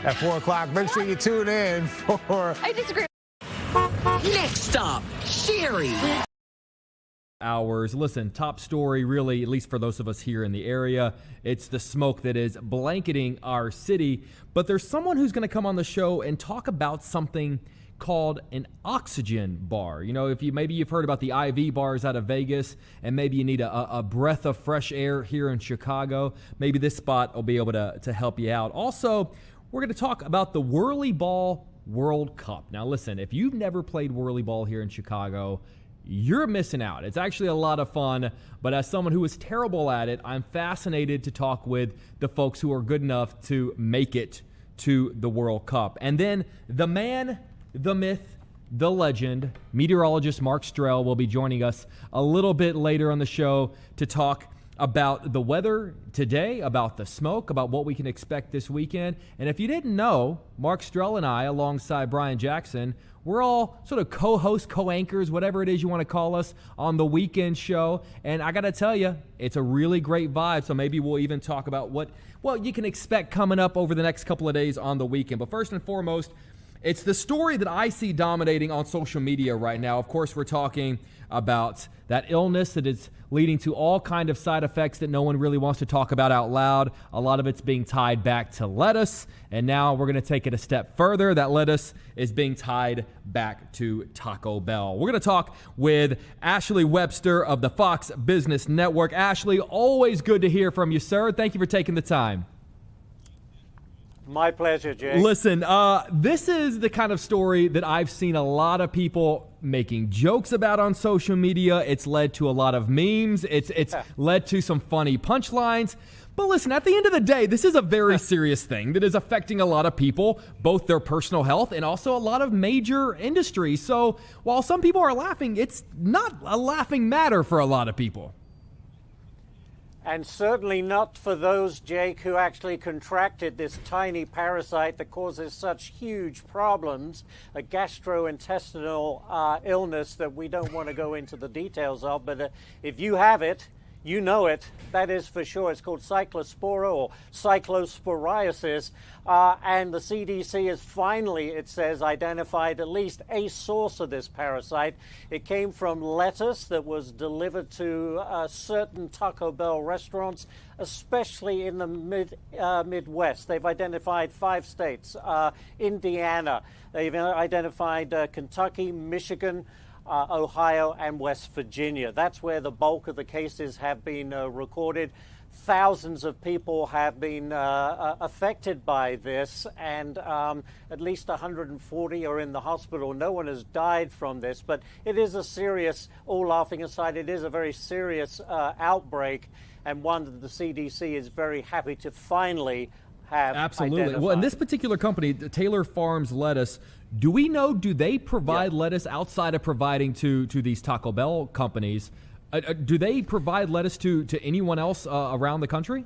at 4 o'clock. Make sure you tune in for... I disagree. Next stop, Sherry. Hours. Listen, top story really, at least for those of us here in the area, it's the smoke that is blanketing our city. But there's someone who's going to come on the show and talk about something called an oxygen bar. You know, if maybe you've heard about the IV bars out of Vegas, and maybe you need a breath of fresh air here in Chicago, maybe this spot will be able to help you out. Also, we're going to talk about the Whirly Ball World Cup. Now listen, if you've never played Whirly Ball here in Chicago, you're missing out. It's actually a lot of fun, but as someone who is terrible at it, I'm fascinated to talk with the folks who are good enough to make it to the World Cup. And then the man, the myth, the legend, meteorologist Mark Strell will be joining us a little bit later on the show to talk about the weather today, about the smoke, about what we can expect this weekend. And if you didn't know, Mark Strell and I, alongside Brian Jackson, we're all sort of co-hosts, co-anchors, whatever it is you want to call us, on the weekend show. And I got to tell you, it's a really great vibe. So maybe we'll even talk about what you can expect coming up over the next couple of days on the weekend. But first and foremost, it's the story that I see dominating on social media right now. Of course, we're talking about that illness that is leading to all kind of side effects that no one really wants to talk about out loud. A lot of it's being tied back to lettuce, and now we're going to take it a step further. That lettuce is being tied back to Taco Bell. We're going to talk with Ashley Webster of the Fox Business Network. Ashley, always good to hear from you, sir. Thank you for taking the time. My pleasure, Jay. Listen, this is the kind of story that I've seen a lot of people making jokes about on social media. It's led to a lot of memes. It's led to some funny punchlines. But listen, at the end of the day, this is a very serious thing that is affecting a lot of people, both their personal health and also a lot of major industries. So while some people are laughing, it's not a laughing matter for a lot of people. And certainly not for those, Jake, who actually contracted this tiny parasite that causes such huge problems, a gastrointestinal illness that we don't want to go into the details of. But if you have it, you know it. That is for sure. It's called cyclospora or cyclosporiasis. And the CDC has finally, it says, identified at least a source of this parasite. It came from lettuce that was delivered to certain Taco Bell restaurants, especially in the Midwest. They've identified 5 states, Indiana. They've identified Kentucky, Michigan, Ohio, and West Virginia. That's where the bulk of the cases have been recorded. Thousands of people have been affected by this, and at least 140 are in the hospital. No one has died from this, but it is a serious, all laughing aside, it is a very serious outbreak, and one that the CDC is very happy to finally have Absolutely. identified. Well, in this particular company, the Taylor Farms Lettuce, do we know, do they provide lettuce outside of providing to these Taco Bell companies? Do they provide lettuce to anyone else around the country?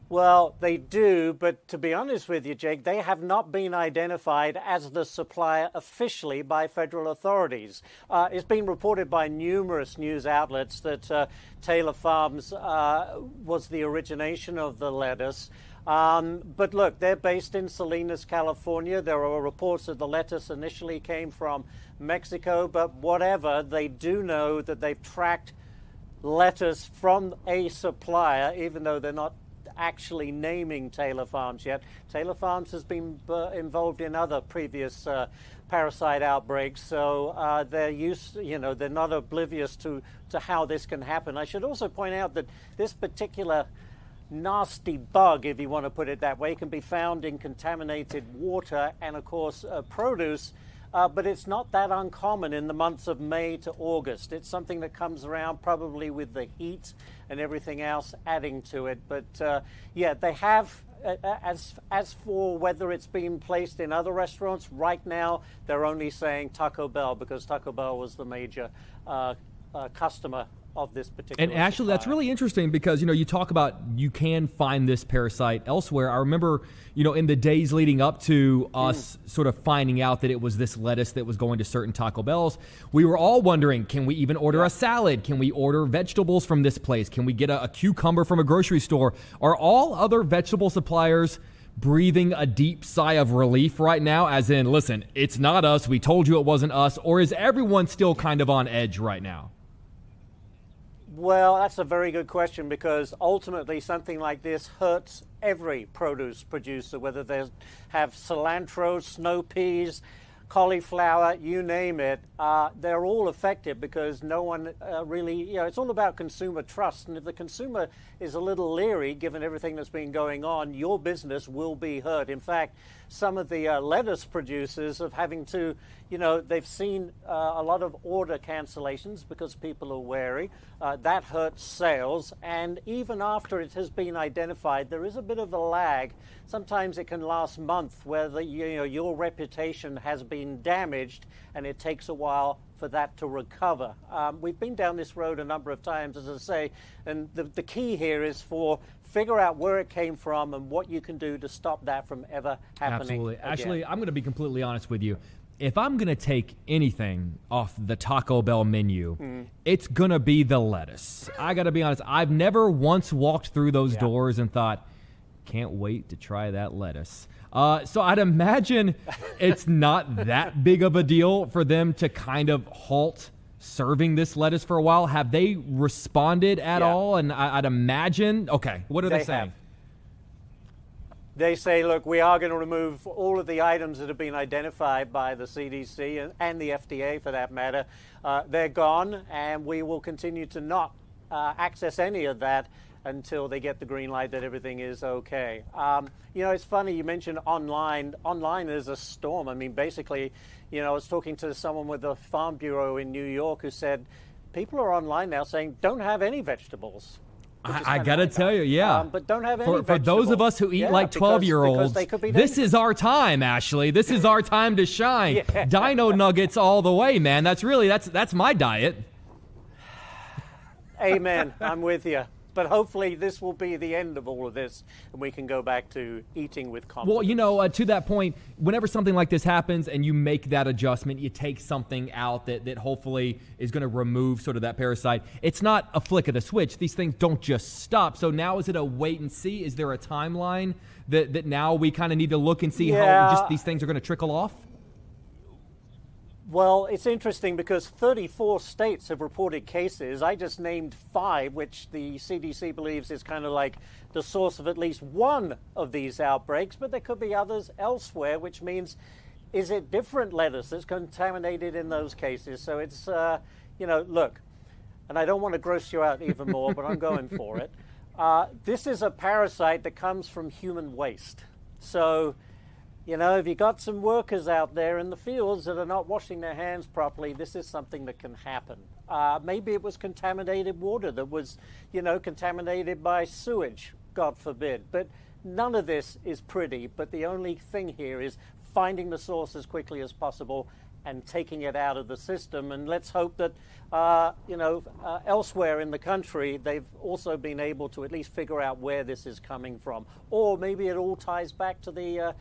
Well, they do, but to be honest with you, Jake, they have not been identified as the supplier officially by federal authorities. It's been reported by numerous news outlets that Taylor Farms was the origination of the lettuce. But look, they're based in Salinas, California. There are reports that the lettuce initially came from Mexico, but whatever, they do know that they've tracked lettuce from a supplier, even though they're not actually naming Taylor Farms yet. Taylor Farms has been involved in other previous parasite outbreaks, so they're not oblivious to how this can happen. I should also point out that this particular nasty bug, if you want to put it that way, can be found in contaminated water and, of course, produce. But it's not that uncommon in the months of May to August. It's something that comes around probably with the heat and everything else adding to it. But yeah, they have, as for whether it's been placed in other restaurants, right now they're only saying Taco Bell because Taco Bell was the major customer of this particular And actually, supplier. that's really interesting because, you talk about you can find this parasite elsewhere. I remember, in the days leading up to us sort of finding out that it was this lettuce that was going to certain Taco Bells, we were all wondering, can we even order a salad? Can we order vegetables from this place? Can we get a cucumber from a grocery store? Are all other vegetable suppliers breathing a deep sigh of relief right now, as in, listen, it's not us, we told you it wasn't us, or is everyone still kind of on edge right now? Well, that's a very good question, because ultimately something like this hurts every produce producer, whether they have cilantro, snow peas, cauliflower, you name it. They're all affected because no one really, it's all about consumer trust. And if the consumer is a little leery, given everything that's been going on, your business will be hurt. In fact, some of the lettuce producers of having to, they've seen a lot of order cancellations because people are wary. That hurts sales. And even after it has been identified, there is a bit of a lag. Sometimes it can last months where your reputation has been damaged, and it takes a while for that to recover. We've been down this road a number of times, as I say, and the key here is figure out where it came from and what you can do to stop that from ever happening. Absolutely. Again. Actually, I'm going to be completely honest with you. If I'm going to take anything off the Taco Bell menu, it's going to be the lettuce. I got to be honest. I've never once walked through those doors and thought, can't wait to try that lettuce. So I'd imagine it's not that big of a deal for them to kind of halt serving this lettuce for a while. Have they responded at all? And I'd imagine, okay, what are they saying? They say, look, we are going to remove all of the items that have been identified by the CDC and the FDA, for that matter. They're gone, and we will continue to not access any of that until they get the green light that everything is okay. It's funny, you mentioned online. Online is a storm. I mean, basically, I was talking to someone with the Farm Bureau in New York who said people are online now saying don't have any vegetables. I got to tell you, yeah. But don't have any for vegetables. those of us who eat like 12-year-olds, this is our time, Ashley. This is our time to shine. Dino nuggets all the way, man. That's my diet. Amen. I'm with you. But hopefully this will be the end of all of this, and we can go back to eating with confidence. Well, to that point, whenever something like this happens and you make that adjustment, you take something out that hopefully is going to remove sort of that parasite. It's not a flick of the switch. These things don't just stop. So now is it a wait and see? Is there a timeline that now we kind of need to look and see how just these things are going to trickle off? Well, it's interesting because 34 states have reported cases. I just named 5, which the CDC believes is kind of like the source of at least one of these outbreaks, but there could be others elsewhere, which means, is it different lettuce that's contaminated in those cases? So it's, look, and I don't want to gross you out even more, but I'm going for it. This is a parasite that comes from human waste. So, if you got some workers out there in the fields that are not washing their hands properly, this is something that can happen. Maybe it was contaminated water that was, contaminated by sewage, God forbid. But none of this is pretty. But the only thing here is finding the source as quickly as possible and taking it out of the system. And let's hope that, elsewhere in the country, they've also been able to at least figure out where this is coming from. Or maybe it all ties back to the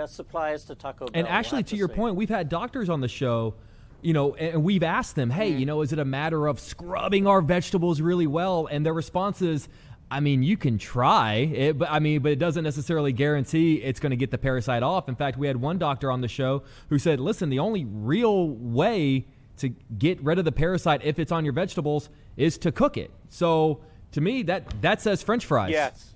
suppliers to Taco Bell. And actually, to your point, we've had doctors on the show, and we've asked them, hey, is it a matter of scrubbing our vegetables really well? And their response is, I mean, you can try it, but it doesn't necessarily guarantee it's going to get the parasite off. In fact, we had one doctor on the show who said, listen, the only real way to get rid of the parasite if it's on your vegetables is to cook it. So to me, that says French fries. Yes.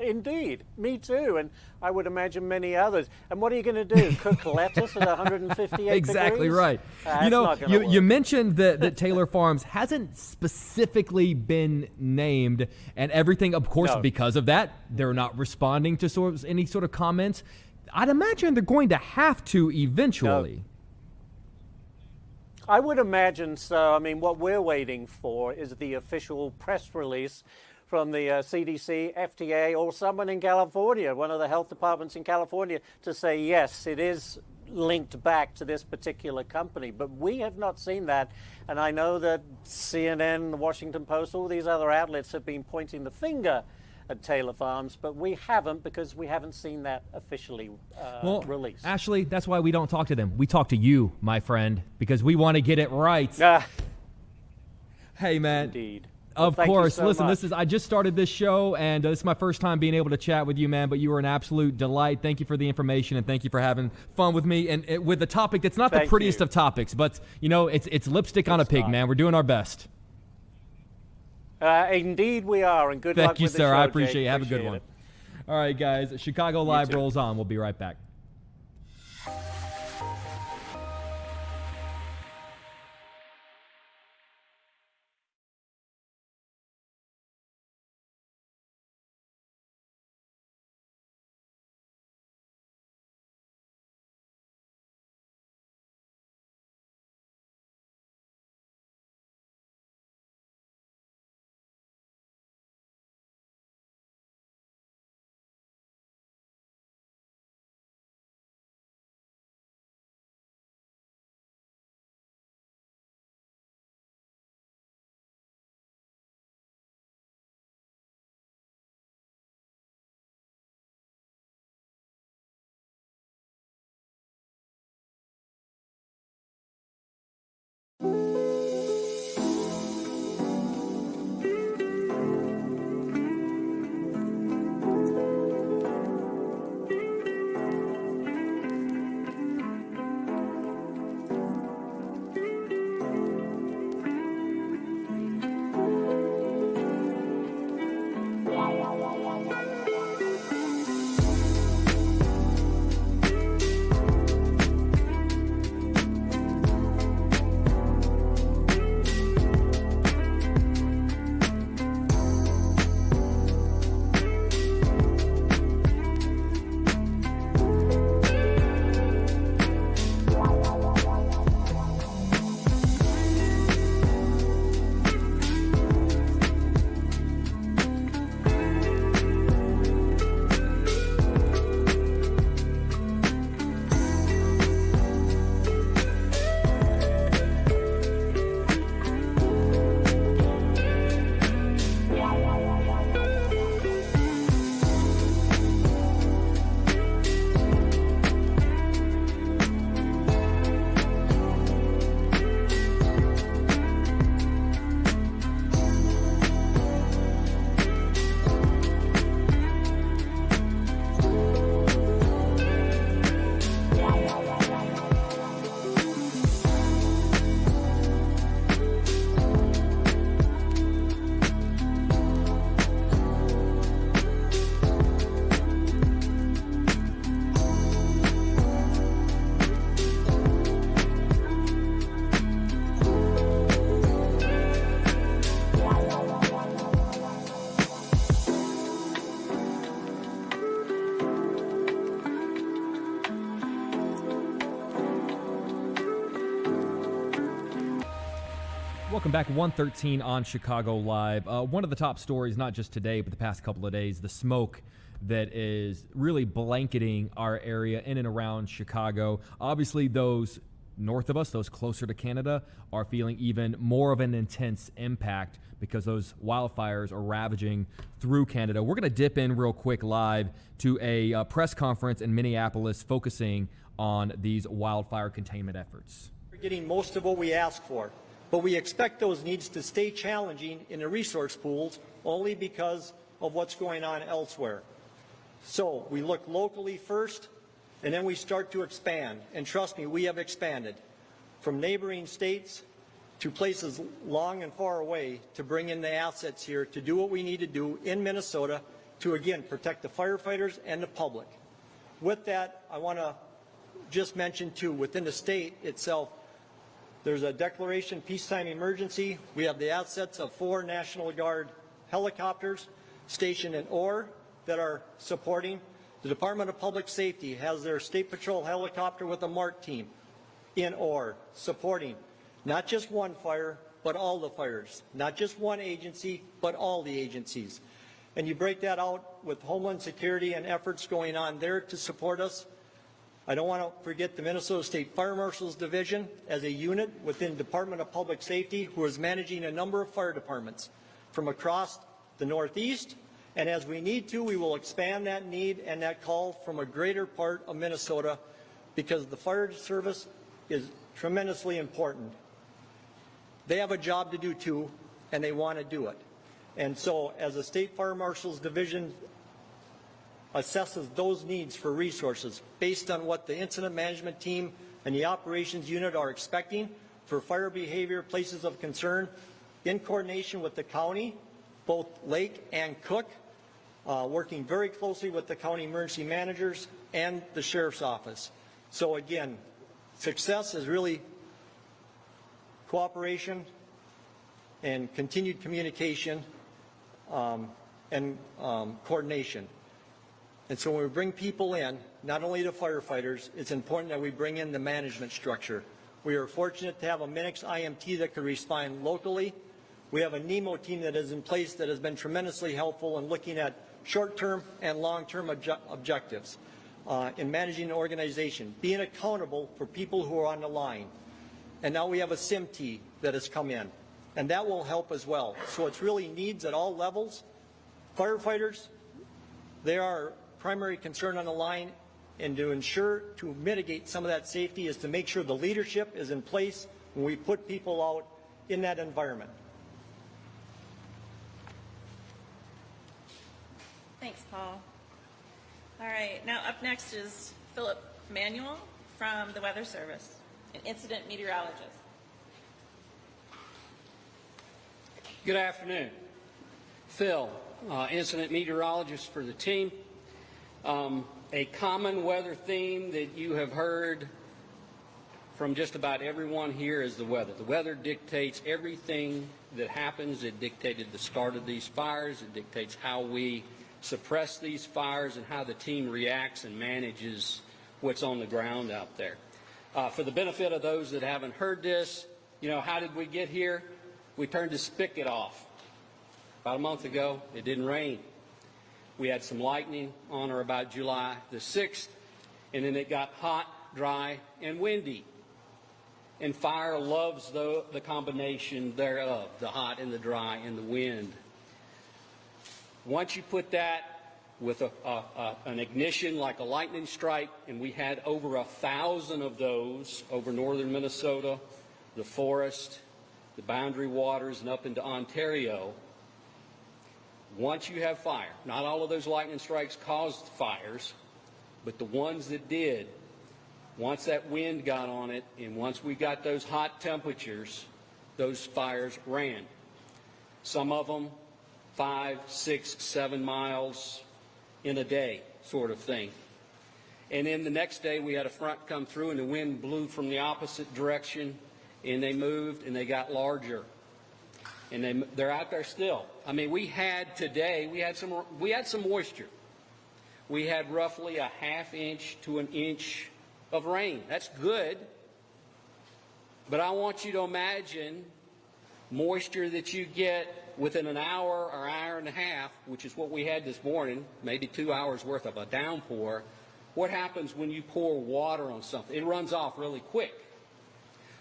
Indeed, me too, and I would imagine many others. And what are you going to do? Cook lettuce at 158 exactly degrees? Right. You mentioned that Taylor Farms hasn't specifically been named, and everything, of course, because of that, they're not responding to any sort of comments. I'd imagine they're going to have to eventually. No. I would imagine so. I mean, what we're waiting for is the official press release from the CDC, FDA, or someone in California, one of the health departments in California, to say, yes, it is linked back to this particular company. But we have not seen that. And I know that CNN, the Washington Post, all these other outlets have been pointing the finger at Taylor Farms, but we haven't, because we haven't seen that officially released. Ashley, that's why we don't talk to them. We talk to you, my friend, because we want to get it right. Hey, man. Indeed. Of thank you course. so Listen, much. I just started this show, and this is my first time being able to chat with you, man. But you were an absolute delight. Thank you for the information, and thank you for having fun with me and with the topic that's not the Thank prettiest you. of topics, but it's lipstick on a pig, not. man. We're doing our best. Indeed, we are, and good luck Thank you, with the sir. show, I appreciate Jake. it. Have a good Appreciate one. it. All right, guys. Chicago Live too. rolls on. We'll be right back. Welcome back. 113 on Chicago Live. One of the top stories, not just today, but the past couple of days, the smoke that is really blanketing our area in and around Chicago. Obviously, those north of us, those closer to Canada, are feeling even more of an intense impact because those wildfires are ravaging through Canada. We're going to dip in real quick live to a press conference in Minneapolis focusing on these wildfire containment efforts. We're getting most of what we ask for, but we expect those needs to stay challenging in the resource pools only because of what's going on elsewhere. So we look locally first, and then we start to expand. And trust me, we have expanded from neighboring states to places long and far away to bring in the assets here to do what we need to do in Minnesota to, again, protect the firefighters and the public. With that, I want to just mention, too, within the state itself, there's a declaration peacetime emergency. We have the assets of 4 National Guard helicopters stationed in Orr that are supporting. The Department of Public Safety has their State Patrol helicopter with a MART team in Orr supporting not just one fire, but all the fires. Not just one agency, but all the agencies. And you break that out with Homeland Security and efforts going on there to support us. I don't want to forget the Minnesota State Fire Marshal's Division as a unit within Department of Public Safety who is managing a number of fire departments from across the Northeast. And as we need to, we will expand that need and that call from a greater part of Minnesota because the fire service is tremendously important. They have a job to do too, and they want to do it. And so as the State Fire Marshal's Division assesses those needs for resources based on what the incident management team and the operations unit are expecting for fire behavior places of concern, in coordination with the county, both Lake and Cook, working very closely with the county emergency managers and the sheriff's office. So again, success is really cooperation and continued communication and coordination. And so when we bring people in, not only the firefighters, it's important that we bring in the management structure. We are fortunate to have a Minix IMT that could respond locally. We have a NEMO team that is in place that has been tremendously helpful in looking at short-term and long-term objectives in managing the organization, being accountable for people who are on the line. And now we have a SIMT that has come in, and that will help as well. So it's really needs at all levels. Firefighters, they are our primary concern on the line, and to ensure, to mitigate some of that safety is to make sure the leadership is in place when we put people out in that environment. Thanks, Paul. All right, now up next is Philip Manuel from the Weather Service, an incident meteorologist. Good afternoon. Phil, incident meteorologist for the team. A common weather theme that you have heard from just about everyone here is the weather. The weather dictates everything that happens. It dictated the start of these fires. It dictates how we suppress these fires and how the team reacts and manages what's on the ground out there. For the benefit of those that haven't heard this, you know, how did we get here? We turned the spigot off. About a month ago, it didn't rain. We had some lightning on or about July the 6th, and then it got hot, dry, and windy. And fire loves the combination thereof, the hot and the dry and the wind. Once you put that with an ignition like a lightning strike, and we had over 1,000 of those over northern Minnesota, the forest, the boundary waters, and up into Ontario. Once you have fire, not all of those lightning strikes caused fires, but the ones that did, once that wind got on it and once we got those hot temperatures, those fires ran. Some of them 5, 6, 7 miles in a day sort of thing. And then the next day we had a front come through and the wind blew from the opposite direction, and they moved and they got larger. And they're out there still. I mean, we had some moisture. We had roughly a ½ inch to an inch of rain. That's good. But I want you to imagine moisture that you get within an hour or hour and a half, which is what we had this morning, maybe 2 hours worth of a downpour. What happens when you pour water on something? It runs off really quick.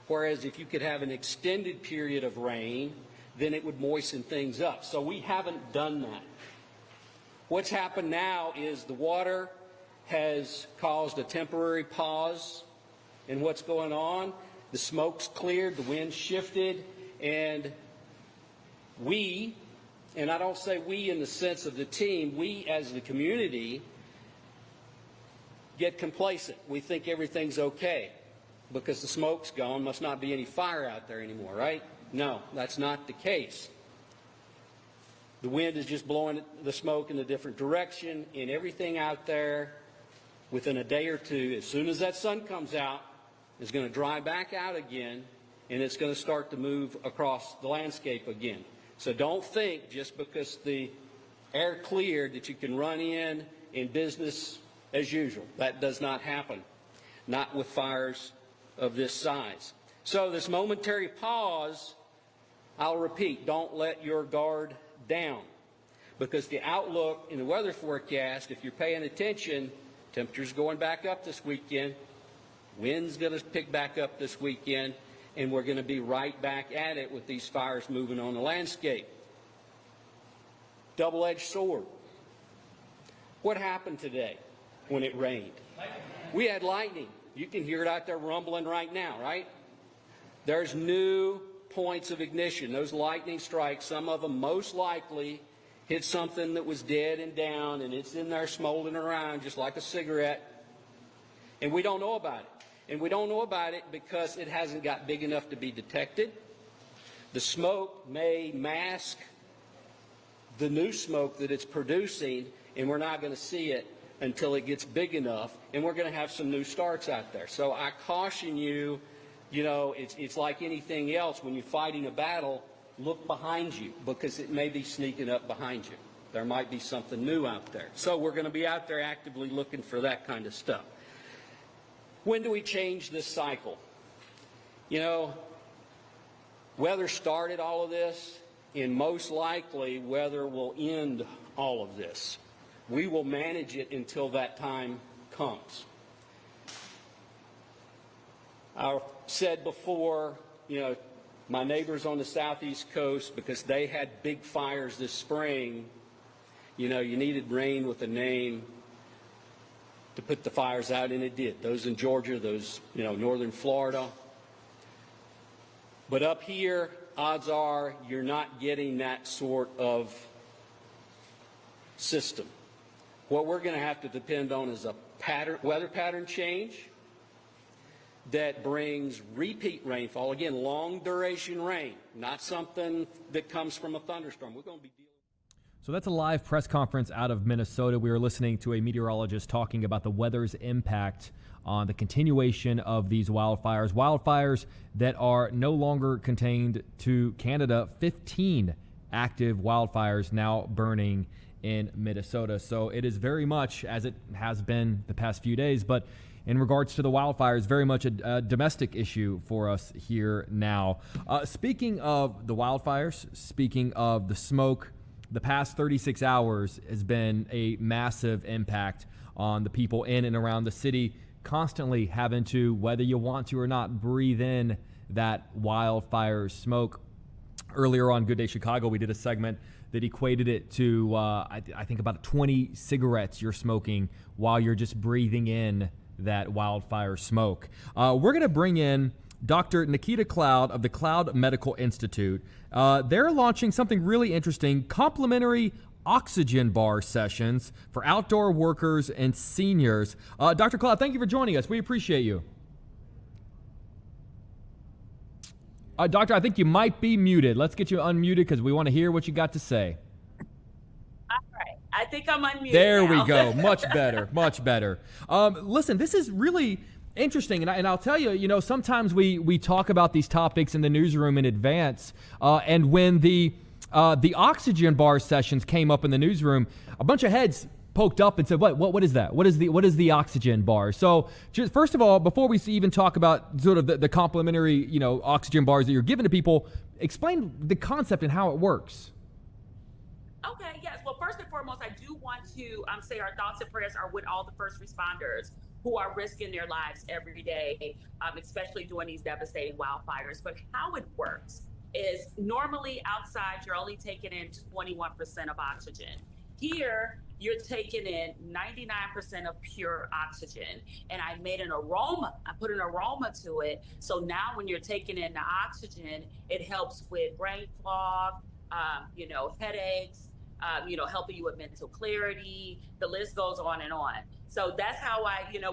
Whereas if you could have an extended period of rain, then it would moisten things up. So we haven't done that. What's happened now is the water has caused a temporary pause in what's going on. The smoke's cleared, the wind shifted, and we, and I don't say we in the sense of the team, we as the community get complacent. We think everything's okay because the smoke's gone, must not be any fire out there anymore, right? No, that's not the case. The wind is just blowing the smoke in a different direction, and everything out there within a day or two, as soon as that sun comes out, is going to dry back out again, and it's going to start to move across the landscape again. So don't think just because the air cleared that you can run in business as usual. That does not happen, not with fires of this size. So this momentary pause, I'll repeat, don't let your guard down, because the outlook in the weather forecast, if you're paying attention, temperatures going back up this weekend, wind's going to pick back up this weekend, and we're going to be right back at it with these fires moving on the landscape. Double-edged sword. What happened today when it rained? We had lightning. You can hear it out there rumbling right now, right? There's new points of ignition, those lightning strikes, some of them most likely hit something that was dead and down, and it's in there smoldering around just like a cigarette, and we don't know about it. And we don't know about it because it hasn't got big enough to be detected. The smoke may mask the new smoke that it's producing, and we're not going to see it until it gets big enough, and we're going to have some new starts out there. So I caution you, it's like anything else. When you're fighting a battle, look behind you, because it may be sneaking up behind you. There might be something new out there. So we're going to be out there actively looking for that kind of stuff. When do we change this cycle? Weather started all of this, and most likely weather will end all of this. We will manage it until that time comes. I've said before, my neighbors on the southeast coast, because they had big fires this spring, you needed rain with a name to put the fires out, and it did. Those in Georgia, those, northern Florida. But up here, odds are you're not getting that sort of system. What we're going to have to depend on is a weather pattern change that brings repeat rainfall. Again, long duration rain, not something that comes from a thunderstorm. We're going to be dealing. So that's a live press conference out of Minnesota. We were listening to a meteorologist talking about the weather's impact on the continuation of these wildfires that are no longer contained to Canada. 15 active wildfires now burning in Minnesota. So it is very much, as it has been the past few days, but in regards to the wildfires, very much a domestic issue for us here now. Speaking of the wildfires, speaking of the smoke, the past 36 hours has been a massive impact on the people in and around the city, constantly having to, whether you want to or not, breathe in that wildfire smoke. Earlier on Good Day Chicago, we did a segment that equated it to, I think, about 20 cigarettes you're smoking while you're just breathing in that wildfire smoke. We're going to bring in Dr. Nikita Cloud of the Cloud Medical Institute. They're launching something really interesting, complimentary oxygen bar sessions for outdoor workers and seniors. Dr. Cloud, thank you for joining us. We appreciate you. Doctor, I think you might be muted. Let's get you unmuted because we want to hear what you got to say. All right. I think I'm unmuted. There now. we go. Much better. Much better. Listen, this is really interesting, and I'll tell you, sometimes we talk about these topics in the newsroom in advance, and when the oxygen bar sessions came up in the newsroom, a bunch of heads poked up and said, what is that? What is the oxygen bar? So just, first of all, before we even talk about sort of the complimentary, oxygen bars that you're giving to people, explain the concept and how it works. Okay, yes. Well, first and foremost, I do want to say our thoughts and prayers are with all the first responders who are risking their lives every day, especially during these devastating wildfires. But how it works is normally outside, you're only taking in 21% of oxygen. Here, you're taking in 99% of pure oxygen. And I made an aroma, I put an aroma to it. So now when you're taking in the oxygen, it helps with brain fog, headaches, helping you with mental clarity. The list goes on and on. So that's how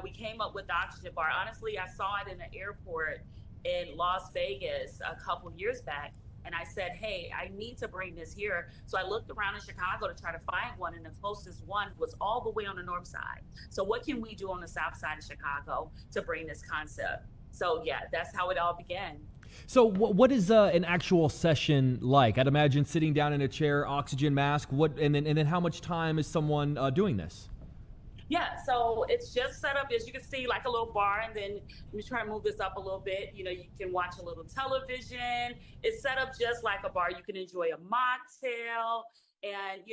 we came up with the oxygen bar. Honestly, I saw it in the airport in Las Vegas a couple years back. And I said, hey, I need to bring this here. So I looked around in Chicago to try to find one, and the closest one was all the way on the north side. So what can we do on the south side of Chicago to bring this concept? So yeah, that's how it all began. So what is an actual session like? I'd imagine sitting down in a chair, oxygen mask. And then how much time is someone doing this? Yeah, so it's just set up, as you can see, like a little bar, and then let me try to move this up a little bit. You can watch a little television. It's set up just like a bar. You can enjoy a mocktail, and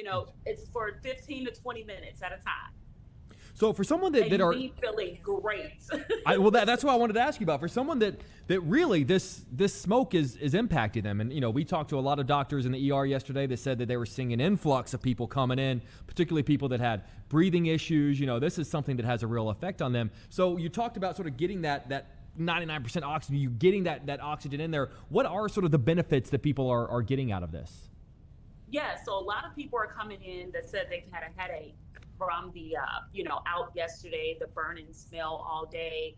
it's for 15 to 20 minutes at a time. So for someone that are feeling great. That's what I wanted to ask you about. For someone that really this smoke is impacting them, and we talked to a lot of doctors in the ER yesterday that said that they were seeing an influx of people coming in, particularly people that had breathing issues. This is something that has a real effect on them. So you talked about sort of getting that 99% oxygen, you getting that oxygen in there. What are sort of the benefits that people are getting out of this? Yeah, so a lot of people are coming in that said they've had a headache from the, out yesterday, the burning smell all day,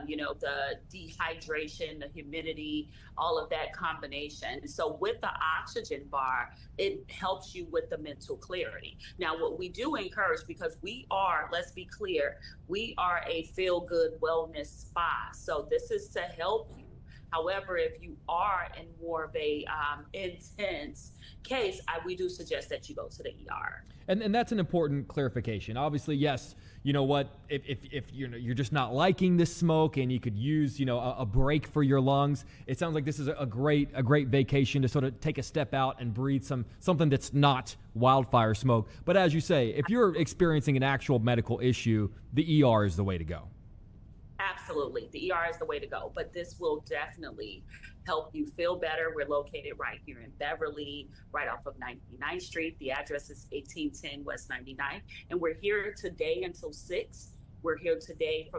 the dehydration, the humidity, all of that combination. So with the oxygen bar, it helps you with the mental clarity. Now, what we do encourage, because we are, let's be clear, we are a feel-good wellness spa. So this is to help you. However, if you are in more of a intense case, we do suggest that you go to the ER. And that's an important clarification. Obviously, yes, you know what, if you're just not liking this smoke and you could use, a break for your lungs, it sounds like this is a great vacation to sort of take a step out and breathe something that's not wildfire smoke. But as you say, if you're experiencing an actual medical issue, the ER is the way to go. Absolutely. The ER is the way to go, but this will definitely help you feel better. We're located right here in Beverly, right off of 99th Street. The address is 1810 West 99th, and we're here today until 6. We're here today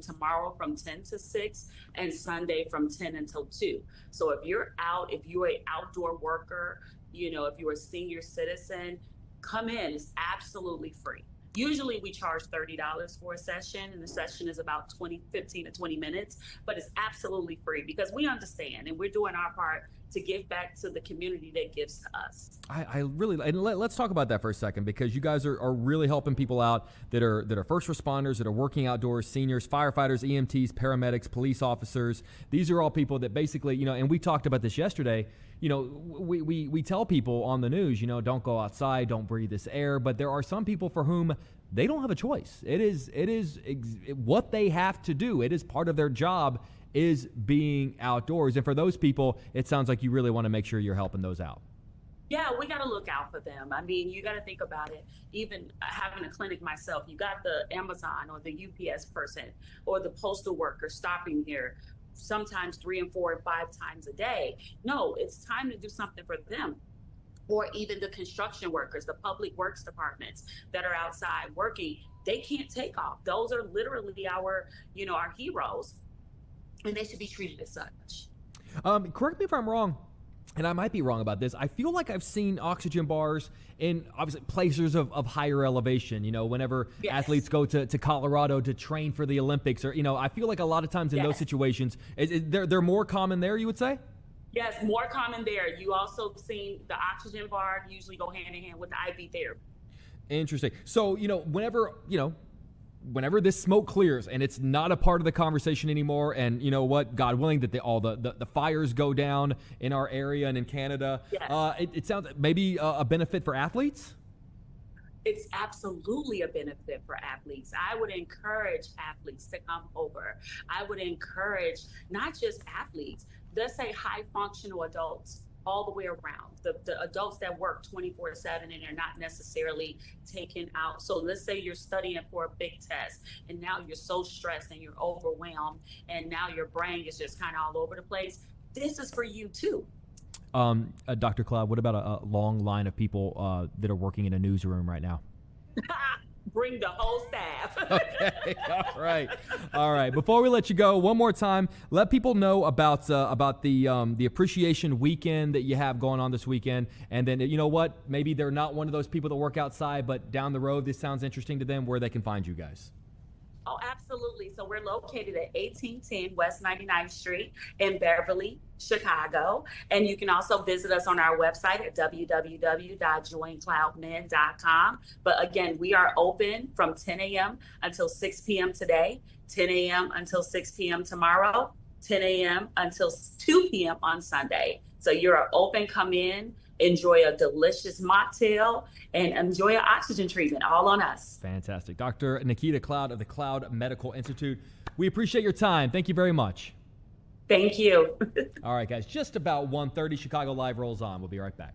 tomorrow from 10 to 6, and Sunday from 10 until 2. So if you're out, if you're an outdoor worker, if you're a senior citizen, come in. It's absolutely free. Usually we charge $30 for a session, and the session is about 15 to 20 minutes, but it's absolutely free because we understand and we're doing our part to give back to the community that gives to us. I really, and let's talk about that for a second, because you guys are really helping people out that are first responders, that are working outdoors, seniors, firefighters, EMTs, paramedics, police officers. These are all people that basically, and we talked about this yesterday, we tell people on the news, don't go outside, don't breathe this air, but there are some people for whom they don't have a choice. It is what they have to do. It is part of their job, is being outdoors. And for those people, it sounds like you really want to make sure you're helping those out. Yeah, we got to look out for them. I mean, you got to think about it. Even having a clinic myself, you got the Amazon or the UPS person or the postal worker stopping here sometimes 3 and 4 and 5 times a day. No, it's time to do something for them. Or even the construction workers, the public works departments that are outside working, they can't take off. Those are literally our heroes, and they should be treated as such. Correct me if I'm wrong, and I might be wrong about this. I feel like I've seen oxygen bars in obviously places of higher elevation, whenever athletes go to Colorado to train for the Olympics, or, I feel like a lot of times in those situations, they're more common there, you would say? Yes, more common there. You also seen the oxygen bar usually go hand in hand with the IV therapy. Interesting. So, whenever this smoke clears and it's not a part of the conversation anymore, and you know what, God willing, that all the fires go down in our area and in Canada, it sounds maybe a benefit for athletes? It's absolutely a benefit for athletes. I would encourage athletes to come over. I would encourage not just athletes, let's say high functional adults all the way around, the adults that work 24/7 and are not necessarily taken out. So let's say you're studying for a big test and now you're so stressed and you're overwhelmed and now your brain is just kind of all over the place. This is for you too. Dr. Cloud, what about a long line of people that are working in a newsroom right now? Bring the whole staff. Okay, all right. Before we let you go, one more time, let people know about the appreciation weekend that you have going on this weekend, and then you know what, maybe they're not one of those people that work outside, but down the road this sounds interesting to them, where they can find you guys. Oh, absolutely. So we're located at 1810 West 99th Street in Beverly, Chicago. And you can also visit us on our website at www.joincloudmen.com. But again, we are open from 10 a.m. until 6 p.m. today, 10 a.m. until 6 p.m. tomorrow, 10 a.m. until 2 p.m. on Sunday. So you're open, come in, enjoy a delicious mocktail, and enjoy an oxygen treatment, all on us. Fantastic. Dr. Nikita Cloud of the Cloud Medical Institute, we appreciate your time. Thank you very much. Thank you. All right, guys, just about 1:30, Chicago Live rolls on. We'll be right back.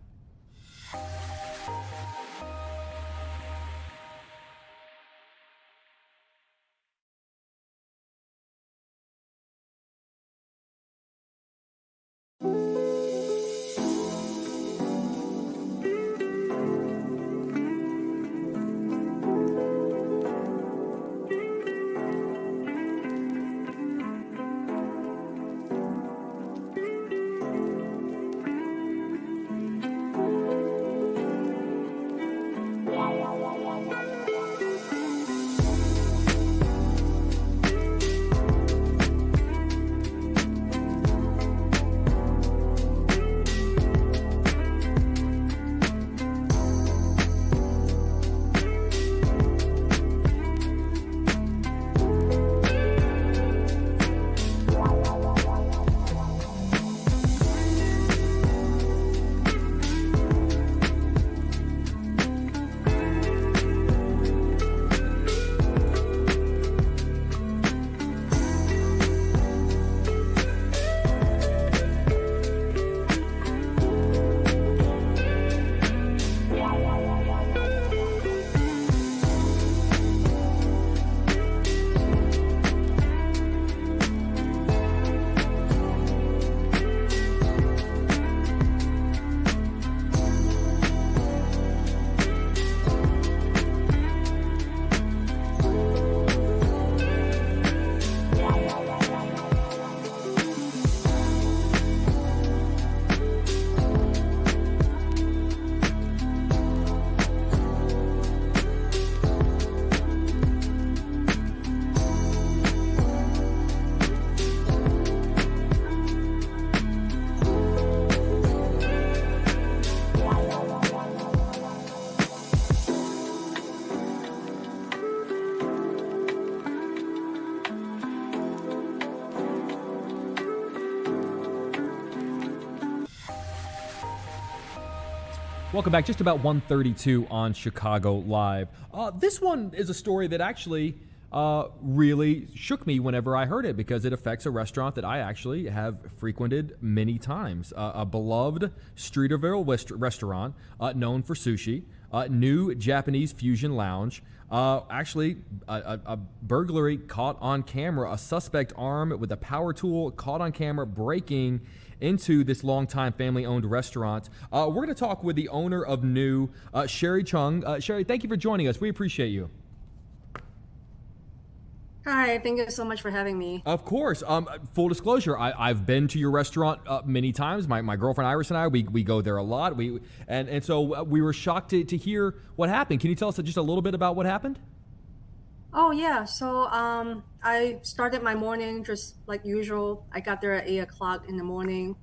Welcome back. Just about 1:32 on Chicago Live. This one is a story that actually really shook me whenever I heard it, because it affects a restaurant that I actually have frequented many times. A beloved Streeterville restaurant known for sushi, new Japanese fusion lounge. Actually, a burglary caught on camera. A suspect armed with a power tool caught on camera breaking into this longtime family-owned restaurant. We're going to talk with the owner of New, Sherry Chung. Sherry, thank you for joining us. We appreciate you. Hi, thank you so much for having me. Of course. Full disclosure, I've been to your restaurant many times. My girlfriend Iris and I, we go there a lot. And so we were shocked to hear what happened. Can you tell us just a little bit about what happened? Oh yeah, so I started my morning just like usual. I got there at 8 o'clock in the morning.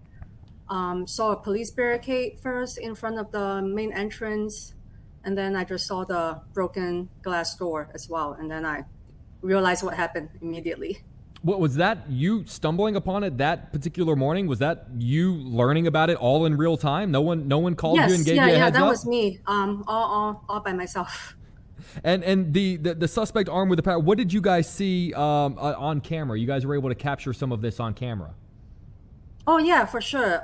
Saw a police barricade first in front of the main entrance, and then I just saw the broken glass door as well, and then I realized what happened immediately. What was that? You stumbling upon it that particular morning? Was that you learning about it all in real time? No one called you and gave you a heads up? Yeah, that was me. All by myself. And the suspect armed with the power. What did you guys see on camera? You guys were able to capture some of this on camera. Oh yeah, for sure.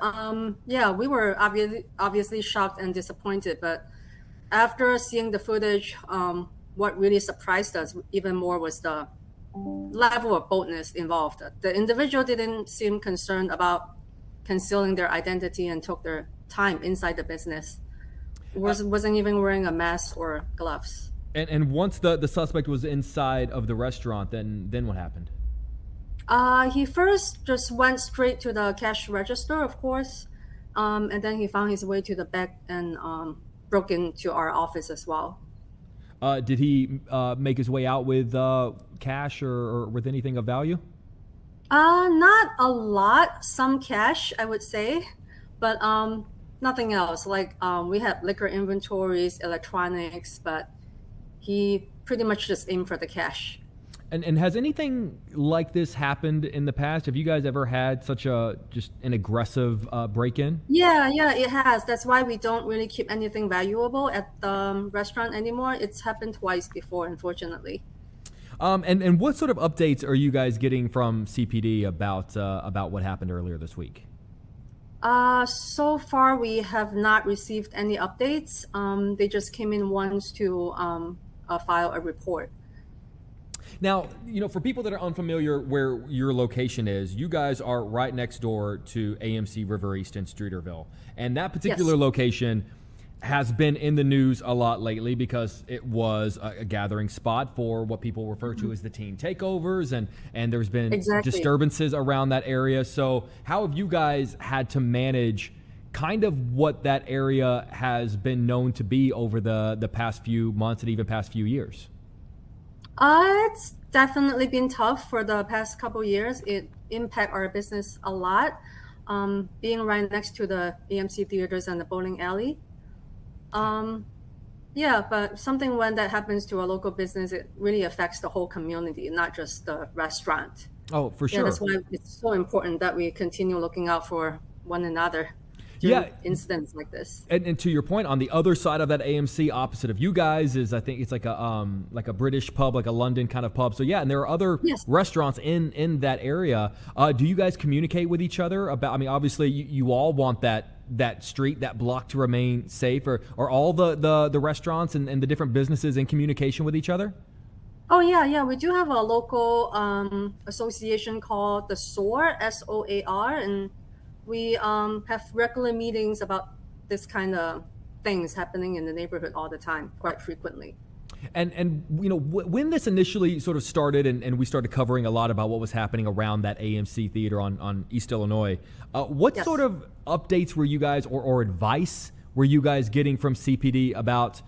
Yeah, we were obviously shocked and disappointed, but after seeing the footage, what really surprised us even more was the level of boldness involved. The individual didn't seem concerned about concealing their identity and took their time inside the business. Wasn't even wearing a mask or gloves. And once the suspect was inside of the restaurant, then what happened? He first just went straight to the cash register, of course, and then he found his way to the back and broke into our office as well. Did he make his way out with cash or with anything of value? Not a lot, some cash, I would say, but nothing else. Like we had liquor inventories, electronics, but he pretty much just aimed for the cash. And has anything like this happened in the past? Have you guys ever had such just an aggressive break-in? Yeah, it has. That's why we don't really keep anything valuable at the restaurant anymore. It's happened twice before, unfortunately. And what sort of updates are you guys getting from CPD about what happened earlier this week? So far, we have not received any updates. They just came in once to file a report. Now, for people that are unfamiliar where your location is, you guys are right next door to AMC River East in Streeterville. And that particular location has been in the news a lot lately because it was a gathering spot for what people refer to as the teen takeovers, and there's been disturbances around that area. So how have you guys had to manage kind of what that area has been known to be over the past few months and even past few years? It's definitely been tough for the past couple years. It impact our business a lot. Being right next to the AMC theaters and the bowling alley. Yeah, but something when that happens to a local business, it really affects the whole community, not just the restaurant. Oh, for Yeah, sure. that's why it's so important that we continue looking out for one another during incidents like this. And to your point, on the other side of that AMC, opposite of you guys, is I think it's like a British pub, like a London kind of pub. So yeah, and there are other restaurants in that area. Do you guys communicate with each other about? I mean, obviously you all want that street, that block to remain safe. Or are all the restaurants and the different businesses in communication with each other? Oh yeah. We do have a local association called the SOAR, SOAR, and we have regular meetings about this kind of things happening in the neighborhood all the time, quite frequently. And you know, when this initially sort of started and we started covering a lot about what was happening around that AMC theater on East Illinois, what sort of updates were you guys or advice were you guys getting from CPD about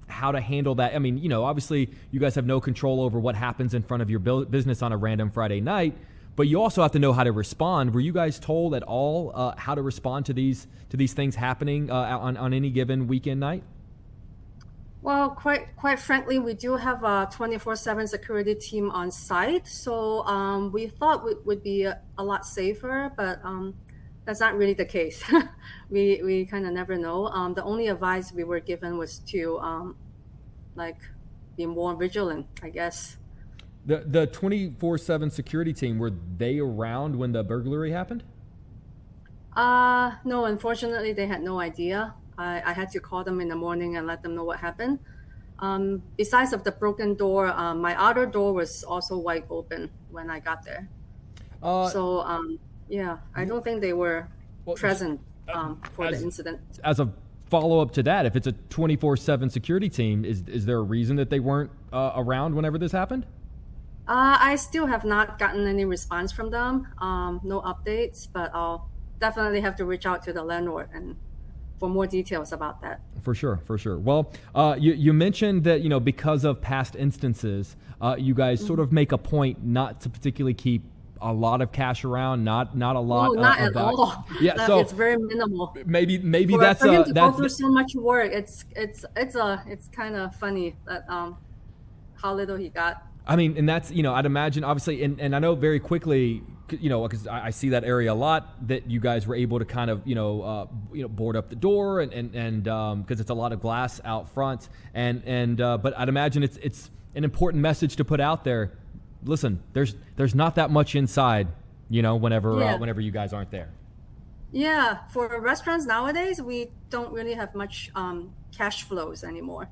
how to handle that? I mean, you know, obviously you guys have no control over what happens in front of your business on a random Friday night, but you also have to know how to respond. Were you guys told at all how to respond to these things happening on any given weekend night? Well, quite frankly, we do have a 24/7 security team on site, so we thought it would be a lot safer, but that's not really the case. we kind of never know. The only advice we were given was to be more vigilant, I guess. The 24/7 security team, were they around when the burglary happened? No, unfortunately, they had no idea. I had to call them in the morning and let them know what happened. Besides of the broken door, my outer door was also wide open when I got there. Yeah, I don't think they were present for the incident. As a follow-up to that, if it's a 24/7 security team, is there a reason that they weren't around whenever this happened? I still have not gotten any response from them. No updates, but I'll definitely have to reach out to the landlord and for more details about that. For sure. Well, you mentioned that, you know, because of past instances, you guys sort of make a point not to particularly keep a lot of cash around, not a lot. No, not at all. Yeah, so it's very minimal. Maybe for that's him to go through so much work. It's kind of funny that how little he got. I mean, and that's, you know, I'd imagine obviously, and I know very quickly, you know, because I see that area a lot, that you guys were able to kind of, board up the door and because it's a lot of glass out front, but I'd imagine it's an important message to put out there. Listen, there's not that much inside, you know, whenever you guys aren't there. Yeah, for restaurants nowadays, we don't really have much cash flows anymore.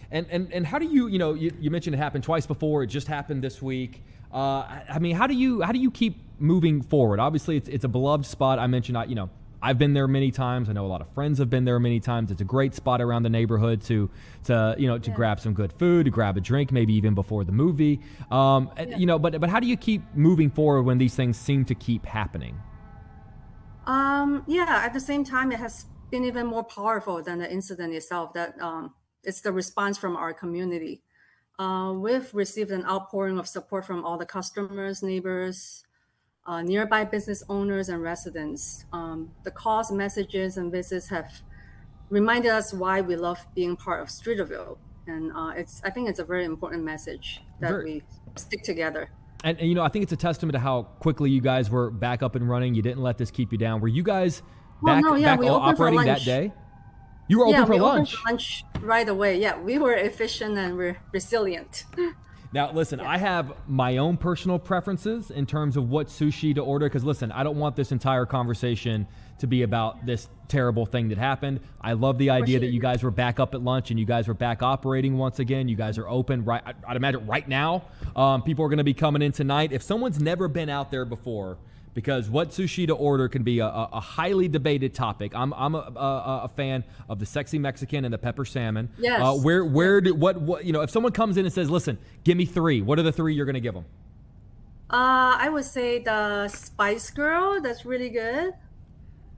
And how do you you mentioned it happened twice before, it just happened this week. I mean, how do you keep moving forward? Obviously, it's a beloved spot. I mentioned, I've been there many times. I know a lot of friends have been there many times. It's a great spot around the neighborhood to grab some good food, to grab a drink, maybe even before the movie. But how do you keep moving forward when these things seem to keep happening? At the same time, it has been even more powerful than the incident itself. That it's the response from our community. We've received an outpouring of support from all the customers, neighbors, nearby business owners, and residents. The calls, messages, and visits have reminded us why we love being part of Streeterville. And I think it's a very important message that we stick together. And I think it's a testament to how quickly you guys were back up and running. You didn't let this keep you down. Were you guys back operating that day? You were open for lunch. Opened for lunch right away. Yeah, we were efficient and we're resilient. Now, listen, I have my own personal preferences in terms of what sushi to order. Because, listen, I don't want this entire conversation to be about this terrible thing that happened. I love the idea that you guys were back up at lunch and you guys were back operating once again. You guys are open. Right, I'd imagine right now, people are going to be coming in tonight. If someone's never been out there before, because what sushi to order can be a highly debated topic. I'm a fan of the sexy Mexican and the pepper salmon. Yes. If someone comes in and says, listen, give me 3, what are the 3 you're going to give them? I would say the Spice Girl. That's really good.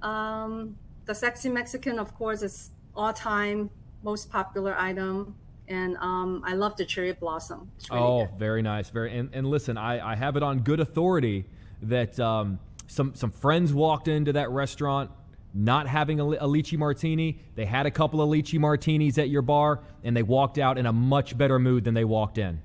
The sexy Mexican, of course, is all-time most popular item. and I love the cherry blossom. It's really good. Very nice. And listen, I have it on good authority that some friends walked into that restaurant not having a lychee martini. They had a couple of lychee martinis at your bar, and they walked out in a much better mood than they walked in.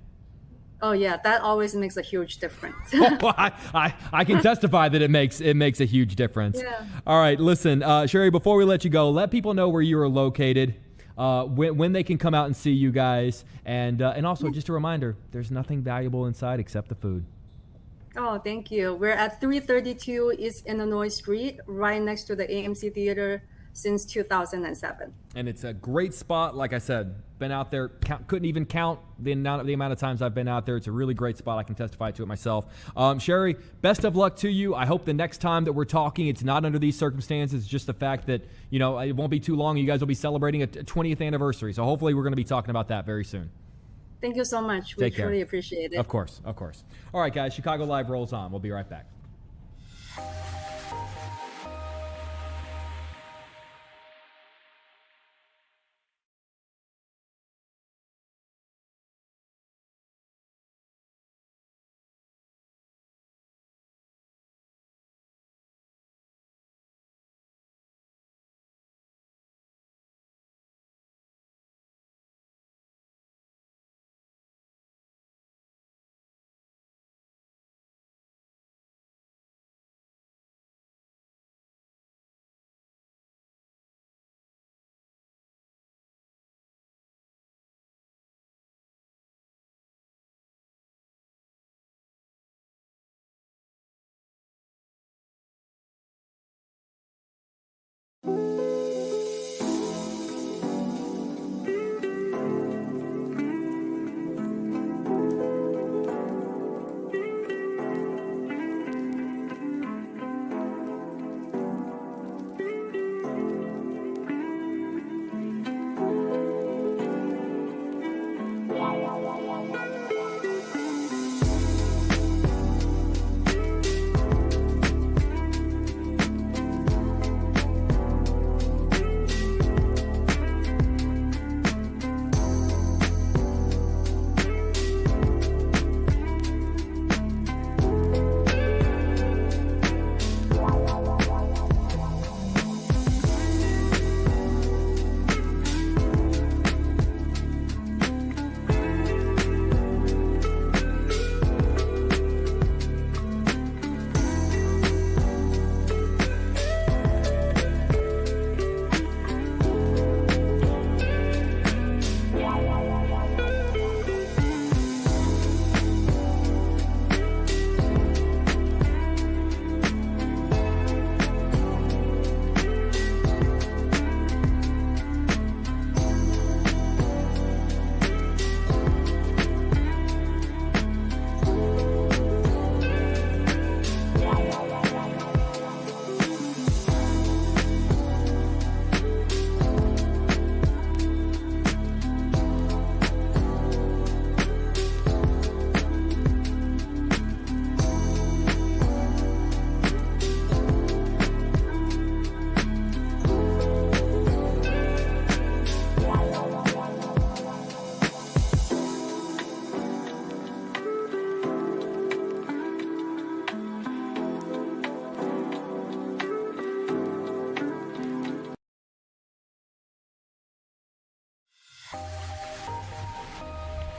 Oh yeah, that always makes a huge difference. I can testify that it makes a huge difference. Yeah. All right, listen, Sherry, before we let you go, let people know where you are located, when they can come out and see you guys, and also just a reminder, there's nothing valuable inside except the food. Oh, thank you. We're at 332 East Illinois Street, right next to the AMC Theater since 2007. And it's a great spot. Like I said, been out there, couldn't even count the amount of times I've been out there. It's a really great spot. I can testify to it myself. Sherry, best of luck to you. I hope the next time that we're talking, it's not under these circumstances. It's just the fact that, it won't be too long. You guys will be celebrating a 20th anniversary. So hopefully we're going to be talking about that very soon. Thank you so much. We truly appreciate it. Of course. All right, guys, Chicago Live rolls on. We'll be right back.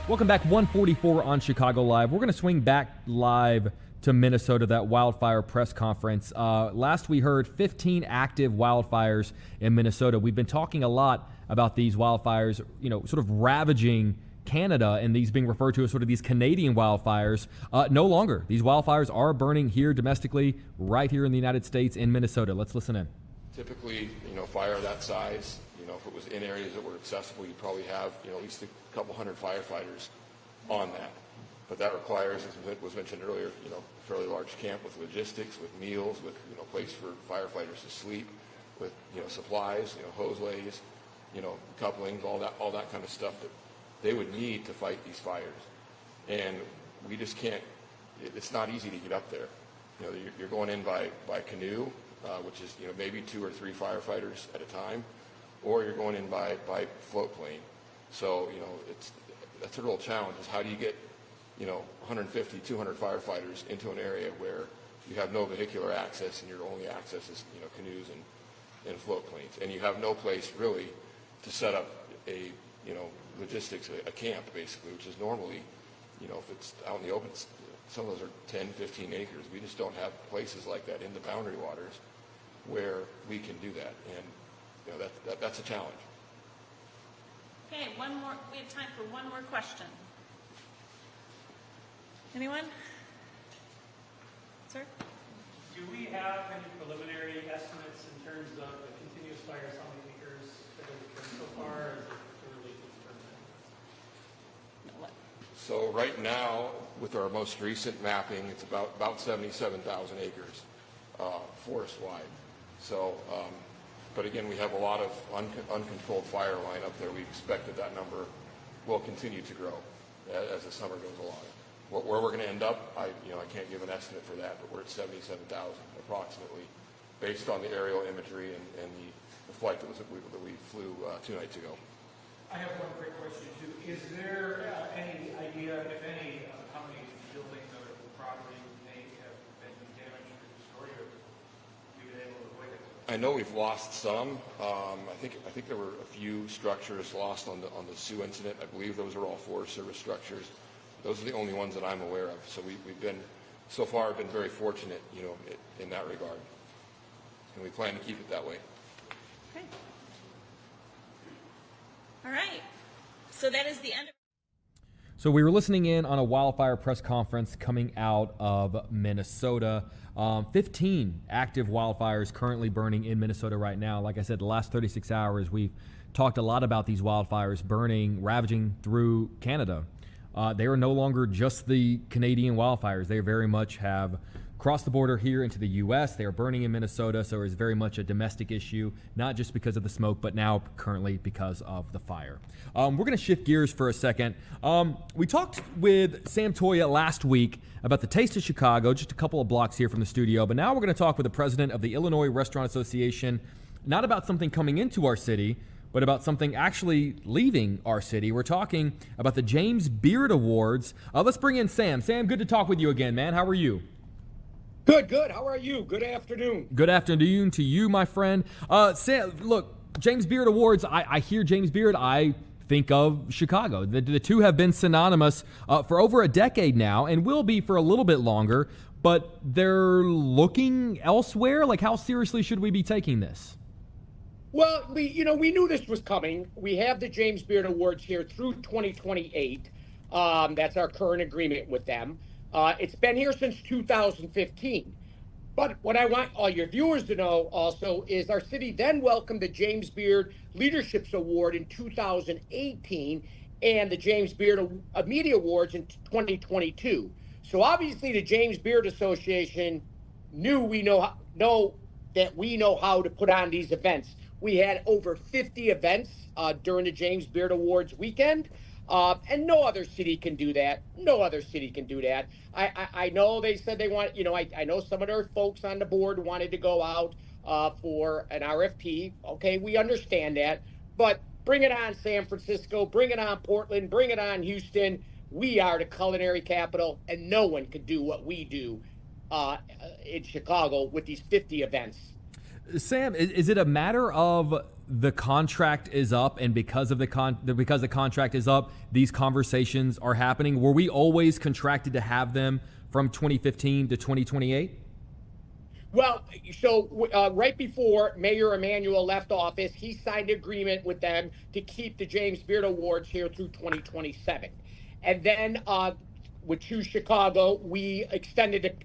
Welcome back, 144 on Chicago Live. We're going to swing back live to Minnesota, that wildfire press conference. Last we heard 15 active wildfires in Minnesota. We've been talking a lot about these wildfires, sort of ravaging Canada, and these being referred to as sort of these Canadian wildfires. No longer. These wildfires are burning here domestically, right here in the United States, in Minnesota. Let's listen in. Typically, fire that size, if it was in areas that were accessible, you'd probably have, at least a couple hundred firefighters on that. But that requires, as was mentioned earlier, a fairly large camp with logistics, with meals, with, place for firefighters to sleep, with, supplies, hose lays, couplings, all that kind of stuff that they would need to fight these fires. And we just can't, it's not easy to get up there. You're going in by canoe, which is, maybe 2 or 3 firefighters at a time, or you're going in by float plane. So, that's a real challenge, is how do you get, 150, 200 firefighters into an area where you have no vehicular access and your only access is, canoes and float planes. And you have no place really to set up a, logistics, a camp basically, which is normally, if it's out in the open, some of those are 10, 15 acres. We just don't have places like that in the boundary waters where we can do that. And, that's a challenge. Okay, one more. We have time for one more question. Anyone? Sir? Do we have any preliminary estimates in terms of the continuous fires, how many acres that have burned so far? Or is it too early to determine? So right now, with our most recent mapping, it's about 77,000 acres forest-wide. So, but again, we have a lot of uncontrolled fire line up there. We expect that number will continue to grow as the summer goes along. Where we're going to end up, I can't give an estimate for that, but we're at 77,000 approximately, based on the aerial imagery and the flight that we flew 2 nights ago. I have one quick question too. Is there any idea, if any, of how many buildings or property may have been damaged or destroyed, or we've been able to avoid it? I know we've lost some. I think there were a few structures lost on the Sioux incident. I believe those are all Forest Service structures. Those are the only ones that I'm aware of. So we've been, so far, been very fortunate, in that regard, and we plan to keep it that way. Okay. All right. So that is the end of. So we were listening in on a wildfire press conference coming out of Minnesota. 15 active wildfires currently burning in Minnesota right now. Like I said, the last 36 hours, we've talked a lot about these wildfires burning, ravaging through Canada. They are no longer just the Canadian wildfires. They very much have crossed the border here into the U.S. They are burning in Minnesota, so it's very much a domestic issue, not just because of the smoke, but now currently because of the fire. We're going to shift gears for a second. We talked with Sam Toya last week about the Taste of Chicago, just a couple of blocks here from the studio, but now we're going to talk with the president of the Illinois Restaurant Association, not about something coming into our city, but about something actually leaving our city. We're talking about the James Beard Awards. Let's bring in Sam. Sam, good to talk with you again, man. How are you? Good. How are you? Good afternoon. Good afternoon to you, my friend. Sam, look, James Beard Awards, I hear James Beard, I think of Chicago. The two have been synonymous for over a decade now and will be for a little bit longer, but they're looking elsewhere. Like, how seriously should we be taking this? Well, we knew this was coming. We have the James Beard Awards here through 2028. That's our current agreement with them. It's been here since 2015. But what I want all your viewers to know also is our city then welcomed the James Beard Leadership Award in 2018 and the James Beard Media Awards in 2022. So obviously the James Beard Association knew we know how to put on these events. We had over 50 events during the James Beard Awards weekend, and no other city can do that. No other city can do that. I know they said they want, I know some of their folks on the board wanted to go out for an RFP. Okay, we understand that. But bring it on, San Francisco. Bring it on, Portland. Bring it on, Houston. We are the culinary capital, and no one could do what we do in Chicago with these 50 events. Sam, is it a matter of the contract is up, and because the contract is up, these conversations are happening? Were we always contracted to have them from 2015 to 2028? Well, so right before Mayor Emanuel left office, he signed an agreement with them to keep the James Beard Awards here through 2027. And then with Choose Chicago, we extended it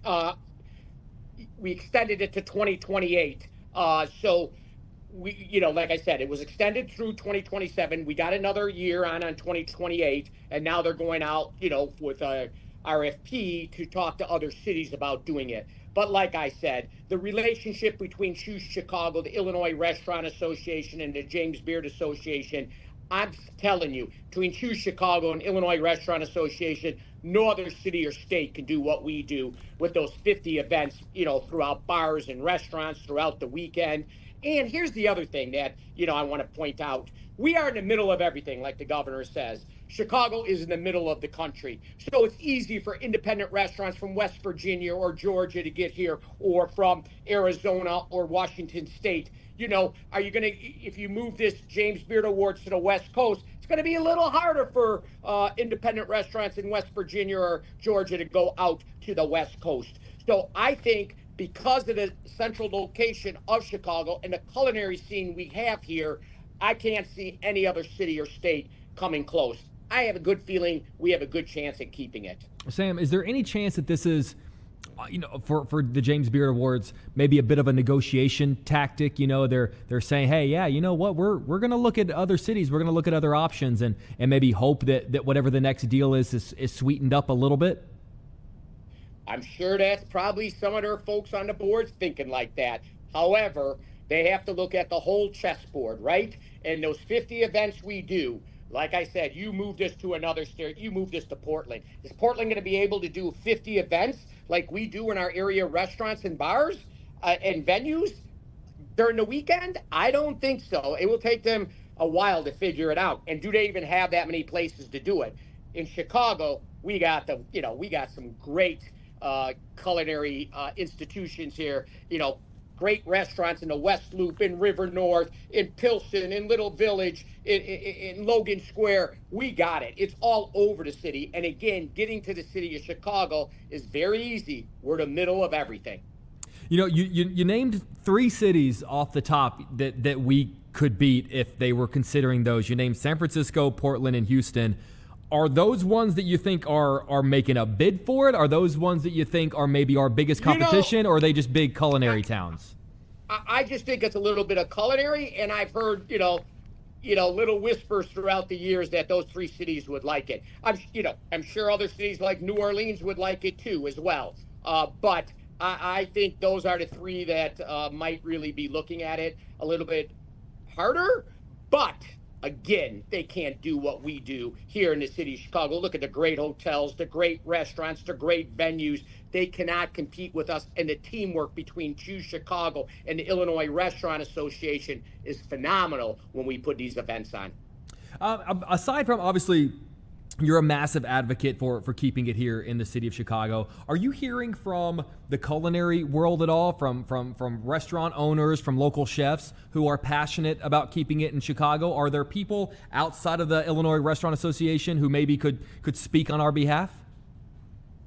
to 2028. So we, like I said, it was extended through 2027. We got another year on 2028, and now they're going out, with a RFP to talk to other cities about doing it. But like I said, the relationship between Choose Chicago, the Illinois Restaurant Association, and the James Beard Association, I'm telling you, between Choose Chicago and Illinois Restaurant Association, no other city or state can do what we do with those 50 events, throughout bars and restaurants throughout the weekend. And here's the other thing that, I want to point out. We are in the middle of everything, like the governor says. Chicago is in the middle of the country. So it's easy for independent restaurants from West Virginia or Georgia to get here, or from Arizona or Washington State. Are you going to, if you move this James Beard Awards to the West Coast, it's going to be a little harder for independent restaurants in West Virginia or Georgia to go out to the West Coast. So I think because of the central location of Chicago and the culinary scene we have here, I can't see any other city or state coming close. I have a good feeling we have a good chance at keeping it. Sam, is there any chance that this is, for the James Beard Awards, maybe a bit of a negotiation tactic? They're saying, hey, yeah, you know what, we're going to look at other cities, we're going to look at other options, and maybe hope that whatever the next deal is sweetened up a little bit? I'm sure that's probably some of their folks on the boards thinking like that. However, they have to look at the whole chessboard, right? And those 50 events we do, like I said, you move this to another state, you move this to Portland. Is Portland going to be able to do 50 events like we do in our area restaurants and bars and venues during the weekend? I don't think so. It will take them a while to figure it out. And do they even have that many places to do it? In Chicago, we got some great culinary institutions here, great restaurants in the West Loop, in River North, in Pilsen, in Little Village, in Logan Square. We got it. It's all over the city. And again, getting to the city of Chicago is very easy. We're the middle of everything. You named 3 cities off the top that we could beat if they were considering those. You named San Francisco, Portland, and Houston. Are those ones that you think are making a bid for it? Are those ones that you think are maybe our biggest competition, or are they just big culinary towns? I just think it's a little bit of culinary, and I've heard, little whispers throughout the years that those 3 cities would like it. I'm sure other cities like New Orleans would like it too as well. But I think those are the 3 that might really be looking at it a little bit harder. But again, they can't do what we do here in the city of Chicago. Look at the great hotels, the great restaurants, the great venues. They cannot compete with us. And the teamwork between Choose Chicago and the Illinois Restaurant Association is phenomenal when we put these events on. Aside from, obviously, you're a massive advocate for keeping it here in the city of Chicago. Are you hearing from the culinary world at all, from restaurant owners, from local chefs who are passionate about keeping it in Chicago? Are there people outside of the Illinois Restaurant Association who maybe could speak on our behalf?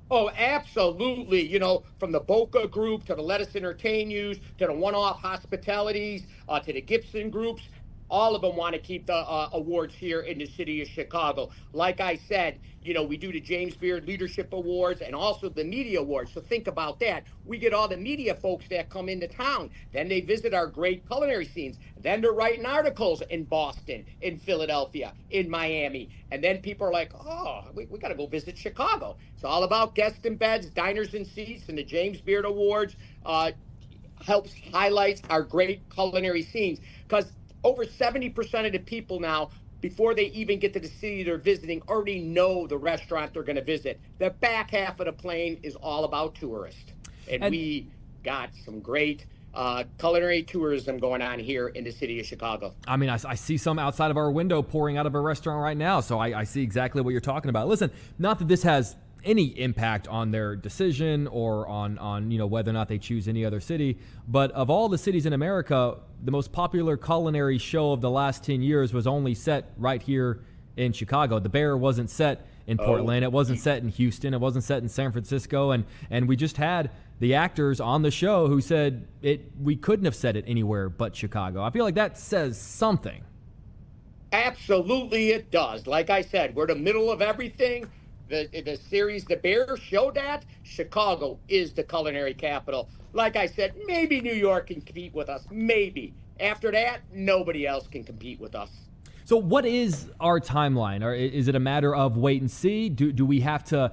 Oh, absolutely. From the Boca Group to the Lettuce Entertain Yous to the One-Off Hospitalities to the Gibson Groups. All of them want to keep the awards here in the city of Chicago. Like I said, we do the James Beard Leadership Awards and also the Media Awards. So think about that. We get all the media folks that come into town. Then they visit our great culinary scenes. Then they're writing articles in Boston, in Philadelphia, in Miami. And then people are like, oh, we got to go visit Chicago. It's all about guests in beds, diners and seats, and the James Beard Awards helps highlight our great culinary scenes. Because over 70% of the people now, before they even get to the city they're visiting, already know the restaurant they're going to visit. The back half of the plane is all about tourists. And we got some great culinary tourism going on here in the city of Chicago. I mean, I see some outside of our window pouring out of a restaurant right now, so I see exactly what you're talking about. Listen, not that this has any impact on their decision or on whether or not they choose any other city, but of all the cities in America, the most popular culinary show of the last 10 years was only set right here in Chicago. The Bear wasn't set in Portland, it wasn't set in Houston, it wasn't set in San Francisco, and we just had the actors on the show who said we couldn't have set it anywhere but Chicago. I feel like that says something. Absolutely it does. Like I said, we're the middle of everything. The series The Bear showed that Chicago is the culinary capital. Like I said, maybe New York can compete with us. Maybe. After that, nobody else can compete with us. So what is our timeline? Or is it a matter of wait and see? Do we have to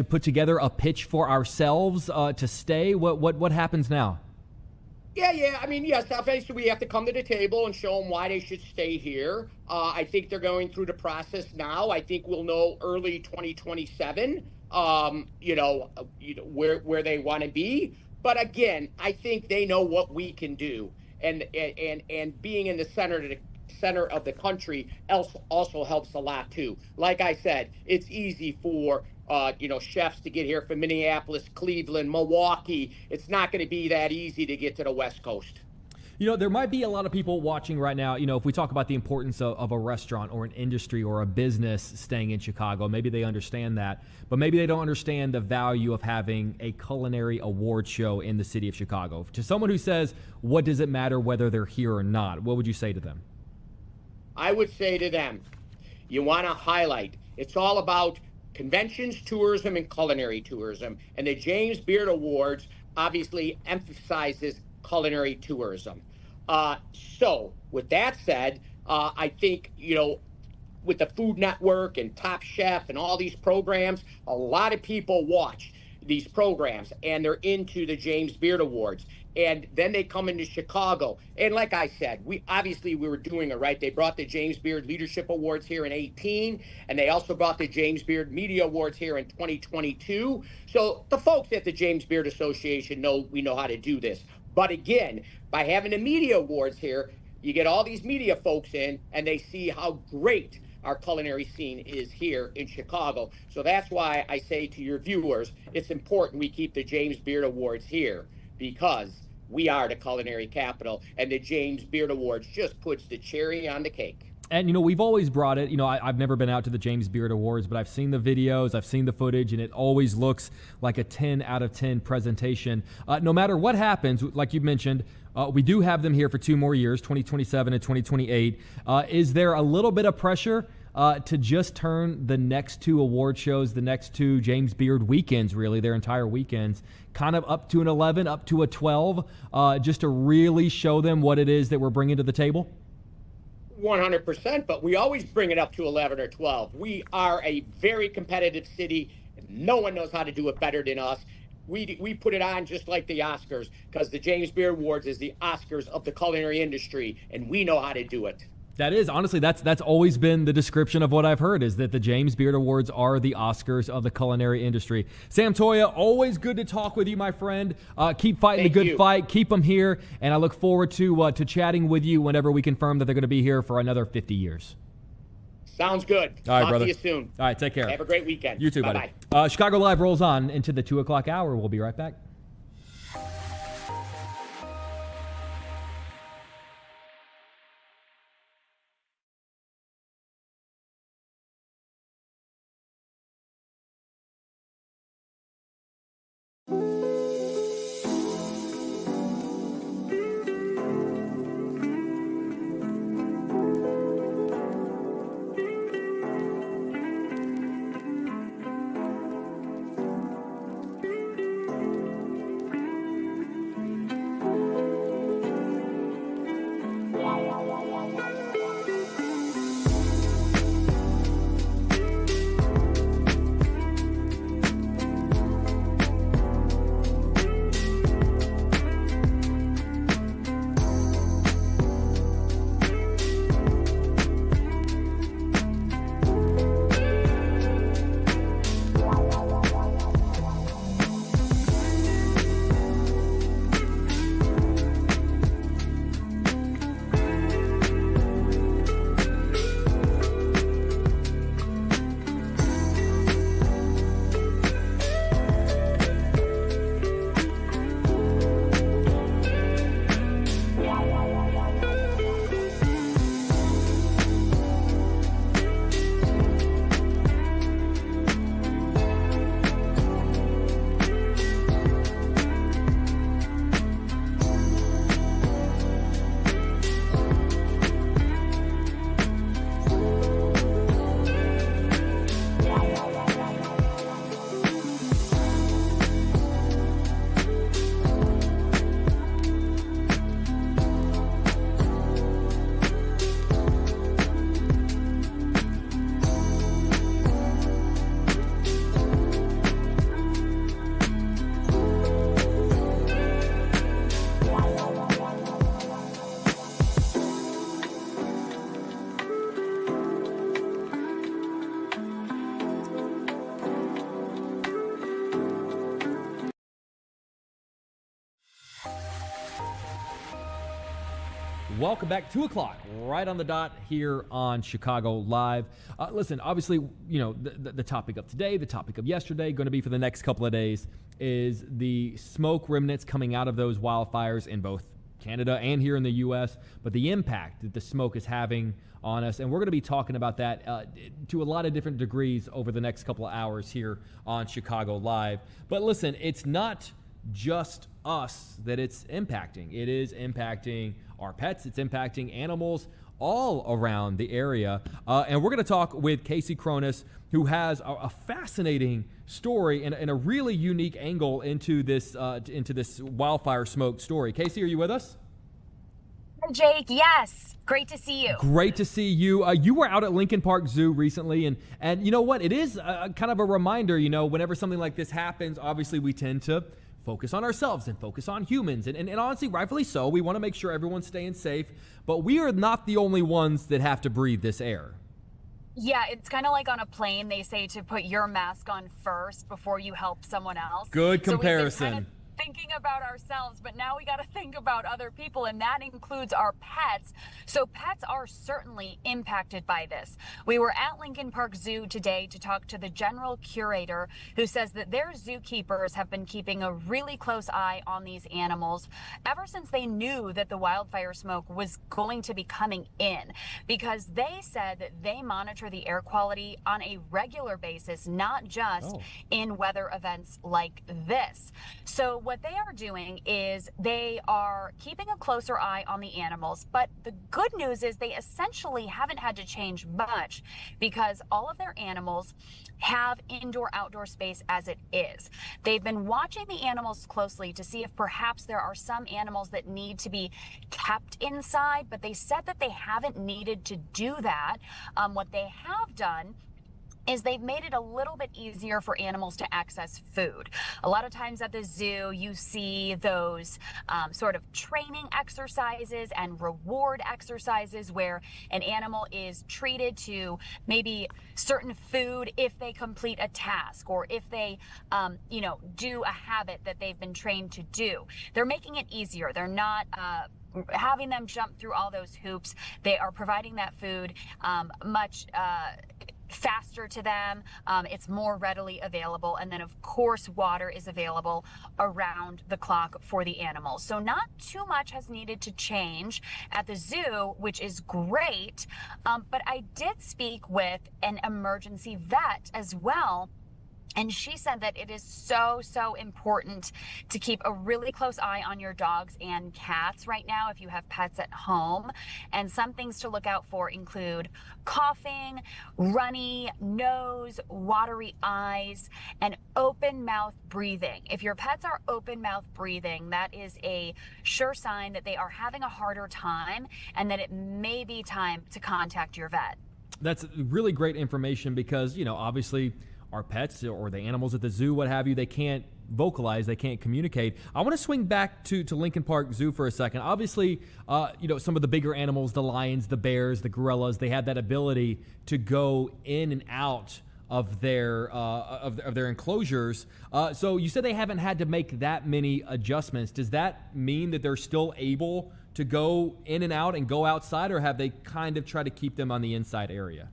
put together a pitch for ourselves to stay? What happens now? Yeah. I mean, yes, obviously we have to come to the table and show them why they should stay here. I think they're going through the process now. I think we'll know early 2027, where they want to be. But again, I think they know what we can do. and being in the center of the country also helps a lot too. Like I said, it's easy for chefs to get here from Minneapolis, Cleveland, Milwaukee. It's not going to be that easy to get to the West Coast. There might be a lot of people watching right now. If we talk about the importance of a restaurant or an industry or a business staying in Chicago, maybe they understand that, but maybe they don't understand the value of having a culinary award show in the city of Chicago. To someone who says, what does it matter whether they're here or not? What would you say to them? I would say to them, you want to highlight, it's all about conventions, tourism, and culinary tourism. And the James Beard Awards obviously emphasizes culinary tourism. So with that said, I think, with the Food Network and Top Chef and all these programs, a lot of people watch these programs and they're into the James Beard Awards. And then they come into Chicago. And like I said, we were doing it right. They brought the James Beard Leadership Awards here in 2018, and they also brought the James Beard Media Awards here in 2022. So the folks at the James Beard Association we know how to do this. But again, by having the media awards here, you get all these media folks in and they see how great our culinary scene is here in Chicago. So that's why I say to your viewers, it's important we keep the James Beard Awards here because we are the culinary capital, and the James Beard Awards just puts the cherry on the cake. And, we've always brought it. I've never been out to the James Beard Awards, but I've seen the videos, I've seen the footage, and it always looks like a 10 out of 10 presentation. No matter what happens, like you mentioned, we do have them here for 2 more years, 2027 and 2028. Is there a little bit of pressure to just turn the next 2 award shows, the next 2 James Beard weekends, really, their entire weekends, kind of up to an 11, up to a 12, just to really show them what it is that we're bringing to the table? 100%, but we always bring it up to 11 or 12. We are a very competitive city. No one knows how to do it better than us. We put it on just like the Oscars because the James Beard Awards is the Oscars of the culinary industry, and we know how to do it. That is, honestly, that's always been the description of what I've heard, is that the James Beard Awards are the Oscars of the culinary industry. Sam Toya, always good to talk with you, my friend. Keep fighting the good fight. Keep them here. And I look forward to chatting with you whenever we confirm that they're going to be here for another 50 years. Sounds good. All right, Talk brother. to you soon. All right, take care. Have a great weekend. You too, Bye-bye. buddy. Chicago Live rolls on into the 2 o'clock hour. We'll be right back. Welcome back, 2 o'clock, right on the dot here on Chicago Live. Listen, obviously, you know, the topic of today, the topic of yesterday, going to be for the next couple of days, is the smoke remnants coming out of those wildfires in both Canada and here in the U.S., but the impact that the smoke is having on us. And we're going to be talking about that to a lot of different degrees over the next couple of hours here on Chicago Live. But listen, it's not just us that it's impacting. It is impacting our pets. It's impacting animals all around the area. And we're going to talk with Casey Cronus, who has a fascinating story and a really unique angle into this wildfire smoke story. Casey, are you with us? Jake, yes. Great to see you. Great to see you. You were out at Lincoln Park Zoo recently, and you know what? It is kind of a reminder, you know, whenever something like this happens, obviously we tend to focus on ourselves and focus on humans. And honestly, rightfully so. We want to make sure everyone's staying safe, but we are not the only ones that have to breathe this air. Yeah, it's kind of like on a plane. They say to put your mask on first before you help someone else. Good comparison. So we've been kind of thinking about ourselves, but now we got to think about other people, and that includes our pets. So pets are certainly impacted by this. We were at Lincoln Park Zoo today to talk to the general curator, who says that their zookeepers have been keeping a really close eye on these animals ever since they knew that the wildfire smoke was going to be coming in, because they said that they monitor the air quality on a regular basis, not just in weather events like this. So what they are doing is they are keeping a closer eye on the animals, but the good news is they essentially haven't had to change much, because all of their animals have indoor-outdoor space as it is. They've been watching the animals closely to see if perhaps there are some animals that need to be kept inside, but they said that they haven't needed to do that. What they have done is they've made it a little bit easier for animals to access food. A lot of times at the zoo, you see those sort of training exercises and reward exercises where an animal is treated to maybe certain food if they complete a task, or if they, do a habit that they've been trained to do. They're making it easier. They're not having them jump through all those hoops. They are providing that food much faster to them. It's more readily available. And then, of course, water is available around the clock for the animals. So not too much has needed to change at the zoo, which is great. But I did speak with an emergency vet as well. And she said that it is so, so important to keep a really close eye on your dogs and cats right now if you have pets at home. And some things to look out for include coughing, runny nose, watery eyes, and open mouth breathing. If your pets are open mouth breathing, that is a sure sign that they are having a harder time and that it may be time to contact your vet. That's really great information because, you know, obviously our pets or the animals at the zoo, what have you, they can't vocalize, they can't communicate. I want to swing back to Lincoln Park Zoo for a second. Obviously, some of the bigger animals, the lions, the bears, the gorillas, they have that ability to go in and out of their enclosures. So you said they haven't had to make that many adjustments. Does that mean that they're still able to go in and out and go outside, or have they kind of tried to keep them on the inside area?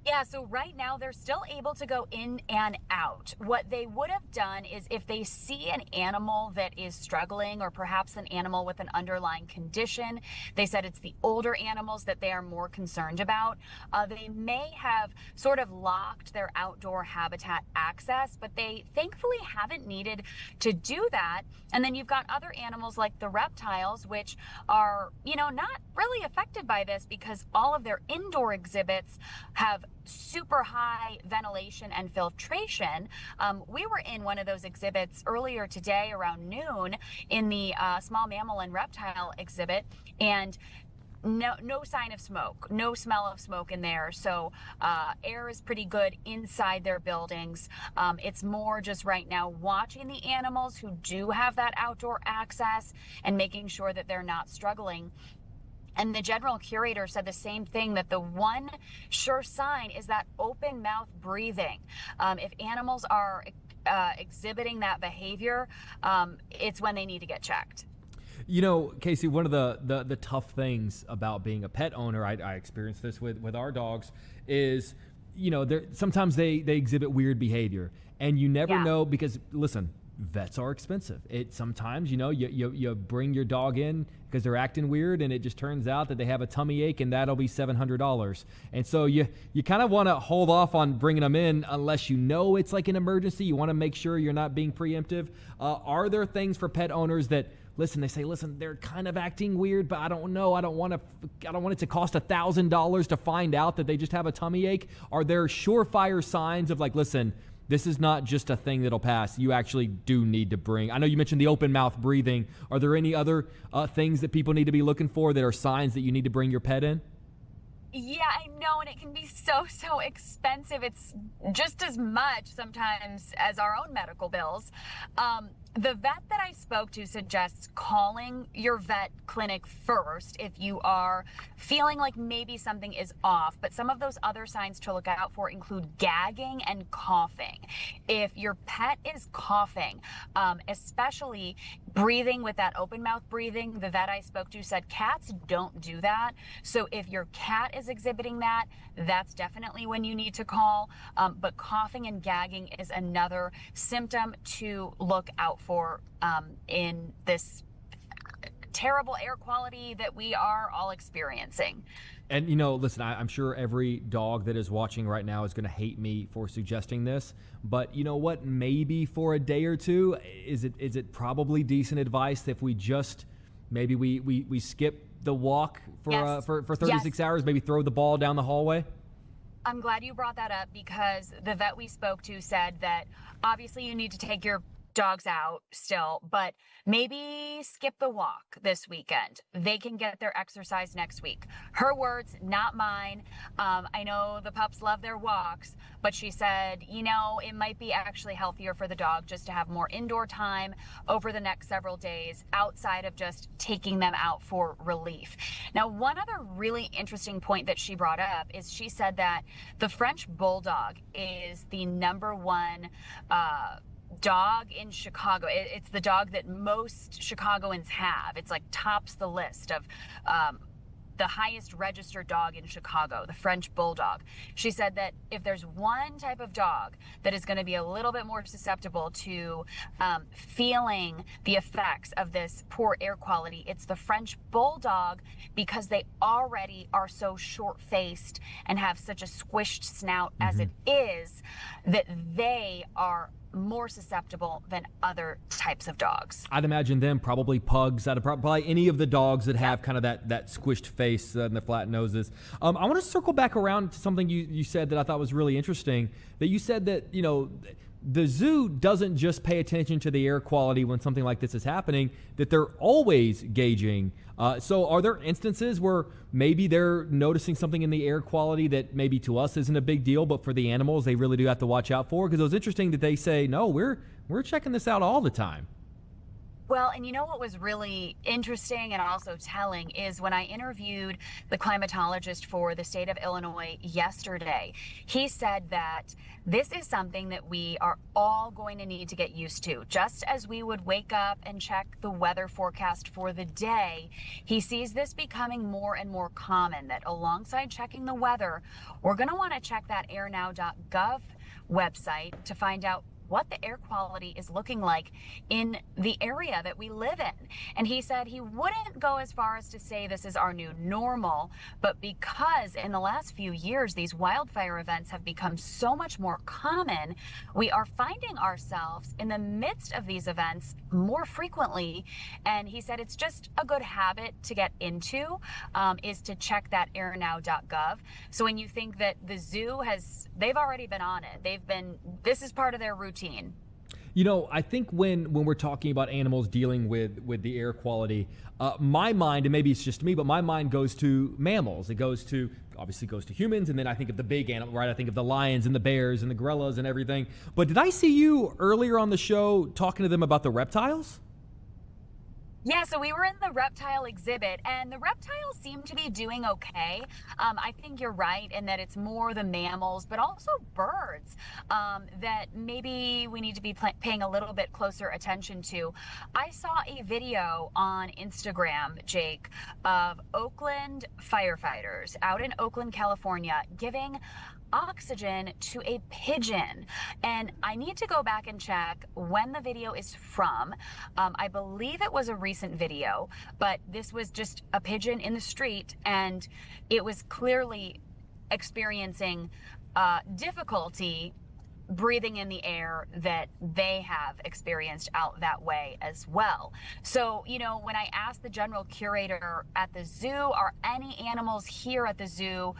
Yeah, so right now they're still able to go in and out. What they would have done is if they see an animal that is struggling, or perhaps an animal with an underlying condition, they said it's the older animals that they are more concerned about. They may have sort of locked their outdoor habitat access, but they thankfully haven't needed to do that. And then you've got other animals like the reptiles, which are, not really affected by this because all of their indoor exhibits have super high ventilation and filtration. We were in one of those exhibits earlier today around noon in the small mammal and reptile exhibit, and no sign of smoke, no smell of smoke in there. So air is pretty good inside their buildings. It's more just right now watching the animals who do have that outdoor access and making sure that they're not struggling. And the general curator said the same thing, that the one sure sign is that open mouth breathing. If animals are exhibiting that behavior, it's when they need to get checked. You know, Casey, one of the tough things about being a pet owner, I experienced this with our dogs, is, you know, sometimes they exhibit weird behavior, and you never know, because listen, vets are expensive. Sometimes, you know, you bring your dog in because they're acting weird, and it just turns out that they have a tummy ache, and that'll be $700. And so you kind of want to hold off on bringing them in unless you know it's like an emergency. You want to make sure you're not being preemptive. Are there things for pet owners that, listen, they say, listen, they're kind of acting weird, but I don't know. I don't want it to cost $1,000 to find out that they just have a tummy ache. Are there surefire signs of like, listen, this is not just a thing that'll pass. You actually do need to bring. I know you mentioned the open mouth breathing. Are there any other things that people need to be looking for that are signs that you need to bring your pet in? Yeah, I know, and it can be so expensive. It's just as much sometimes as our own medical bills. The vet that I spoke to suggests calling your vet clinic first if you are feeling like maybe something is off. But some of those other signs to look out for include gagging and coughing. If your pet is coughing, especially breathing with that open mouth breathing, the vet I spoke to said cats don't do that. So if your cat is exhibiting that, that's definitely when you need to call. But coughing and gagging is another symptom to look out for in this terrible air quality that we are all experiencing. And, you know, listen, I'm sure every dog that is watching right now is going to hate me for suggesting this, but you know what? Maybe for a day or two, is it probably decent advice if we just, maybe we skip the walk for 36 hours, maybe throw the ball down the hallway? I'm glad you brought that up, because the vet we spoke to said that obviously you need to take your dogs out still, but maybe skip the walk this weekend. They can get their exercise next week. Her words, not mine. I know the pups love their walks, but she said, you know, it might be actually healthier for the dog just to have more indoor time over the next several days outside of just taking them out for relief. Now, one other really interesting point that she brought up is she said that the French Bulldog is the #1 dog in Chicago. It's the dog that most Chicagoans have. It's like tops the list of the highest registered dog in Chicago, the French Bulldog. She said that if there's one type of dog that is going to be a little bit more susceptible to feeling the effects of this poor air quality, it's the French Bulldog, because they already are so short-faced and have such a squished snout as it is, that they are more susceptible than other types of dogs. I'd imagine them, probably pugs, probably any of the dogs that have kind of that squished face and the flat noses. I want to circle back around to something you said that I thought was really interesting, that you said that, you know, the zoo doesn't just pay attention to the air quality when something like this is happening, that they're always gauging. So are there instances where maybe they're noticing something in the air quality that maybe to us isn't a big deal, but for the animals they really do have to watch out for? Because it was interesting that they say, no, we're checking this out all the time. Well, and you know what was really interesting and also telling is when I interviewed the climatologist for the state of Illinois yesterday, he said that this is something that we are all going to need to get used to. Just as we would wake up and check the weather forecast for the day, he sees this becoming more and more common, that alongside checking the weather, we're going to want to check that airnow.gov website to find out what the air quality is looking like in the area that we live in. And he said he wouldn't go as far as to say this is our new normal, but because in the last few years these wildfire events have become so much more common, we are finding ourselves in the midst of these events more frequently. And he said it's just a good habit to get into, is to check that airnow.gov. So when you think that the zoo they've already been on it, this is part of their routine. You know, I think when we're talking about animals dealing with the air quality, my mind, and maybe it's just me, but my mind goes to mammals. It obviously goes to humans, and then I think of the big animal, right? I think of the lions and the bears and the gorillas and everything. But did I see you earlier on the show talking to them about the reptiles? Yeah, so we were in the reptile exhibit, and the reptiles seem to be doing okay. I think you're right in that it's more the mammals, but also birds that maybe we need to be paying a little bit closer attention to. I saw a video on Instagram, Jake, of Oakland firefighters out in Oakland, California, giving oxygen to a pigeon. And I need to go back and check when the video is from. I believe it was a recent video, but this was just a pigeon in the street, and it was clearly experiencing difficulty breathing in the air that they have experienced out that way as well. So, when I asked the general curator at the zoo, are any animals here at the zoo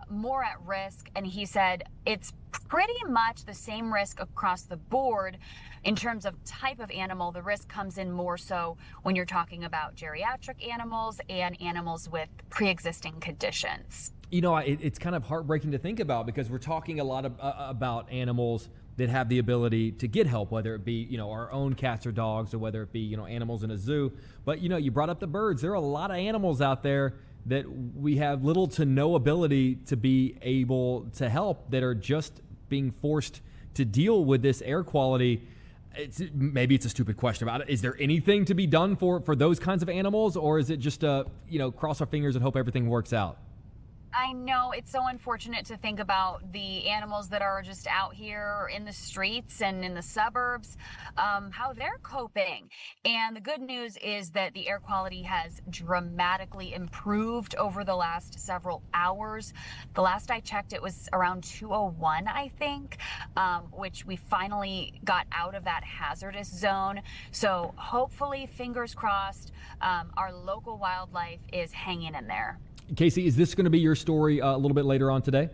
more at risk? And he said it's pretty much the same risk across the board in terms of type of animal. The risk comes in more so when you're talking about geriatric animals and animals with pre-existing conditions. It's kind of heartbreaking to think about because we're talking a lot about animals that have the ability to get help, whether it be, our own cats or dogs, or whether it be, animals in a zoo. But, you brought up the birds. There are a lot of animals out there that we have little to no ability to be able to help, that are just being forced to deal with this air quality. Maybe it's a stupid question about it. Is there anything to be done for those kinds of animals, or is it just cross our fingers and hope everything works out? I know it's so unfortunate to think about the animals that are just out here in the streets and in the suburbs, how they're coping. And the good news is that the air quality has dramatically improved over the last several hours. The last I checked, it was around 201, I think, which we finally got out of that hazardous zone. So hopefully, fingers crossed, our local wildlife is hanging in there. Casey, is this going to be your story a little bit later on today?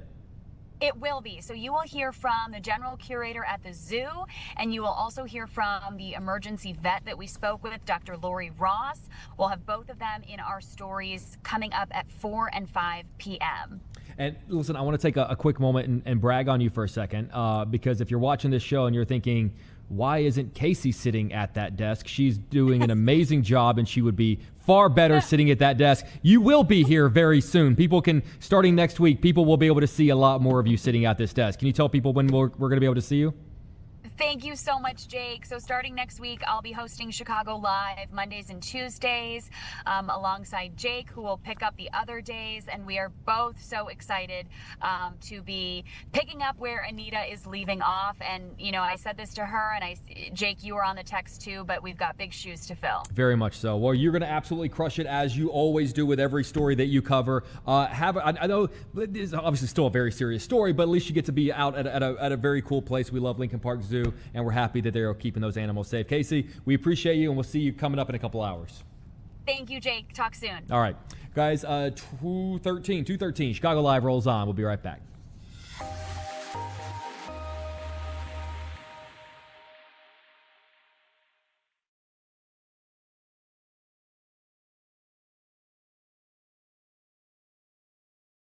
It will be. So you will hear from the general curator at the zoo, and you will also hear from the emergency vet that we spoke with, Dr. Lori Ross. We'll have both of them in our stories coming up at 4 and 5 p.m. And listen, I want to take a quick moment and brag on you for a second, because if you're watching this show and you're thinking, why isn't Casey sitting at that desk? She's doing an amazing job, and she would be far better sitting at that desk. You will be here very soon. Starting next week, people will be able to see a lot more of you sitting at this desk. Can you tell people when we're going to be able to see you? Thank you so much, Jake. So starting next week, I'll be hosting Chicago Live Mondays and Tuesdays alongside Jake, who will pick up the other days. And we are both so excited to be picking up where Anita is leaving off. And, I said this to her, and Jake, you were on the text too, but we've got big shoes to fill. Very much so. Well, you're going to absolutely crush it, as you always do with every story that you cover. I know it's obviously still a very serious story, but at least you get to be out at a very cool place. We love Lincoln Park Zoo, and we're happy that they're keeping those animals safe. Casey, we appreciate you, and we'll see you coming up in a couple hours. Thank you, Jake. Talk soon. All right. Guys, 213, Chicago Live rolls on. We'll be right back.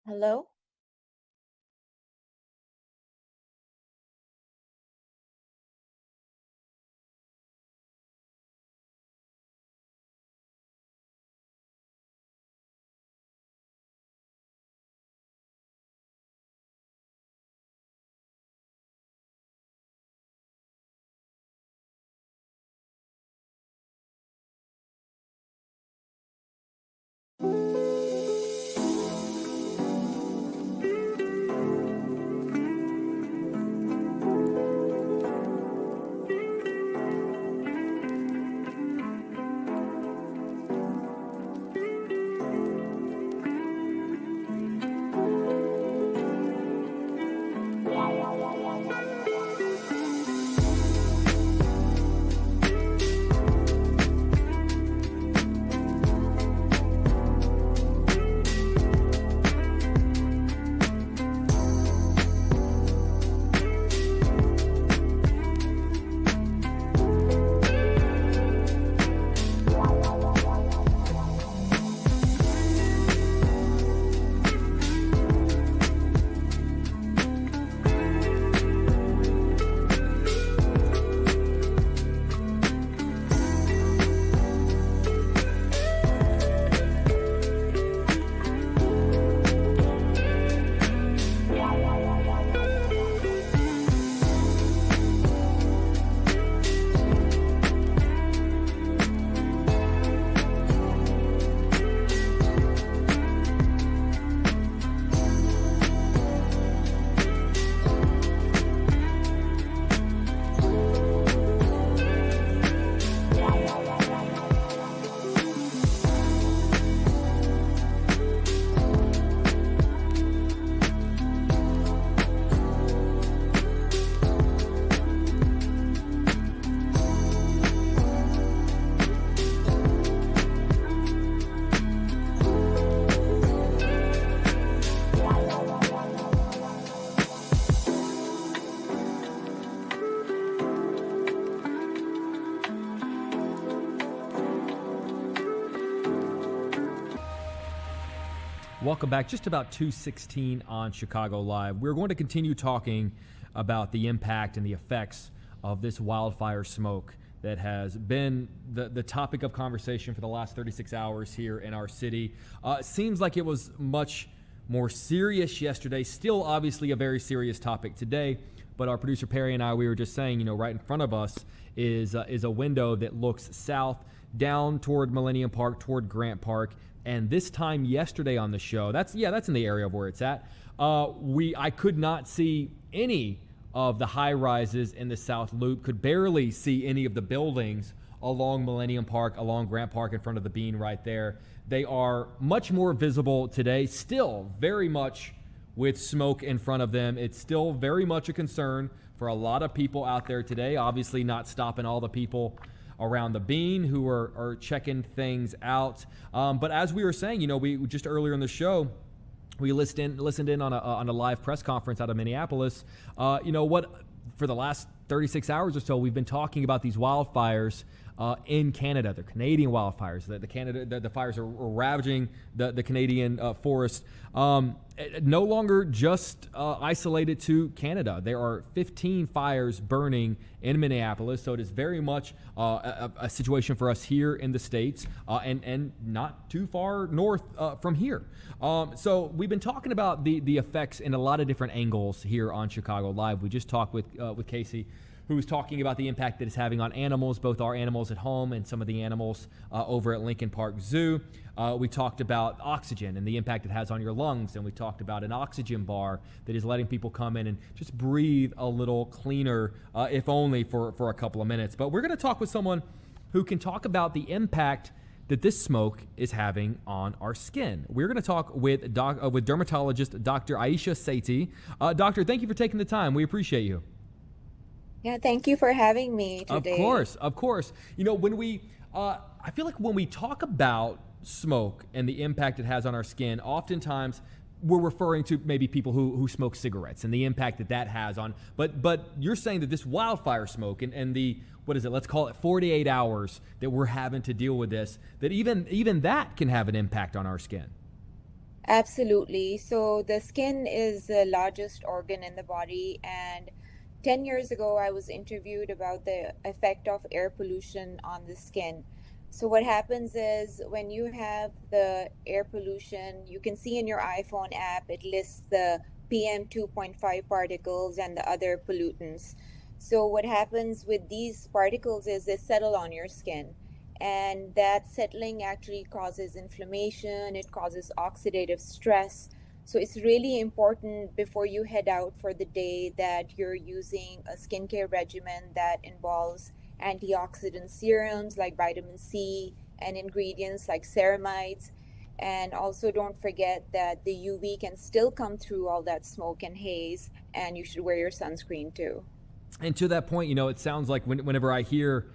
Hello? Welcome back. Just about 2:16 on Chicago Live. We're going to continue talking about the impact and the effects of this wildfire smoke that has been the topic of conversation for the last 36 hours here in our city. It seems like it was much more serious yesterday. Still, obviously, a very serious topic today. But our producer Perry and I, we were just saying, right in front of us is a window that looks south down toward Millennium Park, toward Grant Park. And this time yesterday on the show, that's in the area of where it's at. I could not see any of the high rises in the South Loop, could barely see any of the buildings along Millennium Park, along Grant Park in front of the Bean right there. They are much more visible today, still very much with smoke in front of them. It's still very much a concern for a lot of people out there today, obviously not stopping all the people around the Bean who are checking things out. But as we were saying, we just earlier in the show, we listened in on a live press conference out of Minneapolis. For the last 36 hours or so, we've been talking about these wildfires in Canada. They're Canadian wildfires. The fires are ravaging the Canadian forest. No longer just isolated to Canada. There are 15 fires burning in Minneapolis, so it is very much a situation for us here in the States and not too far north from here. So we've been talking about the effects in a lot of different angles here on Chicago Live. We just talked with Casey, who was talking about the impact that it's having on animals, both our animals at home and some of the animals over at Lincoln Park Zoo. We talked about oxygen and the impact it has on your lungs, and we talked about an oxygen bar that is letting people come in and just breathe a little cleaner, if only for a couple of minutes. But we're going to talk with someone who can talk about the impact that this smoke is having on our skin. We're going to talk with dermatologist Dr. Aisha Sethi. Doctor, thank you for taking the time. We appreciate you. Yeah, thank you for having me today. Of course. I feel like when we talk about smoke and the impact it has on our skin, oftentimes we're referring to maybe people who smoke cigarettes and the impact that has on, but you're saying that this wildfire smoke and the, let's call it 48 hours that we're having to deal with this, that even that can have an impact on our skin. Absolutely. So the skin is the largest organ in the body, and 10 years ago, I was interviewed about the effect of air pollution on the skin. So what happens is when you have the air pollution, you can see in your iPhone app, it lists the PM 2.5 particles and the other pollutants. So what happens with these particles is they settle on your skin. And that settling actually causes inflammation, it causes oxidative stress. So it's really important before you head out for the day that you're using a skincare regimen that involves antioxidant serums like vitamin C and ingredients like ceramides. And also don't forget that the UV can still come through all that smoke and haze, and you should wear your sunscreen too. And to that point, it sounds like whenever I hear,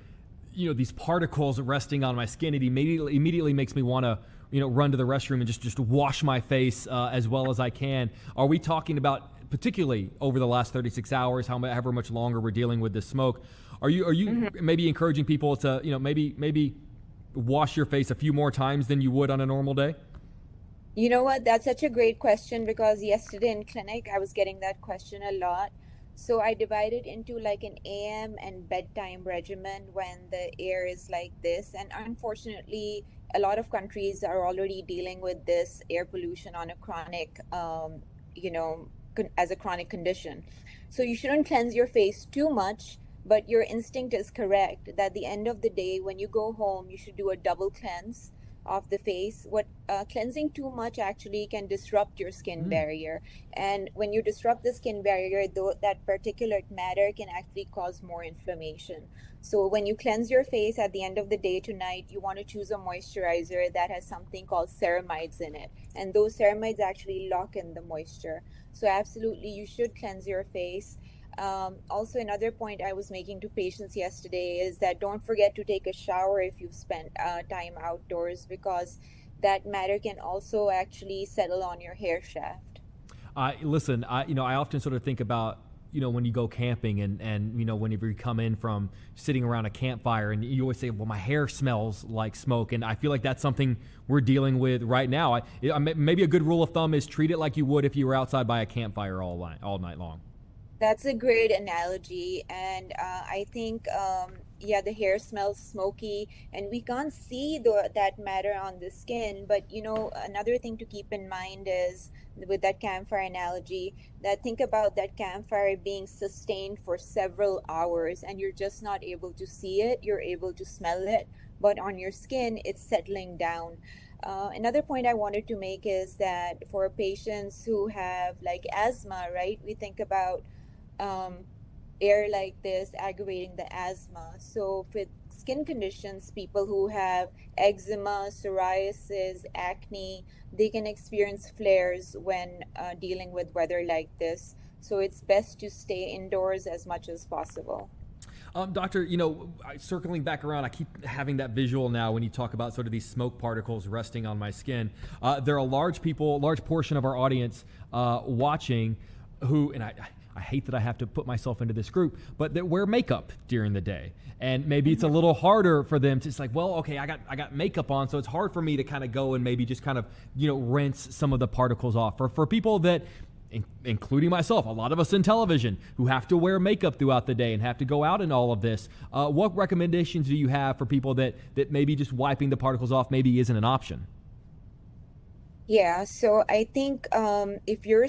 these particles resting on my skin, it immediately makes me want to run to the restroom and just wash my face as well as I can. Are we talking about, particularly over the last 36 hours, however much longer we're dealing with this smoke? Are you maybe encouraging people to maybe wash your face a few more times than you would on a normal day? You know what? That's such a great question, because yesterday in clinic I was getting that question a lot. So I divided into like an AM and bedtime regimen when the air is like this. And unfortunately, a lot of countries are already dealing with this air pollution on a chronic, as a chronic condition. So you shouldn't cleanse your face too much, but your instinct is correct that at the end of the day, when you go home, you should do a double cleanse of the face. Cleansing too much actually can disrupt your skin barrier, and when you disrupt the skin barrier, that particulate matter can actually cause more inflammation. So when you cleanse your face at the end of the day tonight, you want to choose a moisturizer that has something called ceramides in it, and those ceramides actually lock in the moisture. So absolutely, you should cleanse your face. Also, another point I was making to patients yesterday is that don't forget to take a shower if you've spent time outdoors, because that matter can also actually settle on your hair shaft. I often sort of think about when you go camping and whenever you come in from sitting around a campfire and you always say, well, my hair smells like smoke. And I feel like that's something we're dealing with right now. Maybe a good rule of thumb is treat it like you would if you were outside by a campfire all night long. That's a great analogy. And I think, the hair smells smoky and we can't see that matter on the skin. But, another thing to keep in mind is with that campfire analogy, that think about that campfire being sustained for several hours and you're just not able to see it. You're able to smell it, but on your skin, it's settling down. Another point I wanted to make is that for patients who have like asthma, right, we think about air like this aggravating the asthma. So with skin conditions, people who have eczema, psoriasis, acne, they can experience flares when dealing with weather like this. So it's best to stay indoors as much as possible. Doctor, circling back around, I keep having that visual now when you talk about sort of these smoke particles resting on my skin. There are a large portion of our audience watching who, and I hate that I have to put myself into this group, but that wear makeup during the day. And maybe it's a little harder for them to, it's like, well, okay, I got makeup on, so it's hard for me to kind of go and maybe just kind of, rinse some of the particles off. For people that, including myself, a lot of us in television who have to wear makeup throughout the day and have to go out in all of this, what recommendations do you have for people that maybe just wiping the particles off maybe isn't an option? Yeah, so I think if you're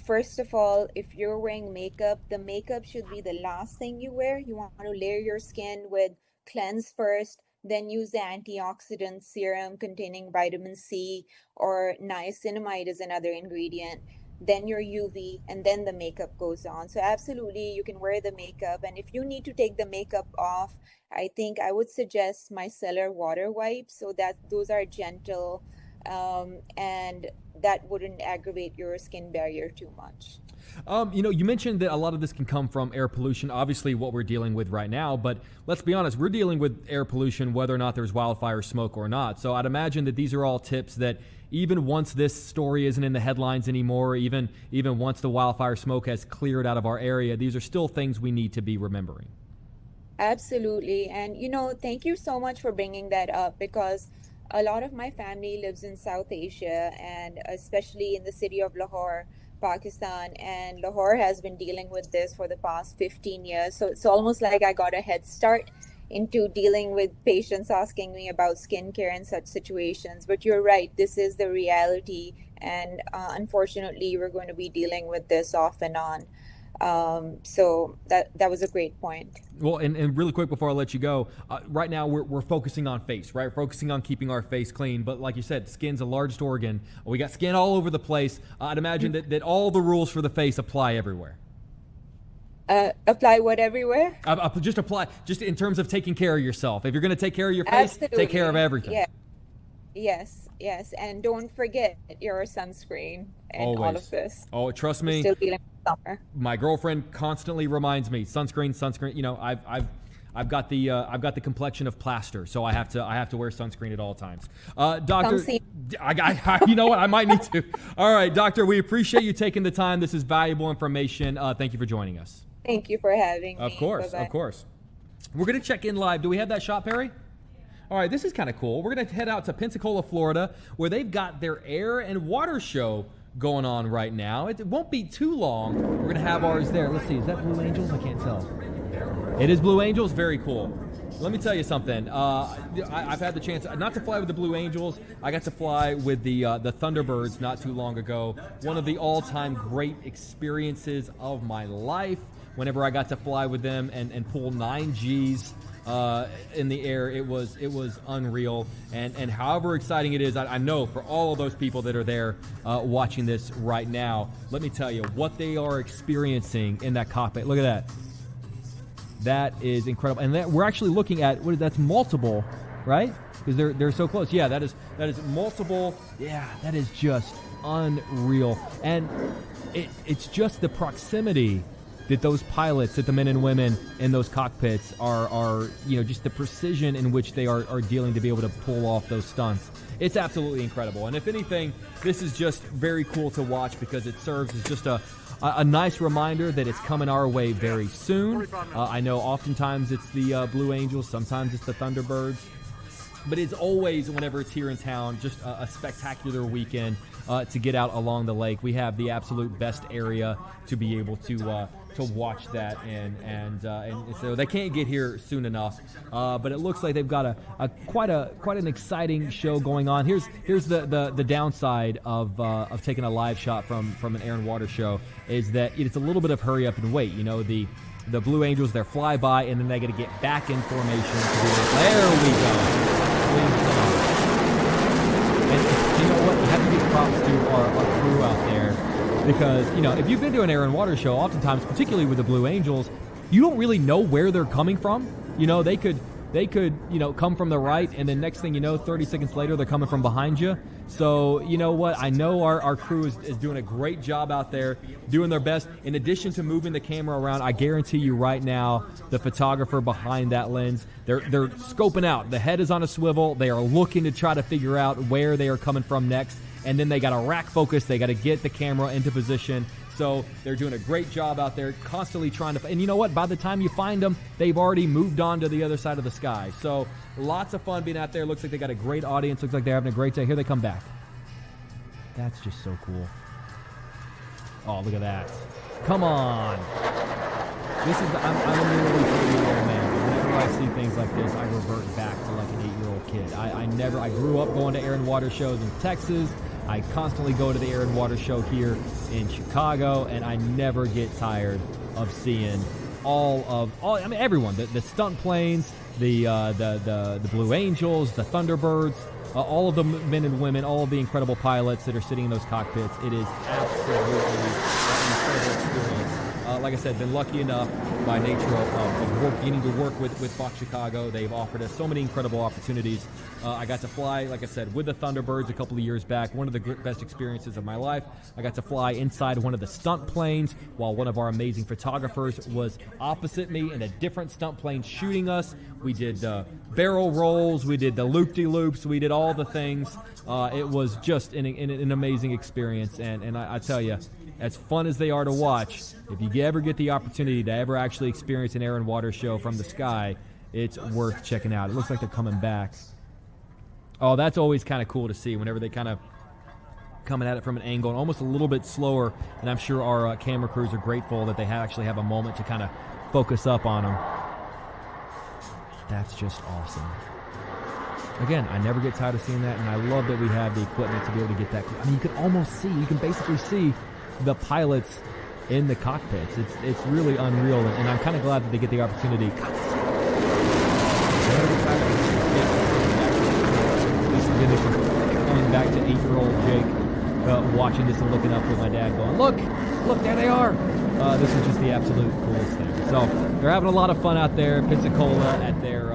first of all, if you're wearing makeup, the makeup should be the last thing you wear. You want to layer your skin with cleanse first, then use the antioxidant serum containing vitamin C, or niacinamide is another ingredient, then your UV, and then the makeup goes on. So absolutely, you can wear the makeup. And if you need to take the makeup off, I think I would suggest micellar water wipes, so that those are gentle, and that wouldn't aggravate your skin barrier too much. You mentioned that a lot of this can come from air pollution, obviously what we're dealing with right now, but let's be honest, we're dealing with air pollution whether or not there's wildfire smoke or not. So I'd imagine that these are all tips that even once this story isn't in the headlines anymore, even once the wildfire smoke has cleared out of our area, these are still things we need to be remembering. Absolutely. And, thank you so much for bringing that up, because a lot of my family lives in South Asia, and especially in the city of Lahore, Pakistan. And Lahore has been dealing with this for the past 15 years. So it's almost like I got a head start into dealing with patients asking me about skincare in such situations. But you're right, this is the reality. And unfortunately, we're going to be dealing with this off and on. So that was a great point. Well, and really quick before I let you go, right now we're focusing on face, right? Focusing on keeping our face clean. But like you said, skin's a largest organ. We got skin all over the place. I'd imagine that all the rules for the face apply everywhere. Apply what everywhere? Just apply, just in terms of taking care of yourself. If you're going to take care of your face, Absolutely. take care of everything. Yeah. Yes. And don't forget your sunscreen and Always. all of this. Oh, trust me. We're still dealing with summer. My girlfriend constantly reminds me, sunscreen. I've got the complexion of plaster, so I have to wear sunscreen at all times. Doctor, you know what? I might need to. All right, Doctor, we appreciate you taking the time. This is valuable information. Thank you for joining us. Thank you for having me. Of course, Bye-bye. of course. We're going to check in live. Do we have that shot, Perry? All right, this is kind of cool. We're going to head out to Pensacola, Florida, where they've got their air and water show going on right now. It won't be too long. We're going to have ours there. Let's see. Is that Blue Angels? I can't tell. It is Blue Angels. Very cool. Let me tell you something. I've had the chance not to fly with the Blue Angels. I got to fly with the Thunderbirds not too long ago. One of the all-time great experiences of my life. Whenever I got to fly with them and pull 9 Gs in the air, it was unreal. And however exciting it is, I know for all of those people that are there watching this right now, let me tell you what they are experiencing in that cockpit. Look at that. That is incredible. And we're actually looking at that's multiple, right? Because they're so close. Yeah, that is multiple. Yeah, that is just unreal. And it's just the proximity that those pilots, that the men and women in those cockpits are just the precision in which they are dealing to be able to pull off those stunts. It's absolutely incredible. And if anything, this is just very cool to watch because it serves as just a a nice reminder that it's coming our way very soon. I know oftentimes it's the Blue Angels, sometimes it's the Thunderbirds. But it's always, whenever it's here in town, just a spectacular weekend to get out along the lake. We have the absolute best area to be able to watch that, and so they can't get here soon enough. But it looks like they've got quite an exciting show going on. Here's the downside of taking a live shot from an air and water show is that it's a little bit of hurry up and wait. You know, the Blue Angels, they're fly by, and then they got to get back in formation. There we go. And you know what? You have to give props to our crew out there, because, you know, if you've been to an air and water show, oftentimes, particularly with the Blue Angels, you don't really know where they're coming from. You know, they could, you know, come from the right, and then next thing you know, 30 seconds later, they're coming from behind you. So, you know what? I know our crew is doing a great job out there, doing their best. In addition to moving the camera around, I guarantee you right now, the photographer behind that lens, they're scoping out. The head is on a swivel. They are looking to try to figure out where they are coming from next. And then they got to rack focus. They got to get the camera into position. So they're doing a great job out there, constantly trying to. And you know what? By the time you find them, they've already moved on to the other side of the sky. So lots of fun being out there. Looks like they got a great audience. Looks like they're having a great day. Here they come back. That's just so cool. Oh, look at that. Come on. This is, I'm a nearly 30-year-old man. Whenever I see things like this, I revert back to like an 8-year-old kid. I grew up going to air and water shows in Texas. I constantly go to the air and water show here in Chicago, and I never get tired of seeing everyone, the stunt planes, the Blue Angels, the Thunderbirds, all of the men and women, all of the incredible pilots that are sitting in those cockpits. It is absolutely an incredible experience. Like I said, been lucky enough by nature of getting to work with Fox Chicago. They've offered us so many incredible opportunities. I got to fly, like I said, with the Thunderbirds a couple of years back. One of the best experiences of my life. I got to fly inside one of the stunt planes while one of our amazing photographers was opposite me in a different stunt plane shooting us. We did barrel rolls. We did the loop-de-loops. We did all the things. It was just an amazing experience. And I tell you, as fun as they are to watch, if you ever get the opportunity to ever actually experience an air and water show from the sky, it's worth checking out. It looks like they're coming back. Oh, that's always kind of cool to see whenever they kind of coming at it from an angle and almost a little bit slower. And I'm sure our camera crews are grateful that they actually have a moment to kind of focus up on them. That's just awesome. Again, I never get tired of seeing that, and I love that we have the equipment to be able to get that. I mean, you can basically see the pilots in the cockpits. It's really unreal, and I'm kind of glad that they get the opportunity. Going back to 8-year-old Jake, watching this and looking up with my dad going, look, there they are. This is just the absolute coolest thing. So they're having a lot of fun out there, Pensacola, at their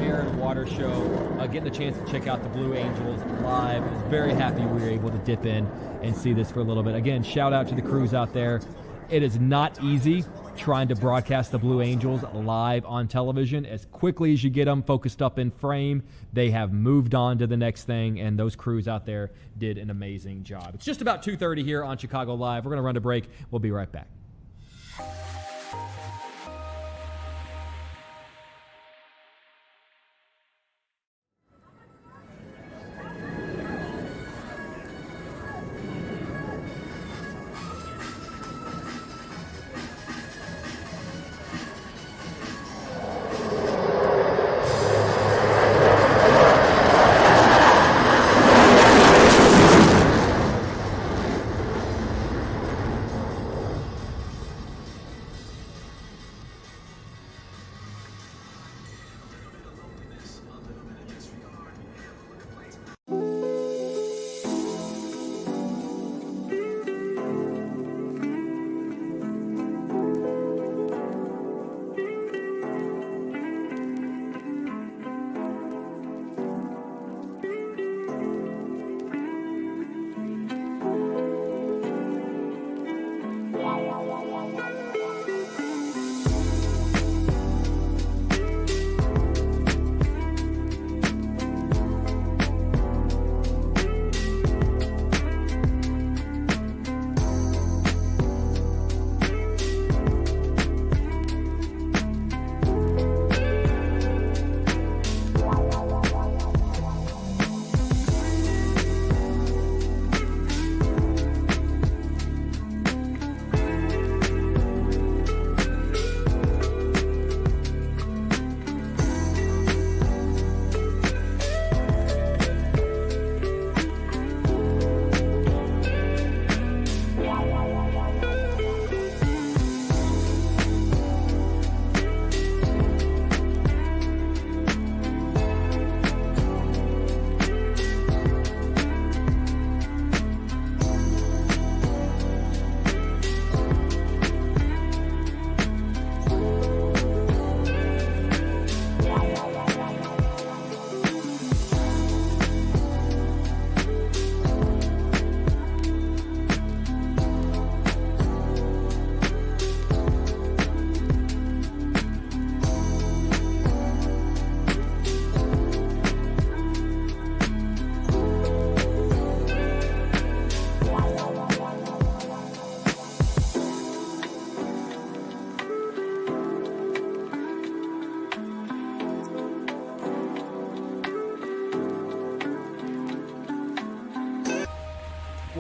air and water show, getting a chance to check out the Blue Angels live. I was very happy we were able to dip in and see this for a little bit. Again, shout out to the crews out there. It is not easy trying to broadcast the Blue Angels live on television. As quickly as you get them focused up in frame, they have moved on to the next thing, and those crews out there did an amazing job. It's just about 2:30 here on Chicago Live. We're going to run a break. We'll be right back.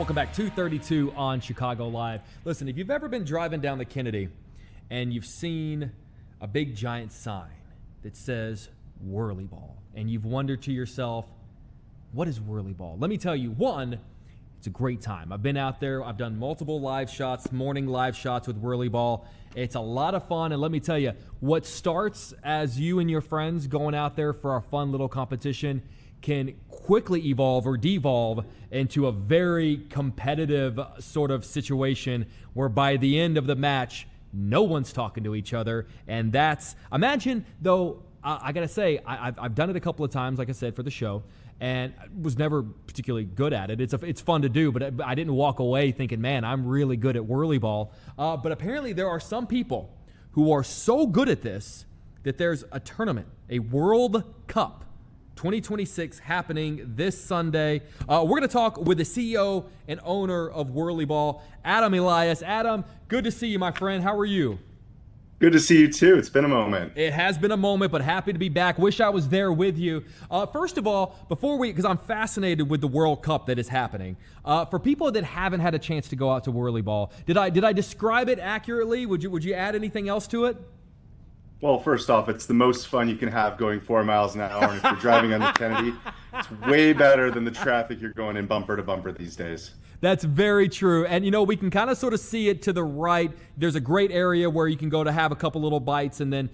Welcome back, 2:32 on Chicago Live. Listen, if you've ever been driving down the Kennedy and you've seen a big giant sign that says Whirly Ball, and you've wondered to yourself, what is Whirly Ball? Let me tell you, one, it's a great time. I've been out there. I've done multiple live shots, morning live shots with Whirly Ball. It's a lot of fun, and let me tell you, what starts as you and your friends going out there for a fun little competition can quickly evolve or devolve into a very competitive sort of situation where by the end of the match, no one's talking to each other. And that's, imagine though, I gotta say, I've done it a couple of times, like I said, for the show, and was never particularly good at it. It's fun to do, but I didn't walk away thinking, man, I'm really good at Whirly Ball. But apparently there are some people who are so good at this that there's a tournament, a World Cup 2026 happening this Sunday. We're going to talk with the CEO and owner of Whirly Ball, Adam Elias. Adam, good to see you, my friend. How are you? Good to see you too. It's been a moment. It has been a moment, but happy to be back. Wish I was there with you. First of all, because I'm fascinated with the World Cup that is happening. For people that haven't had a chance to go out to Whirly Ball, did I describe it accurately? Would you add anything else to it? Well, first off, it's the most fun you can have going 4 miles an hour. And if you're driving on the Kennedy, it's way better than the traffic you're going in bumper to bumper these days. That's very true. And, we can kind of sort of see it to the right. There's a great area where you can go to have a couple little bites. And then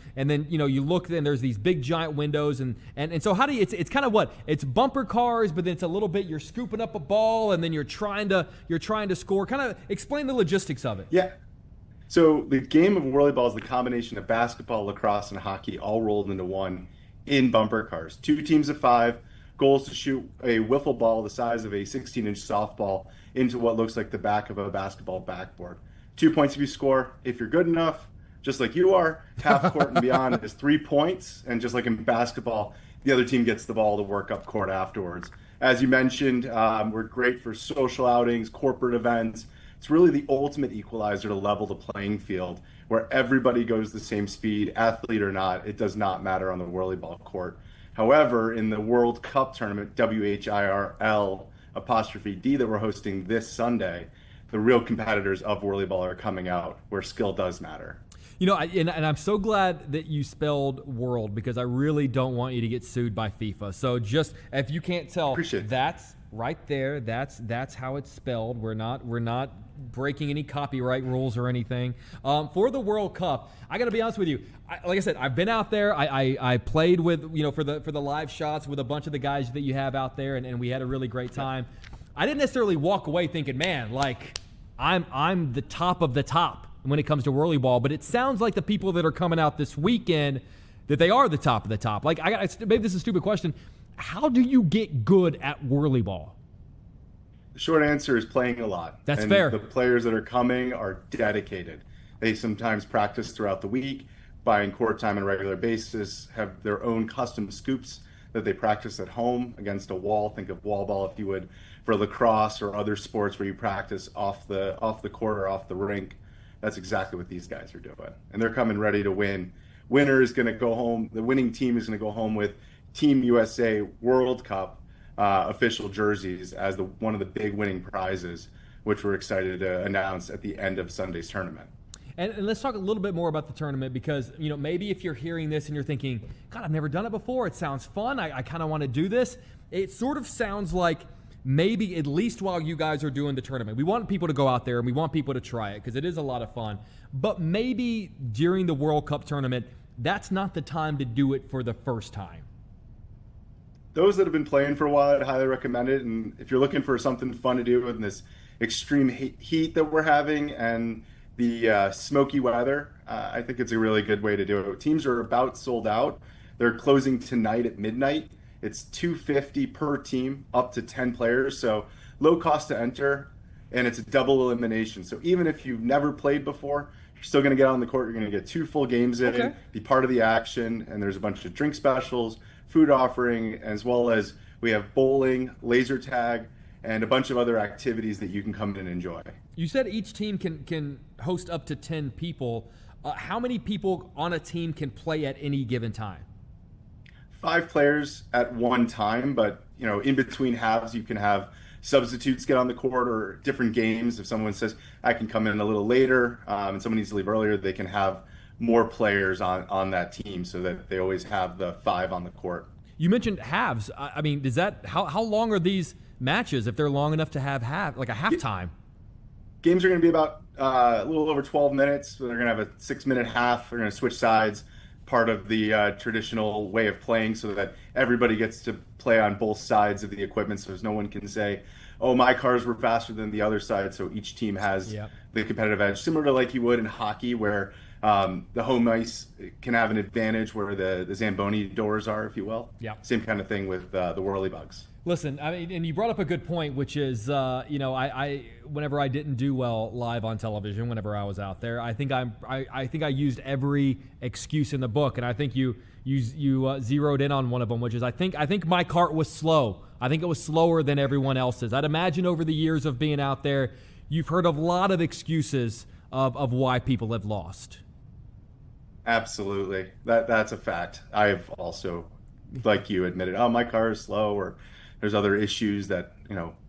you look and there's these big giant windows. And so how do you, it's kind of what? It's bumper cars, but then it's a little bit, you're scooping up a ball and then you're trying to score. Kind of explain the logistics of it. Yeah. So the game of Whirly Ball is the combination of basketball, lacrosse, and hockey all rolled into one in bumper cars. 2 teams of 5. Goal is to shoot a wiffle ball the size of a 16-inch softball into what looks like the back of a basketball backboard. 2 points if you score. If you're good enough, just like you are, half court and beyond is 3 points. And just like in basketball, the other team gets the ball to work up court afterwards. As you mentioned, we're great for social outings, corporate events. It's really the ultimate equalizer to level the playing field, where everybody goes the same speed, athlete or not. It does not matter on the Whirly Ball court. However, in the World Cup tournament, WHIRL''D, that we're hosting this Sunday, the real competitors of Whirly Ball are coming out, where skill does matter. And I'm so glad that you spelled world, because I really don't want you to get sued by FIFA. So just, if you can't tell, that's right there. That's how it's spelled. We're not breaking any copyright rules or anything. For the World Cup, I got to be honest with you. Like I said, I've been out there. I played with, for the live shots with a bunch of the guys that you have out there, and we had a really great time. I didn't necessarily walk away thinking, man, like I'm the top of the top when it comes to Whirly Ball, but it sounds like the people that are coming out this weekend, that they are the top of the top. Like, maybe this is a stupid question. How do you get good at Whirly Ball? The short answer is playing a lot. That's fair. The players that are coming are dedicated. They sometimes practice throughout the week, buying court time on a regular basis, have their own custom scoops that they practice at home against a wall. Think of wall ball, if you would, for lacrosse or other sports where you practice off the court or off the rink. That's exactly what these guys are doing. And they're coming ready to win. Winner is going to go home. The winning team is going to go home with Team USA World Cup official jerseys as one of the big winning prizes, which we're excited to announce at the end of Sunday's tournament. And let's talk a little bit more about the tournament, because maybe if you're hearing this and you're thinking, God, I've never done it before. It sounds fun. I kind of want to do this. It sort of sounds like maybe at least while you guys are doing the tournament, we want people to go out there and we want people to try it because it is a lot of fun. But maybe during the World Cup tournament, that's not the time to do it for the first time. Those that have been playing for a while, I'd highly recommend it. And if you're looking for something fun to do in this extreme heat that we're having and the smoky weather, I think it's a really good way to do it. Teams are about sold out. They're closing tonight at midnight. It's $250 per team, up to 10 players. So low cost to enter, and it's a double elimination. So even if you've never played before, you're still going to get on the court. You're going to get 2 full games in, be part of the action, and there's a bunch of drink specials, food offering, as well as we have bowling, laser tag, and a bunch of other activities that you can come in and enjoy. You said each team can host up to 10 people. How many people on a team can play at any given time? 5 players at one time, but in between halves you can have substitutes get on the court or different games. If someone says, I can come in a little later and someone needs to leave earlier, they can have more players on that team so that they always have the 5 on the court. You mentioned halves. I mean, does that how long are these matches if they're long enough to have a halftime? Games are going to be about a little over 12 minutes. They're going to have a 6-minute half. They're going to switch sides, part of the traditional way of playing, so that everybody gets to play on both sides of the equipment. So no one can say, oh, my cars were faster than the other side. So each team has the competitive edge, similar to like you would in hockey, where the home ice can have an advantage where the Zamboni doors are, if you will. Yeah. Same kind of thing with the whirlybugs. Listen, I mean, and you brought up a good point, which is, I whenever I didn't do well live on television, whenever I was out there, I think I used every excuse in the book, and I think you zeroed in on one of them, which is I think my cart was slow. I think it was slower than everyone else's. I'd imagine over the years of being out there, you've heard of a lot of excuses of why people have lost. Absolutely, that's a fact. I've also, like you, admitted, oh, my car is slow, or there's other issues that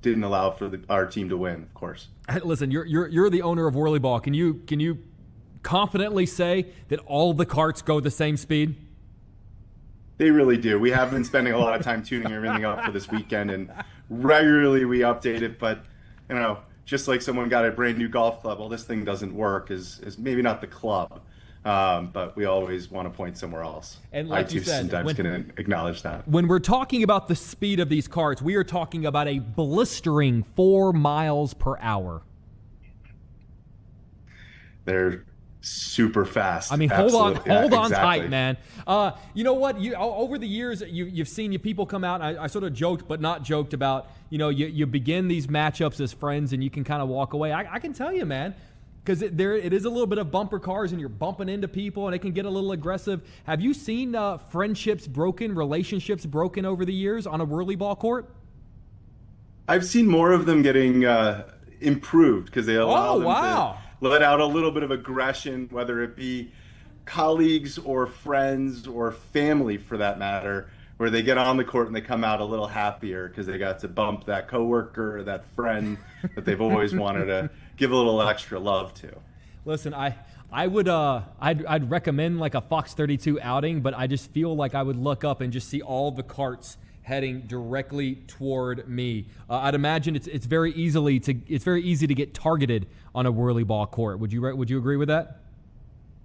didn't allow for our team to win. Of course. Listen, you're the owner of Whirlyball. Can you confidently say that all the carts go the same speed? They really do. We have been spending a lot of time tuning everything up for this weekend, and regularly we update it. But just like someone got a brand new golf club, well, this thing doesn't work. Is maybe not the club. But we always want to point somewhere else. And like you said, sometimes can acknowledge that. When we're talking about the speed of these carts, we are talking about a blistering 4 miles per hour. They're super fast. I mean, Absolutely. hold on exactly. tight, man. You know what? Over the years, you've seen people come out. I sort of joked, but not joked about. You begin these matchups as friends, and you can kind of walk away. I can tell you, man. Because it is a little bit of bumper cars, and you're bumping into people, and it can get a little aggressive. Have you seen friendships broken, relationships broken over the years on a whirlyball court? I've seen more of them getting improved because they allow them to let out a little bit of aggression, whether it be colleagues or friends or family, for that matter, where they get on the court and they come out a little happier because they got to bump that coworker or that friend that they've always wanted to give a little extra love to. Listen, I'd recommend like a Fox 32 outing, but I just feel like I would look up and just see all the carts heading directly toward me. I'd imagine it's very easy to get targeted on a whirlyball court. Would you agree with that?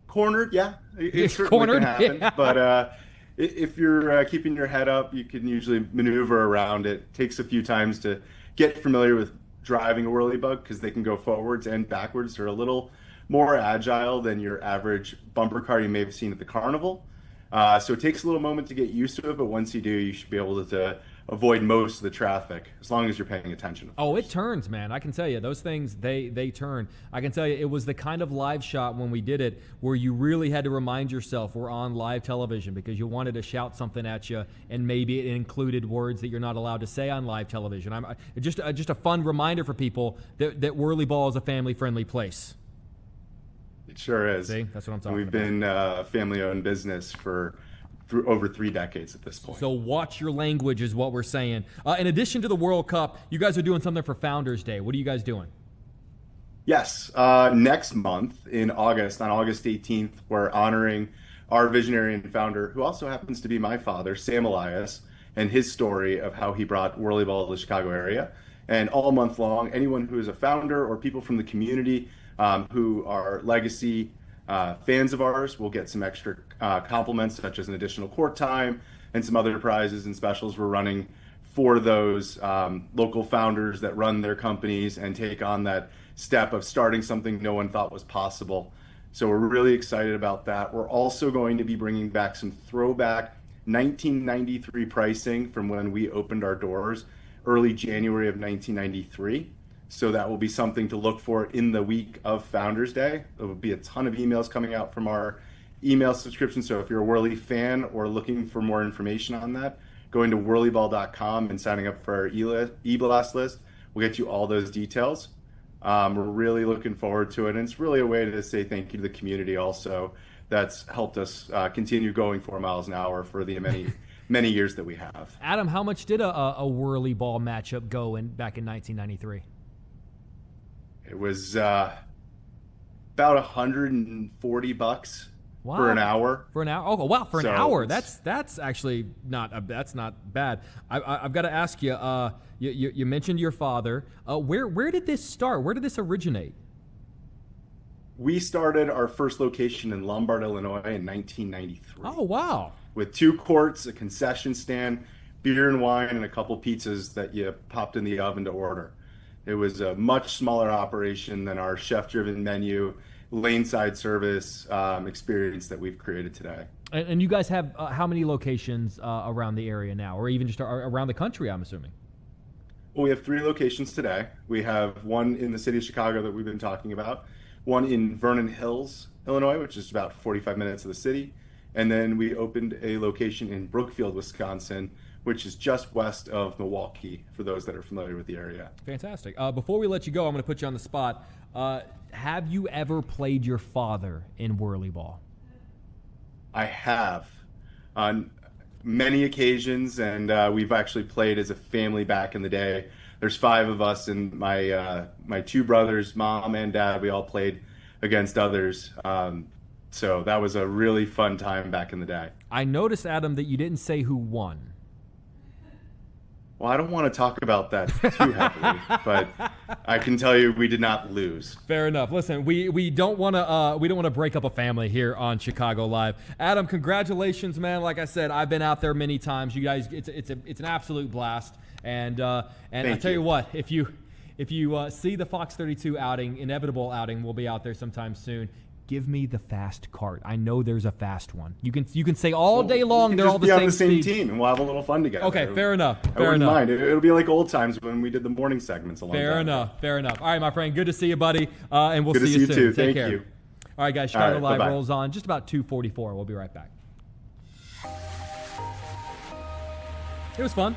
Cornered, yeah, it certainly can happen. Yeah. But if you're keeping your head up, you can usually maneuver around it. It takes a few times to get familiar with driving a whirlybug because they can go forwards and backwards. They're a little more agile than your average bumper car you may have seen at the carnival. So it takes a little moment to get used to it, but once you do, you should be able to avoid most of the traffic as long as you're paying attention. Oh, it turns, man. I can tell you, those things, they turn. I can tell you, it was the kind of live shot when we did it where you really had to remind yourself we're on live television because you wanted to shout something at you, and maybe it included words that you're not allowed to say on live television. Just a fun reminder for people that Whirlyball is a family-friendly place. It sure is. See, that's what I'm talking We've about. been a family-owned business for over 3 decades at this point. So watch your language is what we're saying. In addition to the World Cup, you guys are doing something for Founders Day. What are you guys doing? Yes. Next month in August, on August 18th, we're honoring our visionary and founder, who also happens to be my father, Sam Elias, and his story of how he brought whirlyball to the Chicago area. And all month long, anyone who is a founder or people from the community who are legacy fans of ours will get some extra compliments, such as an additional court time and some other prizes and specials we're running for those local founders that run their companies and take on that step of starting something no one thought was possible. So we're really excited about that. We're also going to be bringing back some throwback 1993 pricing from when we opened our doors early January of 1993. So that will be something to look for in the week of Founders Day. There will be a ton of emails coming out from our email subscription. So if you're a Whirly fan or looking for more information on that, going to whirlyball.com and signing up for our e-blast list will get you all those details. We're really looking forward to it. And it's really a way to say thank you to the community also that's helped us continue going 4 miles an hour for the many many years that we have. Adam, how much did a whirly ball matchup go back in 1993? It was about $140 for an hour. For an hour? Oh, wow! For an hour, it's- that's actually that's not bad. I've got to ask you. You mentioned your father. Where did this start? Where did this originate? We started our first location in Lombard, Illinois in 1993. Oh, wow. With 2 courts, a concession stand, beer and wine, and a couple pizzas that you popped in the oven to order. It was a much smaller operation than our chef-driven menu, lane-side service experience that we've created today. And you guys have how many locations around the area now, or even just around the country, I'm assuming? Well, we have 3 locations today. We have one in the city of Chicago that we've been talking about, one in Vernon Hills, Illinois, which is about 45 minutes of the city. And then we opened a location in Brookfield, Wisconsin, which is just west of Milwaukee, for those that are familiar with the area. Fantastic. Before we let you go, I'm going to put you on the spot. Have you ever played your father in whirly ball? I have on many occasions, and we've actually played as a family back in the day. There's 5 of us, and my 2 brothers, mom and dad, we all played against others. So that was a really fun time back in the day. I noticed, Adam, that you didn't say who won. Well, I don't want to talk about that too heavily, but I can tell you we did not lose. Fair enough. Listen, we don't want to break up a family here on Chicago Live. Adam, congratulations, man. Like I said, I've been out there many times. You guys, it's an absolute blast. And I tell you what, if you see the Fox 32 outing, inevitable outing, we'll be out there sometime soon. Give me the fast cart. I know there's a fast one. You can say all day long they're all the same speed. On the same team, and we'll have a little fun together. Okay, fair enough. I wouldn't mind. It'll be like old times when we did the morning segments a long time ago. Fair enough. All right, my friend. Good to see you, buddy. And we'll Good see to you see soon. you too. Take Thank care. you. All right, guys. Chicago Live bye-bye. rolls on just about 2:44. We'll be right back. It was fun.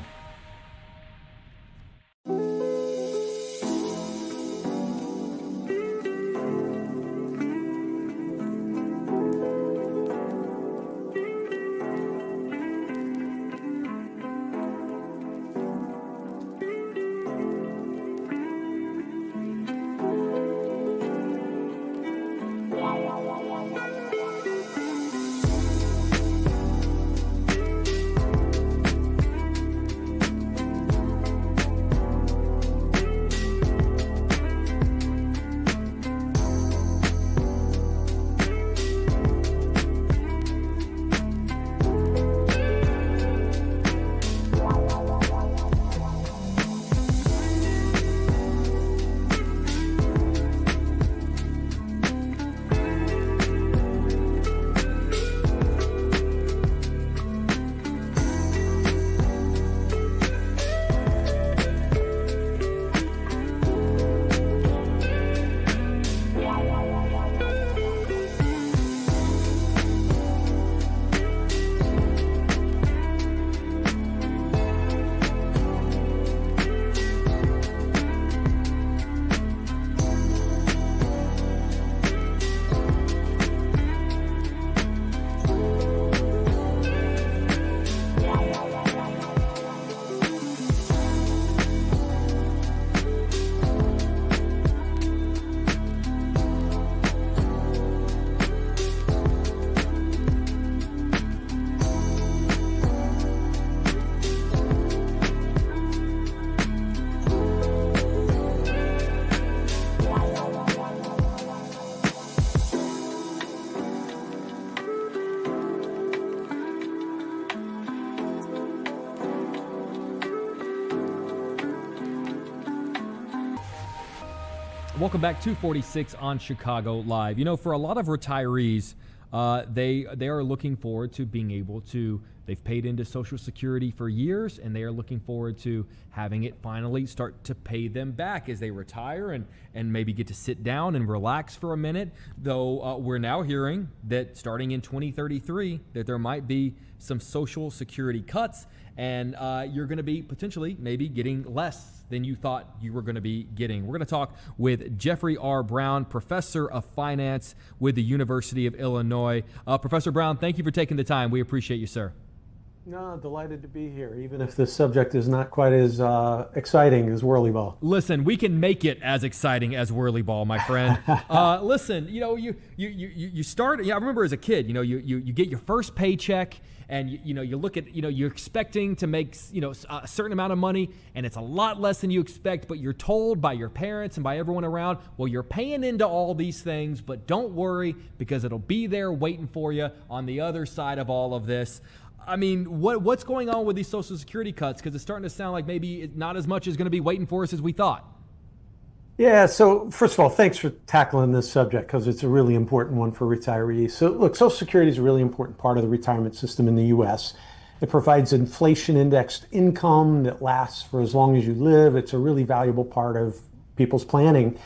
Welcome back to 246 on Chicago Live. You know, for a lot of retirees, they are looking forward to being able to, they've paid into Social Security for years, and they are looking forward to having it finally start to pay them back as they retire and maybe get to sit down and relax for a minute. Though we're now hearing that starting in 2033 that there might be some Social Security cuts, and you're going to be potentially maybe getting less than you thought you were going to be getting. We're going to talk with Jeffrey R. Brown, Professor of Finance with the University of Illinois. Professor Brown, thank you for taking the time. We appreciate you, sir. No, delighted to be here, even if this subject is not quite as exciting as whirly ball. Listen, we can make it as exciting as whirly ball, my friend. Listen, you start. Yeah, I remember as a kid, you get your first paycheck, and you look at, you're expecting to make a certain amount of money, and it's a lot less than you expect, but you're told by your parents and by everyone around, well, you're paying into all these things, but don't worry, because it'll be there waiting for you on the other side of all of this. I mean, what's going on with these Social Security cuts? Because it's starting to sound like maybe not as much is going to be waiting for us as we thought. Yeah, so first of all, thanks for tackling this subject, because it's a really important one for retirees. So look, Social Security is a really important part of the retirement system in the U.S. It provides inflation-indexed income that lasts for as long as you live. It's a really valuable part of people's planning.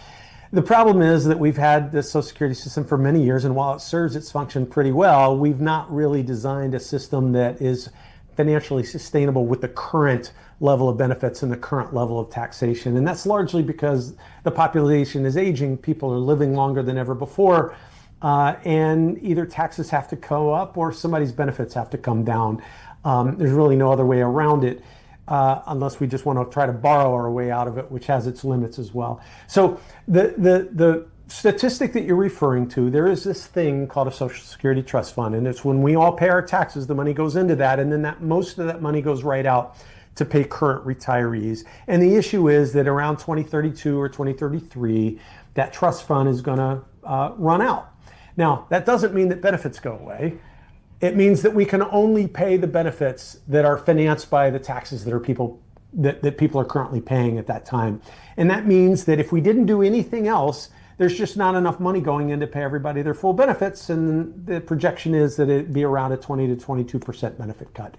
The problem is that we've had this Social Security system for many years, and while it serves its function pretty well, we've not really designed a system that is financially sustainable with the current level of benefits and the current level of taxation. And that's largely because the population is aging, people are living longer than ever before, and either taxes have to go up or somebody's benefits have to come down. There's really no other way around it. Unless we just want to try to borrow our way out of it, which has its limits as well. So the statistic that you're referring to, there is this thing called a Social Security Trust Fund, and it's when we all pay our taxes, the money goes into that, and then most of that money goes right out to pay current retirees. And the issue is that around 2032 or 2033, that trust fund is going to run out. Now, that doesn't mean that benefits go away. It means that we can only pay the benefits that are financed by the taxes that people are currently paying at that time. And that means that if we didn't do anything else, there's just not enough money going in to pay everybody their full benefits. And the projection is that it'd be around a 20 to 22% benefit cut.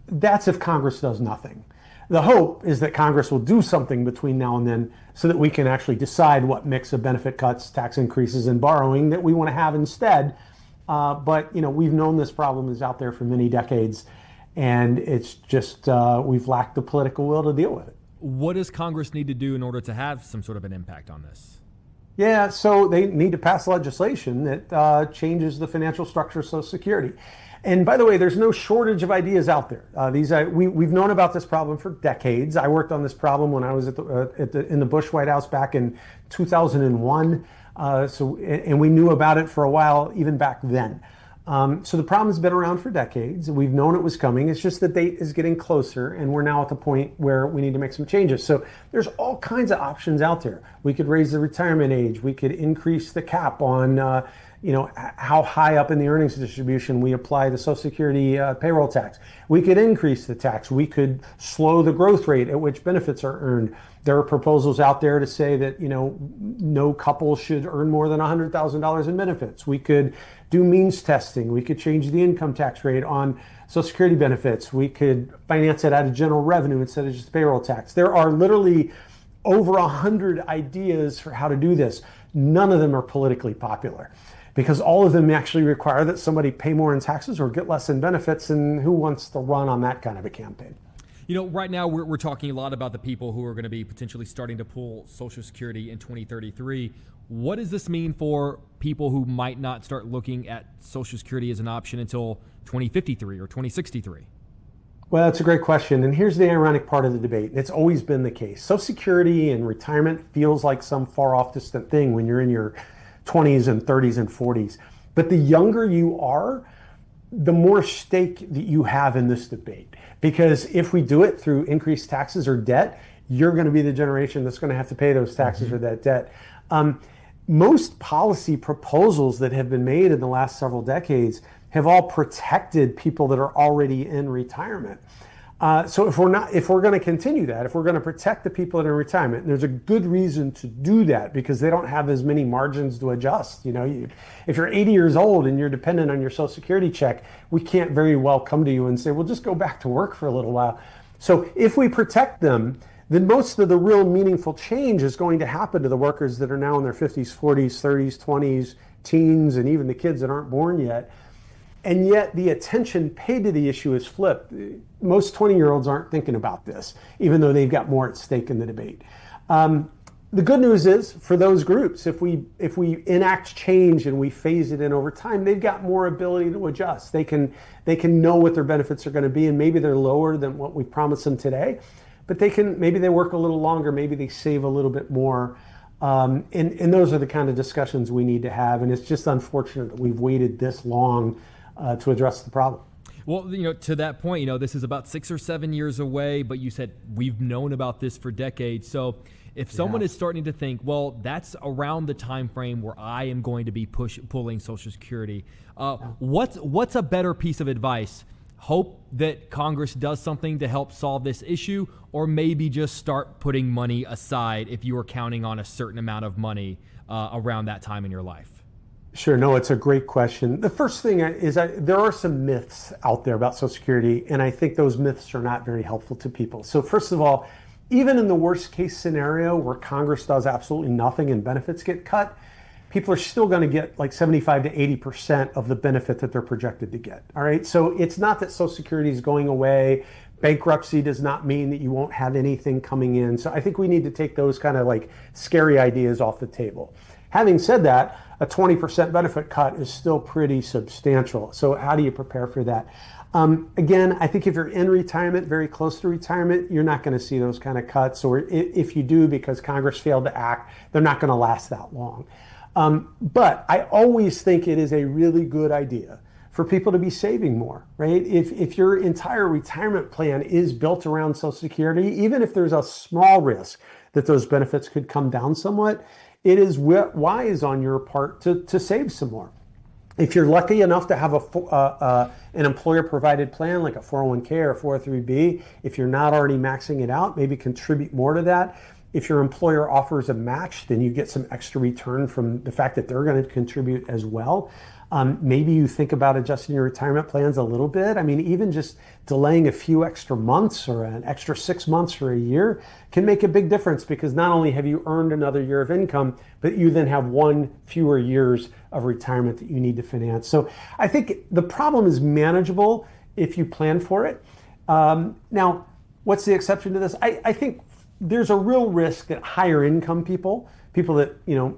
That's if Congress does nothing. The hope is that Congress will do something between now and then so that we can actually decide what mix of benefit cuts, tax increases, and borrowing that we want to have instead. But we've known this problem is out there for many decades, and it's just we've lacked the political will to deal with it. What does Congress need to do in order to have some sort of an impact on this? Yeah, so they need to pass legislation that changes the financial structure of Social Security. And by the way, there's no shortage of ideas out there. We've known about this problem for decades. I worked on this problem when I was in the Bush White House back in 2001. And we knew about it for a while, even back then. So the problem has been around for decades. We've known it was coming. It's just the date is getting closer, and we're now at the point where we need to make some changes. So there's all kinds of options out there. We could raise the retirement age. We could increase the cap on how high up in the earnings distribution we apply the Social Security payroll tax. We could increase the tax. We could slow the growth rate at which benefits are earned. There are proposals out there to say that, no couple should earn more than $100,000 in benefits. We could do means testing. We could change the income tax rate on Social Security benefits. We could finance it out of general revenue instead of just payroll tax. There are literally over 100 ideas for how to do this. None of them are politically popular, because all of them actually require that somebody pay more in taxes or get less in benefits, and who wants to run on that kind of a campaign? Right now we're talking a lot about the people who are going to be potentially starting to pull Social Security in 2033. What does this mean for people who might not start looking at Social Security as an option until 2053 or 2063? Well, that's a great question. And here's the ironic part of the debate. It's always been the case. Social Security and retirement feels like some far off distant thing when you're in your 20s and 30s and 40s. But the younger you are, the more stake that you have in this debate. Because if we do it through increased taxes or debt, you're going to be the generation that's going to have to pay those taxes or that debt. Most policy proposals that have been made in the last several decades have all protected people that are already in retirement. So if we're going to continue that, if we're going to protect the people that are in retirement, and there's a good reason to do that because they don't have as many margins to adjust. If you're 80 years old and you're dependent on your Social Security check, we can't very well come to you and say, well, just go back to work for a little while. So if we protect them, then most of the real meaningful change is going to happen to the workers that are now in their 50s, 40s, 30s, 20s, teens, and even the kids that aren't born yet. And yet the attention paid to the issue is flipped. Most 20-year-olds aren't thinking about this, even though they've got more at stake in the debate. The good news is for those groups, if we enact change and we phase it in over time, they've got more ability to adjust. They can know what their benefits are going to be, and maybe they're lower than what we promised them today, but maybe they work a little longer, maybe they save a little bit more. And those are the kind of discussions we need to have. And it's just unfortunate that we've waited this long to address the problem. Well, to that point, this is about 6 or 7 years away, but you said we've known about this for decades. So if someone is starting to think, well, that's around the time frame where I am going to be pulling Social Security, what's a better piece of advice? Hope that Congress does something to help solve this issue, or maybe just start putting money aside if you are counting on a certain amount of money around that time in your life? Sure. No, it's a great question. The first thing is there are some myths out there about Social Security, and I think those myths are not very helpful to people. So first of all, even in the worst case scenario where Congress does absolutely nothing and benefits get cut, people are still going to get like 75 to 80% of the benefit that they're projected to get. All right. So it's not that Social Security is going away. Bankruptcy does not mean that you won't have anything coming in. So I think we need to take those kind of like scary ideas off the table. Having said that, a 20% benefit cut is still pretty substantial. So how do you prepare for that? Again, I think if you're in retirement, very close to retirement, you're not going to see those kind of cuts. Or if you do, because Congress failed to act, they're not going to last that long. But I always think it is a really good idea for people to be saving more, right? If your entire retirement plan is built around Social Security, even if there's a small risk that those benefits could come down somewhat, it is wise on your part to save some more. If you're lucky enough to have an employer-provided plan like a 401k or a 403b, if you're not already maxing it out, maybe contribute more to that. If your employer offers a match, then you get some extra return from the fact that they're going to contribute as well. Maybe you think about adjusting your retirement plans a little bit. I mean, even just delaying a few extra months or an extra 6 months or a year can make a big difference, because not only have you earned another year of income, but you then have one fewer years of retirement that you need to finance. So I think the problem is manageable if you plan for it. Now, what's the exception to this? I think there's a real risk that higher income people that,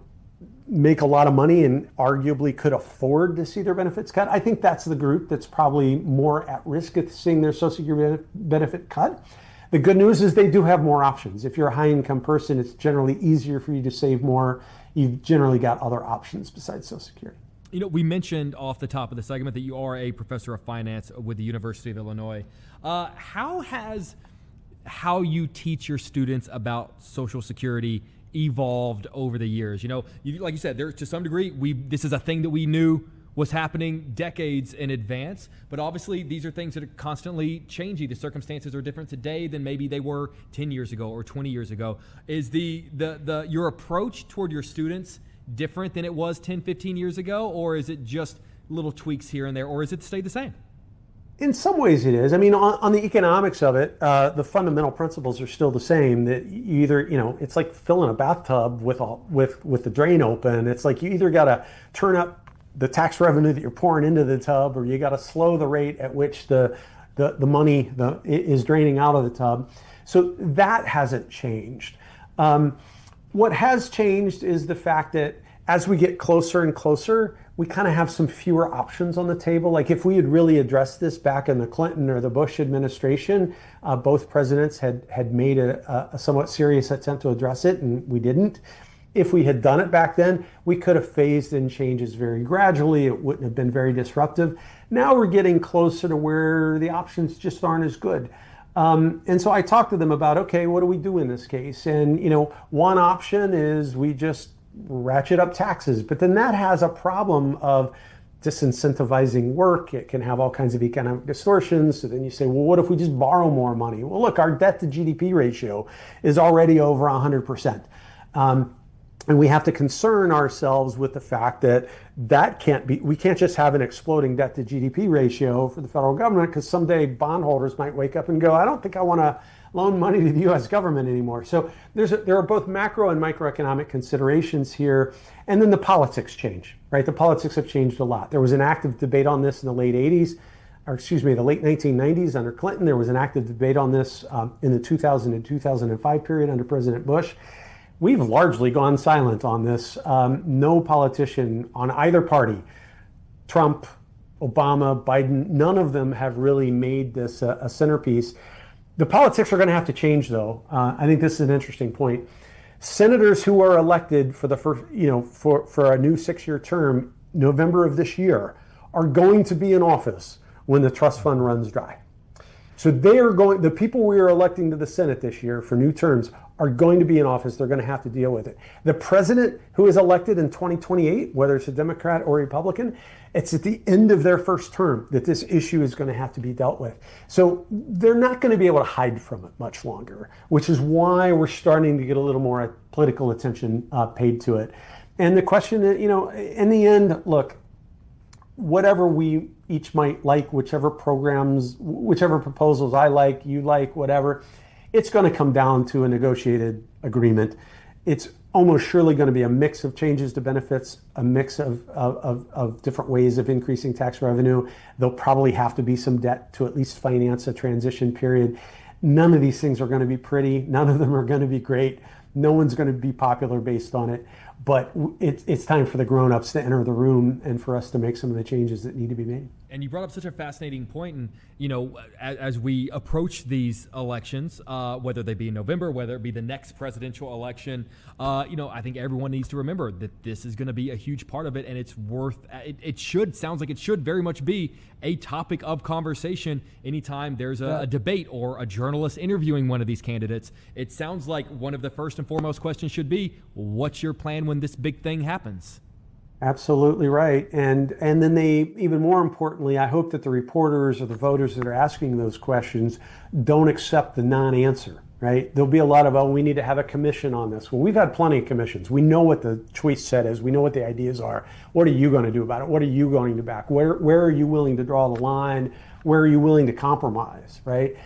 make a lot of money and arguably could afford to see their benefits cut, I think that's the group that's probably more at risk of seeing their Social Security benefit cut. The good news is they do have more options. If you're a high income person, it's generally easier for you to save more. You've generally got other options besides Social Security. We mentioned off the top of the segment that you are a professor of finance with the University of Illinois. How has how you teach your students about Social Security evolved over the years? Like you said, there to some degree, this is a thing that we knew was happening decades in advance, but obviously these are things that are constantly changing. The circumstances are different today than maybe they were 10 years ago or 20 years ago. Is your approach toward your students different than it was 10, 15 years ago, or is it just little tweaks here and there, or is it stayed the same? In some ways it is. I mean, on the economics of it, the fundamental principles are still the same. That you either, it's like filling a bathtub with the drain open. It's like you either got to turn up the tax revenue that you're pouring into the tub, or you got to slow the rate at which the money is draining out of the tub. So that hasn't changed. What has changed is the fact that as we get closer and closer, we kind of have some fewer options on the table. Like if we had really addressed this back in the Clinton or the Bush administration, both presidents had made a somewhat serious attempt to address it, and we didn't. If we had done it back then, we could have phased in changes very gradually. It wouldn't have been very disruptive. Now we're getting closer to where the options just aren't as good. And so I talked to them about, okay, what do we do in this case? And, one option is we just ratchet up taxes, but then that has a problem of disincentivizing work. It can have all kinds of economic distortions. So then you say, well, what if we just borrow more money? Well, look, our debt to GDP ratio is already over 100%. And we have to concern ourselves with the fact that we can't just have an exploding debt to GDP ratio for the federal government, because someday bondholders might wake up and go, I don't think I want to loan money to the US government anymore. So there are both macro and microeconomic considerations here. And then the politics change, right? The politics have changed a lot. There was an active debate on this in the late 1990s under Clinton. There was an active debate on this in the 2000 and 2005 period under President Bush. we've largely gone silent on this. No politician on either party, Trump, Obama, Biden, none of them have really made this a centerpiece. The politics are going to have to change, though. I think this is an interesting point. Senators who are elected for the first, for a new 6-year term, November of this year, are going to be in office when the trust fund runs dry. So the people we are electing to the Senate this year for new terms are going to be in office. They're going to have to deal with it. The president who is elected in 2028, whether it's a Democrat or Republican, it's at the end of their first term that this issue is going to have to be dealt with. So they're not going to be able to hide from it much longer, which is why we're starting to get a little more political attention paid to it. And the question, in the end, look, whatever we each might like, whichever proposals I like, you like, whatever, it's going to come down to a negotiated agreement. It's almost surely going to be a mix of changes to benefits, a mix of different ways of increasing tax revenue. There'll probably have to be some debt to at least finance a transition period. None of these things are going to be pretty. None of them are going to be great. No one's going to be popular based on it. But it's time for the grown-ups to enter the room and for us to make some of the changes that need to be made. And you brought up such a fascinating point. And, as we approach these elections, whether they be in November, whether it be the next presidential election, I think everyone needs to remember that this is going to be a huge part of it. And it's sounds like it should very much be a topic of conversation anytime there's a debate or a journalist interviewing one of these candidates. It sounds like one of the first and foremost questions should be, what's your plan when this big thing happens? Absolutely right. And then even more importantly, I hope that the reporters or the voters that are asking those questions don't accept the non-answer, right? There'll be a lot of, we need to have a commission on this. Well, we've had plenty of commissions. We know what the choice set is. We know what the ideas are. What are you going to do about it? What are you going to back? Where are you willing to draw the line? Where are you willing to compromise, right?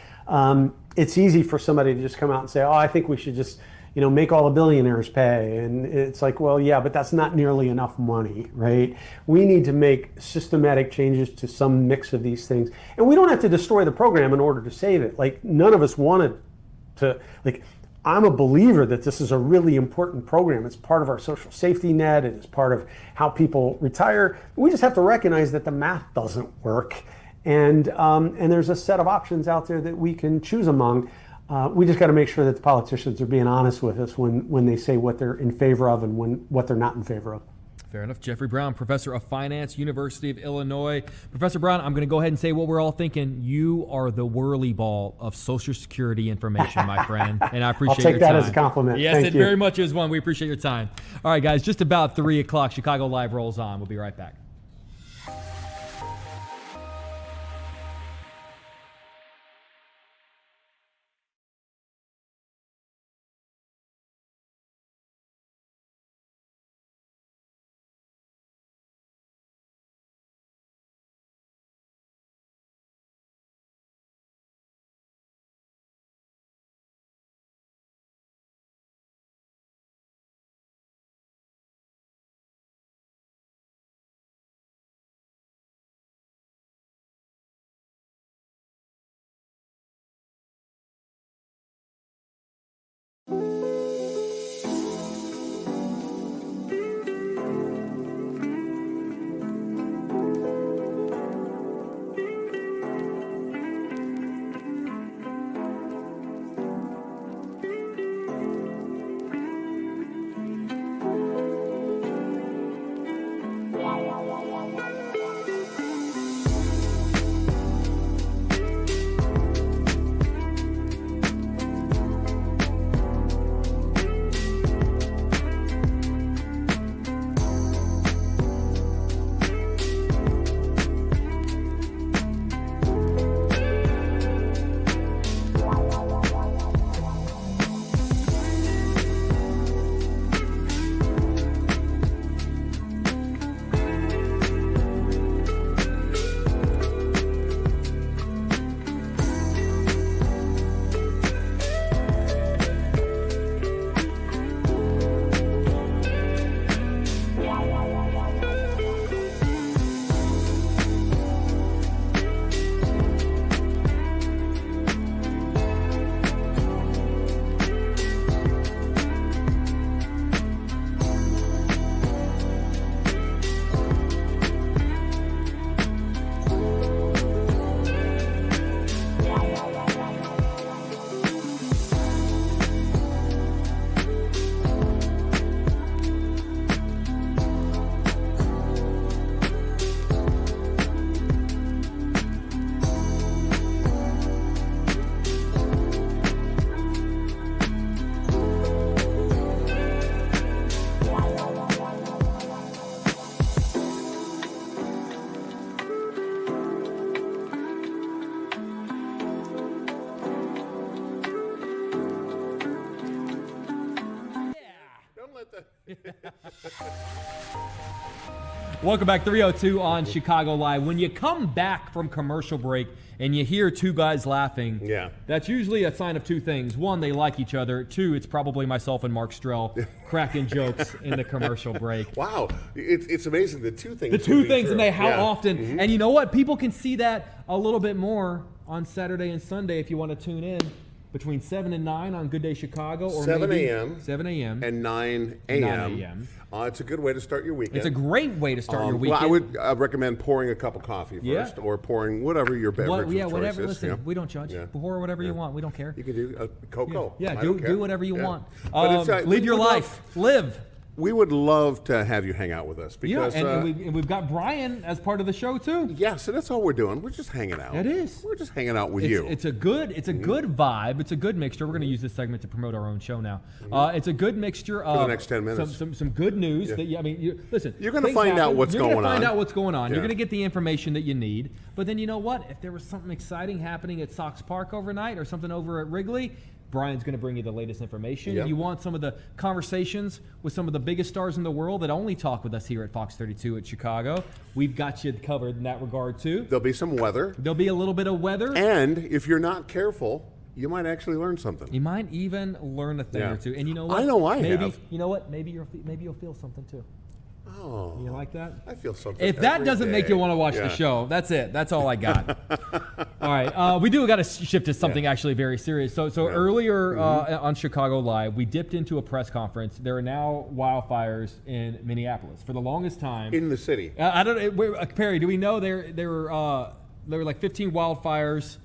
It's easy for somebody to just come out and say, I think we should just make all the billionaires pay. And it's like, well, yeah, but that's not nearly enough money, right? We need to make systematic changes to some mix of these things. And we don't have to destroy the program in order to save it. Like, none of us wanted to, I'm a believer that this is a really important program. It's part of our social safety net. It is part of how people retire. We just have to recognize that the math doesn't work. And there's a set of options out there that we can choose among. We just got to make sure that the politicians are being honest with us when they say what they're in favor of and what they're not in favor of. Fair enough. Jeffrey Brown, professor of finance, University of Illinois. Professor Brown, I'm going to go ahead and say what we're all thinking. You are the whirly ball of Social Security information, my friend, and I appreciate your time. I'll take that as a compliment. Yes, Thank it you. very much is one. We appreciate your time. All right, guys, just about 3 o'clock. Chicago Live rolls on. We'll be right back. Welcome back, 302 on Chicago Live. When you come back from commercial break and you hear two guys laughing, that's usually a sign of two things. One, they like each other. Two, it's probably myself and Mark Strell cracking jokes in the commercial break. Wow, it's amazing. The two things. The two things, and how Yeah. often. Mhm. And you know what? People can see that a little bit more on Saturday and Sunday if you want to tune in. Between 7 and 9 on Good Day Chicago, or 7 maybe a.m. 7 a.m. and 9 9 a.m. a.m. It's a good way to start your weekend. It's a great way to start your weekend. Well, I would recommend pouring a cup of coffee first, or pouring whatever your beverage of choice whatever. is. Listen, we don't judge. Pour whatever you want. We don't care. You can do cocoa. Yeah, I don't do care. whatever you want. But it's, Live your life. Live. We would love to have you hang out with us because and we've got Brian as part of the show too. Yes, and that's all we're doing. We're just hanging out. It is. We're just hanging out with you. It's a good good vibe. It's a good mixture. We're going to use this segment to promote our own show now. It's a good mixture of the next 10 minutes. Some good news. Yeah. Listen. You're going to find out what's going on. You're going to find out what's going on. Yeah. You're going to get the information that you need. But then you know what? If there was something exciting happening at Sox Park overnight or something over at Wrigley, Brian's going to bring you the latest information. Yep. You want some of the conversations with some of the biggest stars in the world that only talk with us here at Fox 32 at Chicago. We've got you covered in that regard, too. There'll be some weather. There'll be a little bit of weather. And if you're not careful, you might actually learn something. You might even learn a thing or two. And you know what? I know I maybe, have. You know what? Maybe you'll feel something, too. Oh. You like that? I feel something. If that every doesn't day. make you want to watch the show, that's it. That's all I got. All right. We do got to shift to something actually very serious. So earlier on Chicago Live, we dipped into a press conference. There are now wildfires in Minneapolis. For the longest time. In the city. I don't know. Perry, do we know there were like 15 wildfires?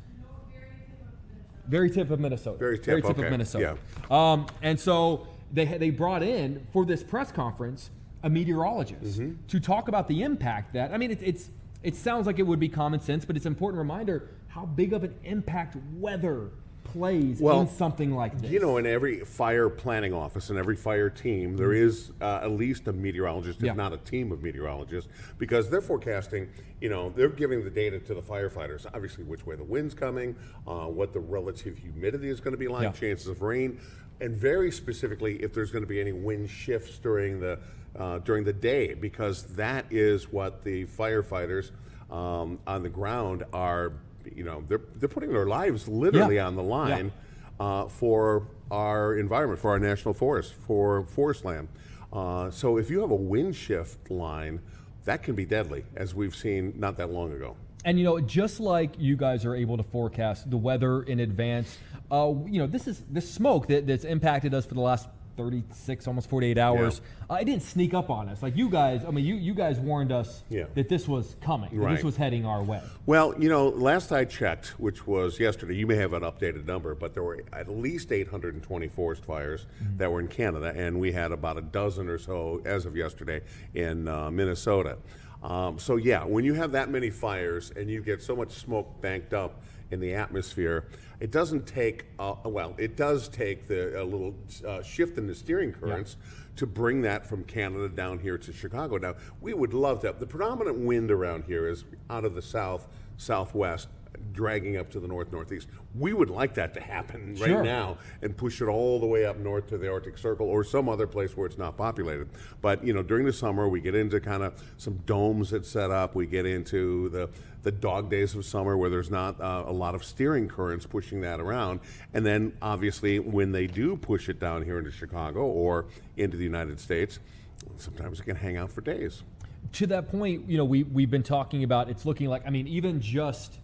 Very tip of Minnesota. Very tip of Minnesota. Yeah. And so they brought in for this press conference a meteorologist to talk about the impact that, I mean, it sounds like it would be common sense, but it's an important reminder how big of an impact weather plays in something like this. You know, in every fire planning office and every fire team, there is at least a meteorologist, if not a team of meteorologists, because they're forecasting, you know, they're giving the data to the firefighters, obviously which way the wind's coming, what the relative humidity is going to be like, chances of rain, and very specifically if there's going to be any wind shifts during the day, because that is what the firefighters on the ground are, you know, they're putting their lives literally on the line for our environment, for our national forest, for forest land. So if you have a wind shift line, that can be deadly, as we've seen not that long ago. And, you know, just like you guys are able to forecast the weather in advance, you know, this smoke that's impacted us for the last 36, almost 48 hours. It didn't sneak up on us. Like you guys, I mean, you guys warned us that this was coming, that this was heading our way. Well, you know, last I checked, which was yesterday, you may have an updated number, but there were at least 820 forest fires that were in Canada, and we had about a dozen or so as of yesterday in Minnesota. So yeah, when you have that many fires and you get so much smoke banked up in the atmosphere, it doesn't take, it does take a little shift in the steering currents to bring that from Canada down here to Chicago. Now, we would love to have, the predominant wind around here is out of the southwest, dragging up to the northeast. We would like that to happen right now and push it all the way up north to the Arctic Circle or some other place where it's not populated. But, you know, during the summer, we get into kind of some domes that set up. We get into the dog days of summer where there's not a lot of steering currents pushing that around. And then, obviously, when they do push it down here into Chicago or into the United States, sometimes it can hang out for days. To that point, you know, we've been talking about, it's looking like, I mean, even just,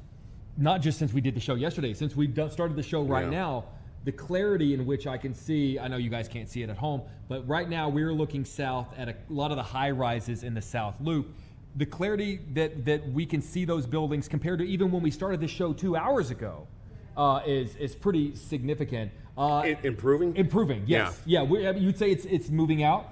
not just since we did the show yesterday, since we've started the show right now, the clarity in which I can see, I know you guys can't see it at home, but right now we're looking south at a lot of the high rises in the South Loop. The clarity that we can see those buildings compared to even when we started the show 2 hours ago is pretty significant. Improving? Improving, yes. Yeah, you'd say it's moving out?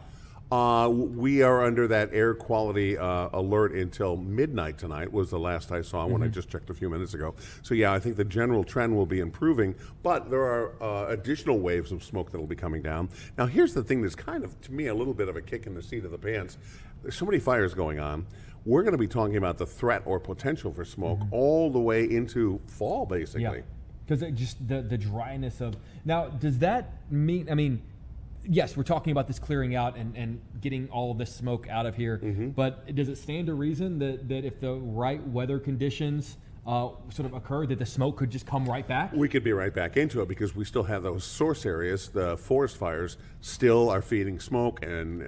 We are under that air quality alert until midnight tonight, was the last I saw when I just checked a few minutes ago. So yeah, I think the general trend will be improving, but there are additional waves of smoke that will be coming down. Now here's the thing that's kind of, to me, a little bit of a kick in the seat of the pants. There's so many fires going on. We're going to be talking about the threat or potential for smoke all the way into fall, basically. Because just the dryness of, now does that mean, I mean, yes, we're talking about this clearing out and getting all of this smoke out of here. But does it stand to reason that if the right weather conditions sort of occur, that the smoke could just come right back? We could be right back into it because we still have those source areas. The forest fires still are feeding smoke and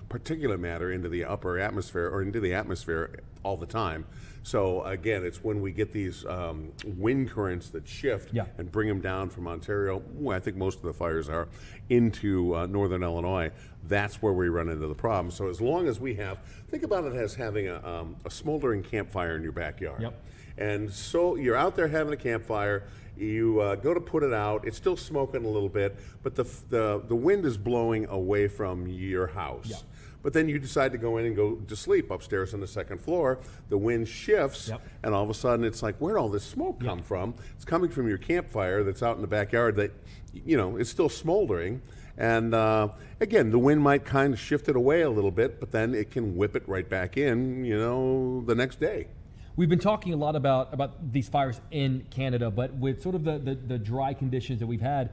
particulate matter into the upper atmosphere or into the atmosphere all the time. So again, it's when we get these wind currents that shift and bring them down from Ontario, where I think most of the fires are, into northern Illinois, that's where we run into the problem. So as long as we have, think about it as having a smoldering campfire in your backyard. And so you're out there having a campfire, you go to put it out, it's still smoking a little bit, but the wind is blowing away from your house. But then you decide to go in and go to sleep upstairs on the second floor. The wind shifts, and all of a sudden it's like, where'd all this smoke come from? It's coming from your campfire that's out in the backyard that, you know, it's still smoldering. And again, the wind might kind of shift it away a little bit, but then it can whip it right back in, you know, the next day. We've been talking a lot about these fires in Canada, but with sort of the dry conditions that we've had,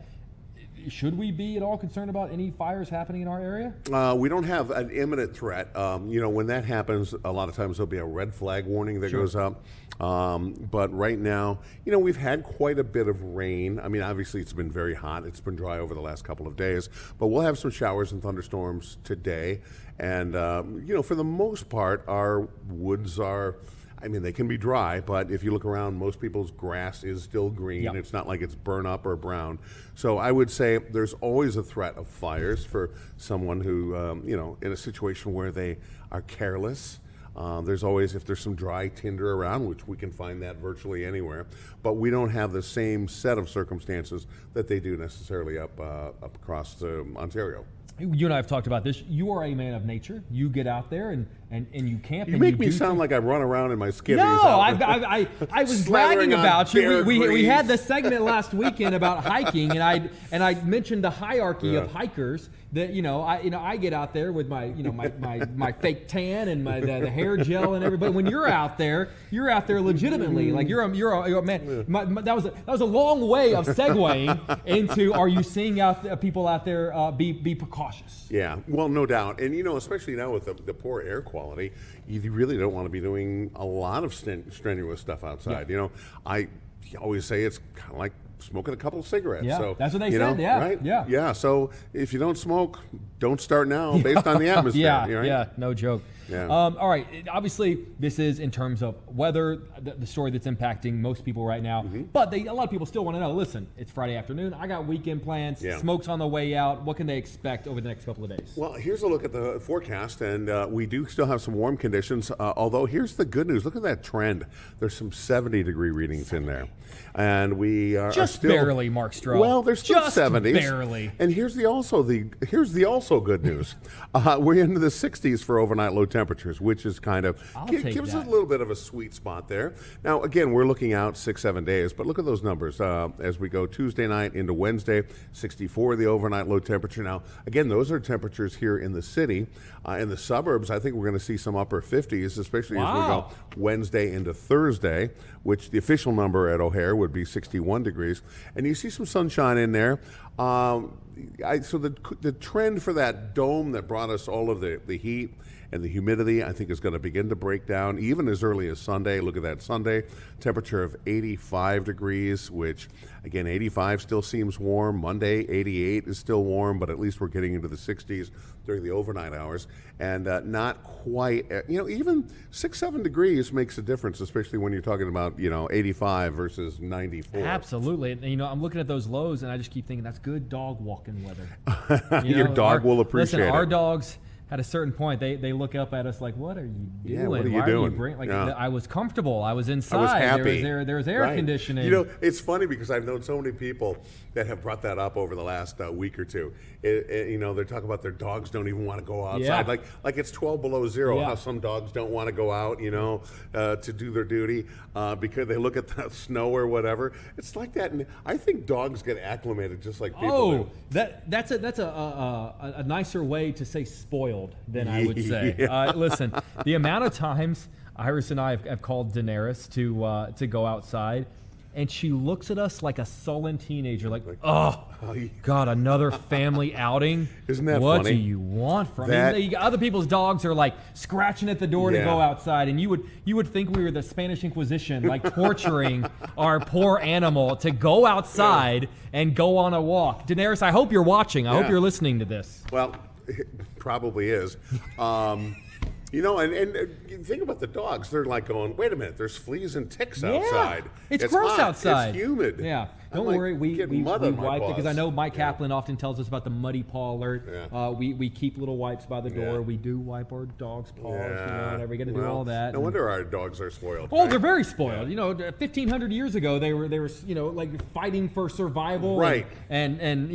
should we be at all concerned about any fires happening in our area? We don't have an imminent threat. You know, when that happens, a lot of times there'll be a red flag warning that goes up. But right now, you know, we've had quite a bit of rain. I mean, obviously it's been very hot. It's been dry over the last couple of days. But we'll have some showers and thunderstorms today. And, you know, for the most part, our woods are... I mean, they can be dry, but if you look around, most people's grass is still green. It's not like it's burnt up or brown. So I would say there's always a threat of fires for someone who, you know, in a situation where they are careless. There's always, if there's some dry tinder around, which we can find that virtually anywhere, but we don't have the same set of circumstances that they do necessarily up across Ontario. You and I have talked about this. You are a man of nature. You get out there and you camp. You make me sound like I run around in my skivvies. No, I was bragging about you. We had this segment last weekend about hiking, and I mentioned the hierarchy of hikers. That I get out there with my my fake tan and the hair gel and everybody. When you're out there legitimately. Like you're a man. That was a long way of segueing into. Are you seeing people out there be precautious? Yeah, well, no doubt, and you know, especially now with the poor air quality, you really don't want to be doing a lot of strenuous stuff outside. You know, I always say it's kind of like smoking a couple of cigarettes. Yeah, so, that's what they said. Yeah, right? Yeah. So if you don't smoke, don't start now, based on the atmosphere. Right? Yeah, no joke. Yeah. All right. Obviously, this is in terms of weather, the story that's impacting most people right now. But a lot of people still want to know. Listen, it's Friday afternoon. I got weekend plans. Smoke's on the way out. What can they expect over the next couple of days? Well, here's a look at the forecast, and we do still have some warm conditions. Although here's the good news. Look at that trend. There's some 70-degree readings in there, and we are still barely, Mark Stroh. Well, there's still just 70s. Barely. And here's the also good news. We're into the 60s for overnight low temperatures, which is kind of gives us a little bit of a sweet spot there. Now, again, we're looking out 6-7 days, but look at those numbers as we go Tuesday night into Wednesday. 64 the overnight low temperature. Now, again, those are temperatures here in the city. In the suburbs, I think we're going to see some upper 50s, especially as we go Wednesday into Thursday, which the official number at O'Hare would be 61 degrees. And you see some sunshine in there. So the trend for that dome that brought us all of the heat and the humidity, I think, is going to begin to break down even as early as Sunday. Look at that Sunday, temperature of 85 degrees, which, again, 85 still seems warm. Monday, 88 is still warm, but at least we're getting into the 60s during the overnight hours. And not quite, even 6-7 degrees makes a difference, especially when you're talking about, 85 versus 94. Absolutely. And, I'm looking at those lows, and I just keep thinking that's good dog walking weather. Your dog will appreciate it. Our dogs... At a certain point, they look up at us like, "What are you doing? Yeah, what are you Why doing?" Are you I was comfortable. I was inside. I was happy. There was air conditioning. It's funny because I've known so many people that have brought that up over the last week or two. They're talking about their dogs don't even want to go outside. Like it's 12 below zero. How some dogs don't want to go out, to do their duty because they look at the snow or whatever. It's like that, and I think dogs get acclimated just like people do. That's a nicer way to say spoiled than I would say. Listen, the amount of times Iris and I have called Daenerys to go outside, and she looks at us like a sullen teenager, like, oh, God, another family outing? Isn't that what funny? What do you want from me? Other people's dogs are like scratching at the door to go outside, and you would think we were the Spanish Inquisition, like torturing our poor animal to go outside and go on a walk. Daenerys, I hope you're watching. I hope you're listening to this. Well, it probably is. You know, and you think about the dogs. They're like going, wait a minute, there's fleas and ticks outside. It's gross hot. outside. It's humid. Yeah. Don't worry, we mud on my wipe it, paws. because I know Mike Kaplan often tells us about the muddy paw alert. We keep little wipes by the door. We do wipe our dog's paws. Whatever. We got to do all that. No wonder our dogs are spoiled. Oh, they're very spoiled. You know, 1,500 years ago, they were like fighting for survival. Right. And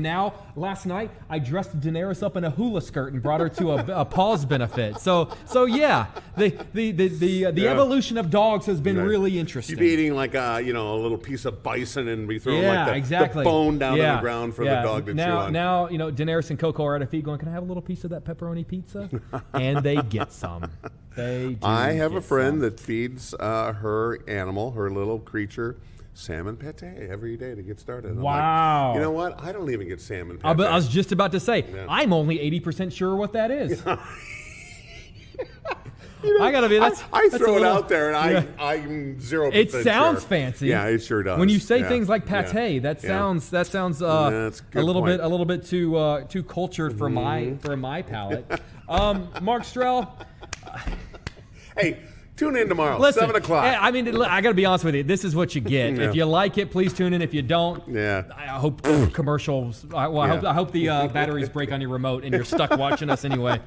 now last night I dressed Daenerys up in a hula skirt and brought her to a paws benefit. So yeah, the evolution of dogs has been really interesting. You'd be eating like a little piece of bison and be throwing the bone down on the ground for the dog to chew on. Now, Daenerys and Coco are at her feet going, can I have a little piece of that pepperoni pizza? And they get some. I have a friend that feeds her animal, her little creature, salmon pate every day to get started. Wow. Like, you know what? I don't even get salmon pate. I was just about to say, I'm only 80% sure what that is. I gotta be. I throw it out there, and I'm 0%. It sounds sure. fancy. Yeah, it sure does. When you say things like pate, that sounds a little bit too cultured for my palate. Mark Strell. Hey. Tune in tomorrow, Listen, 7 o'clock. I mean, I got to be honest with you. This is what you get. If you like it, please tune in. If you don't, I hope commercials. I hope the batteries break on your remote and you're stuck watching us anyway.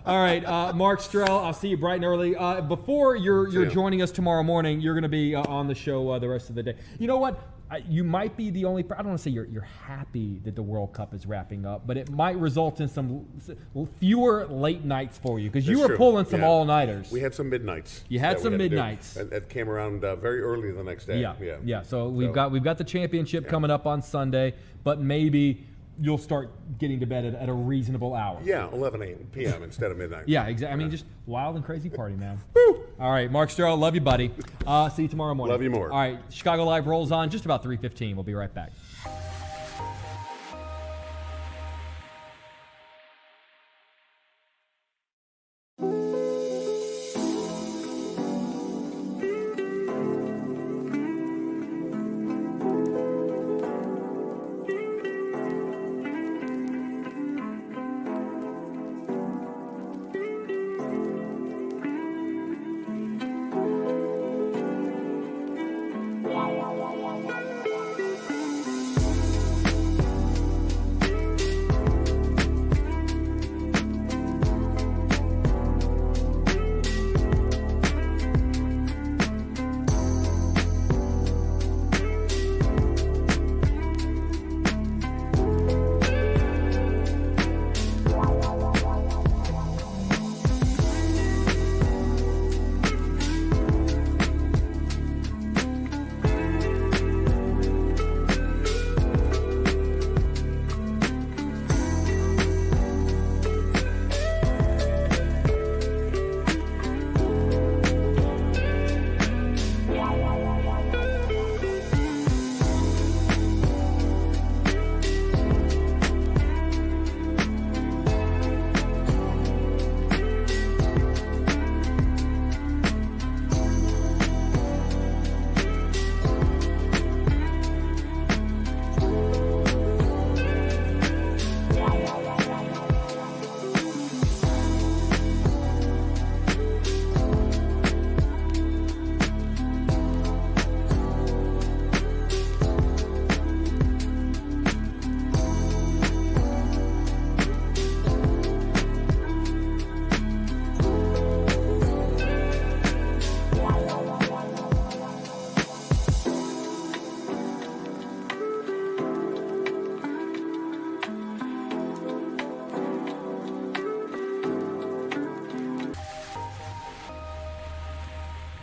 All right, Mark Strell, I'll see you bright and early. Before you're joining us tomorrow morning, you're going to be on the show the rest of the day. You know what? You might be the only. I don't want to say you're happy that the World Cup is wrapping up, but it might result in some fewer late nights for you, because you were pulling some all-nighters. We had some midnights. You had some midnights. That came around very early the next day. Yeah. So we've got the championship coming up on Sunday, but maybe you'll start getting to bed at a reasonable hour. Yeah, 11 p.m. instead of midnight. Yeah, exactly. I mean, just wild and crazy party, man. All right, Mark Strell, love you, buddy. See you tomorrow morning. Love you more. All right, Chicago Live rolls on just about 3:15. We'll be right back.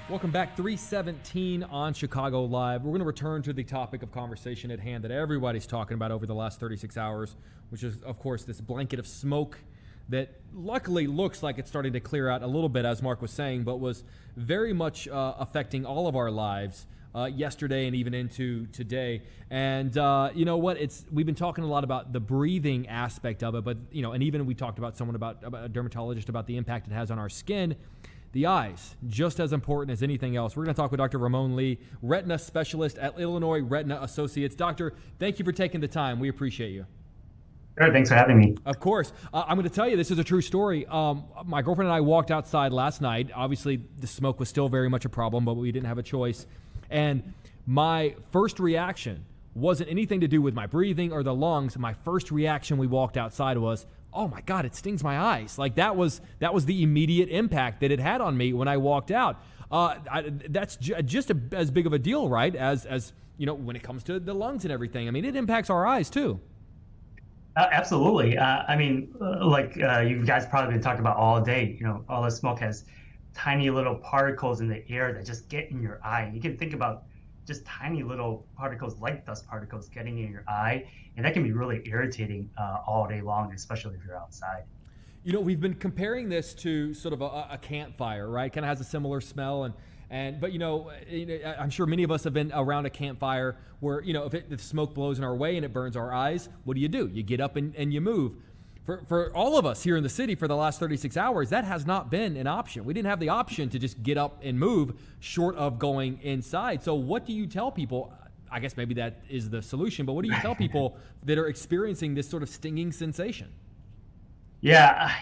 Welcome back, 317 on Chicago Live. We're going to return to the topic of conversation at hand that everybody's talking about over the last 36 hours, which is, of course, this blanket of smoke that luckily looks like it's starting to clear out a little bit, as Mark was saying, but was very much affecting all of our lives yesterday and even into today. And you know what? We've been talking a lot about the breathing aspect of it, but and even we talked about about a dermatologist about the impact it has on our skin. The eyes, just as important as anything else. We're going to talk with Dr. Ramon Lee, retina specialist at Illinois Retina Associates. Doctor, thank you for taking the time. We appreciate you. Sure, thanks for having me. Of course. I'm going to tell you, this is a true story. My girlfriend and I walked outside last night. Obviously, the smoke was still very much a problem, but we didn't have a choice. And my first reaction wasn't anything to do with my breathing or the lungs. My first reaction we walked outside was, oh my God, it stings my eyes. Like that was the immediate impact that it had on me when I walked out. That's just as big of a deal, right? As when it comes to the lungs and everything. I mean, it impacts our eyes too. Absolutely. You guys probably been talking about all day. All the smoke has tiny little particles in the air that just get in your eye. And you can think about just tiny little particles like dust particles getting in your eye, and that can be really irritating all day long, especially if you're outside. We've been comparing this to sort of a campfire, right? Kind of has a similar smell, but I'm sure many of us have been around a campfire where if the smoke blows in our way and it burns our eyes, what do? You get up and you move. For all of us here in the city for the last 36 hours, that has not been an option. We didn't have the option to just get up and move short of going inside. So what do you tell people? I guess maybe that is the solution, but what do you tell people that are experiencing this sort of stinging sensation? Yeah,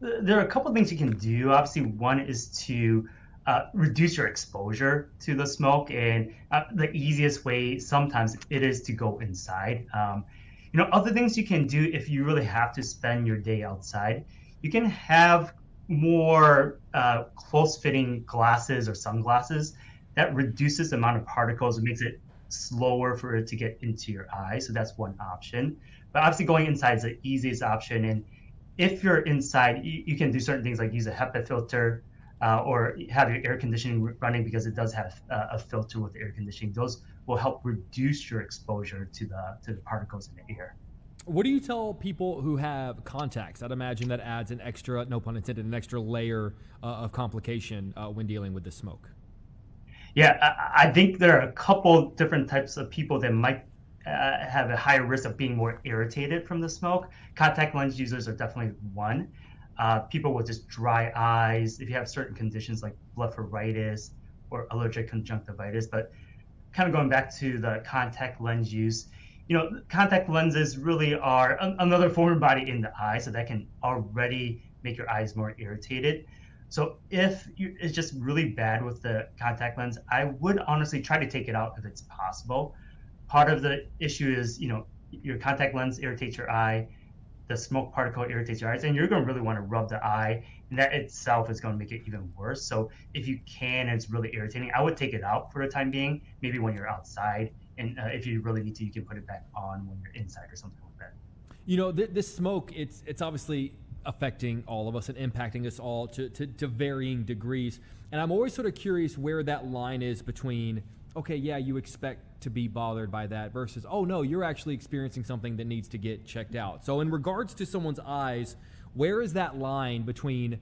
there are a couple of things you can do. Obviously, one is to reduce your exposure to the smoke, and the easiest way sometimes it is to go inside. Other things you can do if you really have to spend your day outside, you can have more close-fitting glasses or sunglasses that reduces the amount of particles. It makes it slower for it to get into your eye. So that's one option. But obviously going inside is the easiest option. And if you're inside, you can do certain things like use a HEPA filter or have your air conditioning running, because it does have a filter with air conditioning. Those will help reduce your exposure to the particles in the air. What do you tell people who have contacts? I'd imagine that adds an extra, no pun intended, an extra layer of complication when dealing with the smoke. Yeah, I think there are a couple different types of people that might have a higher risk of being more irritated from the smoke. Contact lens users are definitely one. People with just dry eyes, if you have certain conditions like blepharitis or allergic conjunctivitis. But kind of going back to the contact lens use, contact lenses really are another foreign body in the eye, so that can already make your eyes more irritated. So if it's just really bad with the contact lens, I would honestly try to take it out if it's possible. Part of the issue is, your contact lens irritates your eye, the smoke particle irritates your eyes, and you're going to really want to rub the eye, and that itself is going to make it even worse. So if you can, and it's really irritating, I would take it out for the time being, maybe when you're outside, and if you really need to, you can put it back on when you're inside or something like that. This smoke, it's obviously affecting all of us and impacting us all to varying degrees. And I'm always sort of curious where that line is between, okay, yeah, you expect to be bothered by that versus, oh no, you're actually experiencing something that needs to get checked out. So in regards to someone's eyes, where is that line between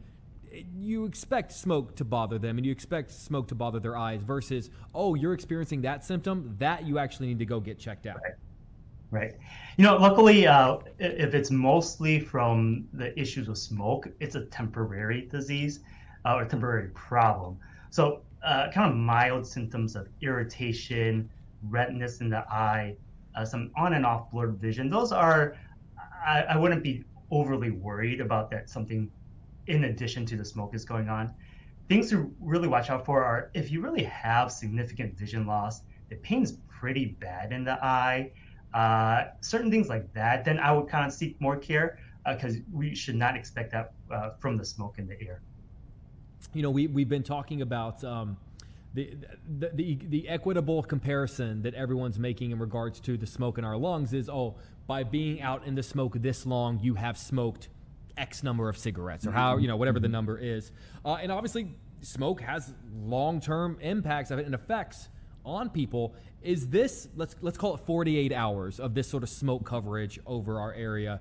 you expect smoke to bother them and you expect smoke to bother their eyes versus, oh, you're experiencing that symptom that you actually need to go get checked out? Right. Luckily, if it's mostly from the issues with smoke, it's a temporary disease or temporary problem. So kind of mild symptoms of irritation, redness in the eye, some on and off blurred vision. Those are, I wouldn't be overly worried about that something in addition to the smoke is going on. Things to really watch out for are if you really have significant vision loss, the pain is pretty bad in the eye, certain things like that, then I would kind of seek more care because we should not expect that from the smoke in the air. We've been talking about the equitable comparison that everyone's making in regards to the smoke in our lungs is, oh, by being out in the smoke this long, you have smoked X number of cigarettes or how, whatever the number is. And obviously smoke has long-term impacts of it and effects on people. Is this, let's call it 48 hours of this sort of smoke coverage over our area.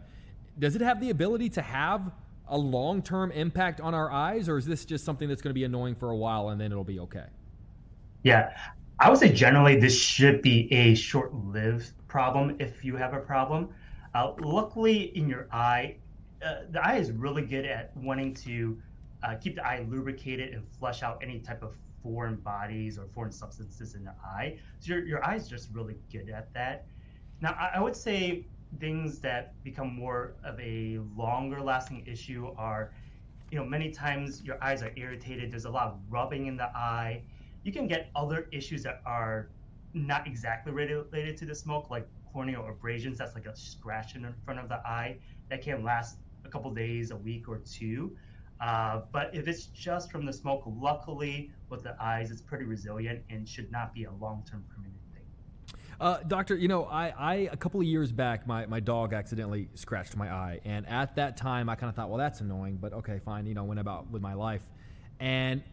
does it have the ability to have a long-term impact on our eyes, or is this just something that's going to be annoying for a while and then it'll be okay? Yeah, I would say generally this should be a short-lived problem if you have a problem. Luckily, in your eye, the eye is really good at wanting to keep the eye lubricated and flush out any type of foreign bodies or foreign substances in the eye. So your eye is just really good at that. Now, I would say things that become more of a longer lasting issue are, many times your eyes are irritated. There's a lot of rubbing in the eye. You can get other issues that are not exactly related to the smoke, like corneal abrasions. That's like a scratch in front of the eye that can last a couple days, a week or two. But if it's just from the smoke, luckily with the eyes, it's pretty resilient and should not be a long-term permanent thing. Doctor, I a couple of years back, my dog accidentally scratched my eye. And at that time, I kind of thought, well, that's annoying, but okay, fine, went about with my life. And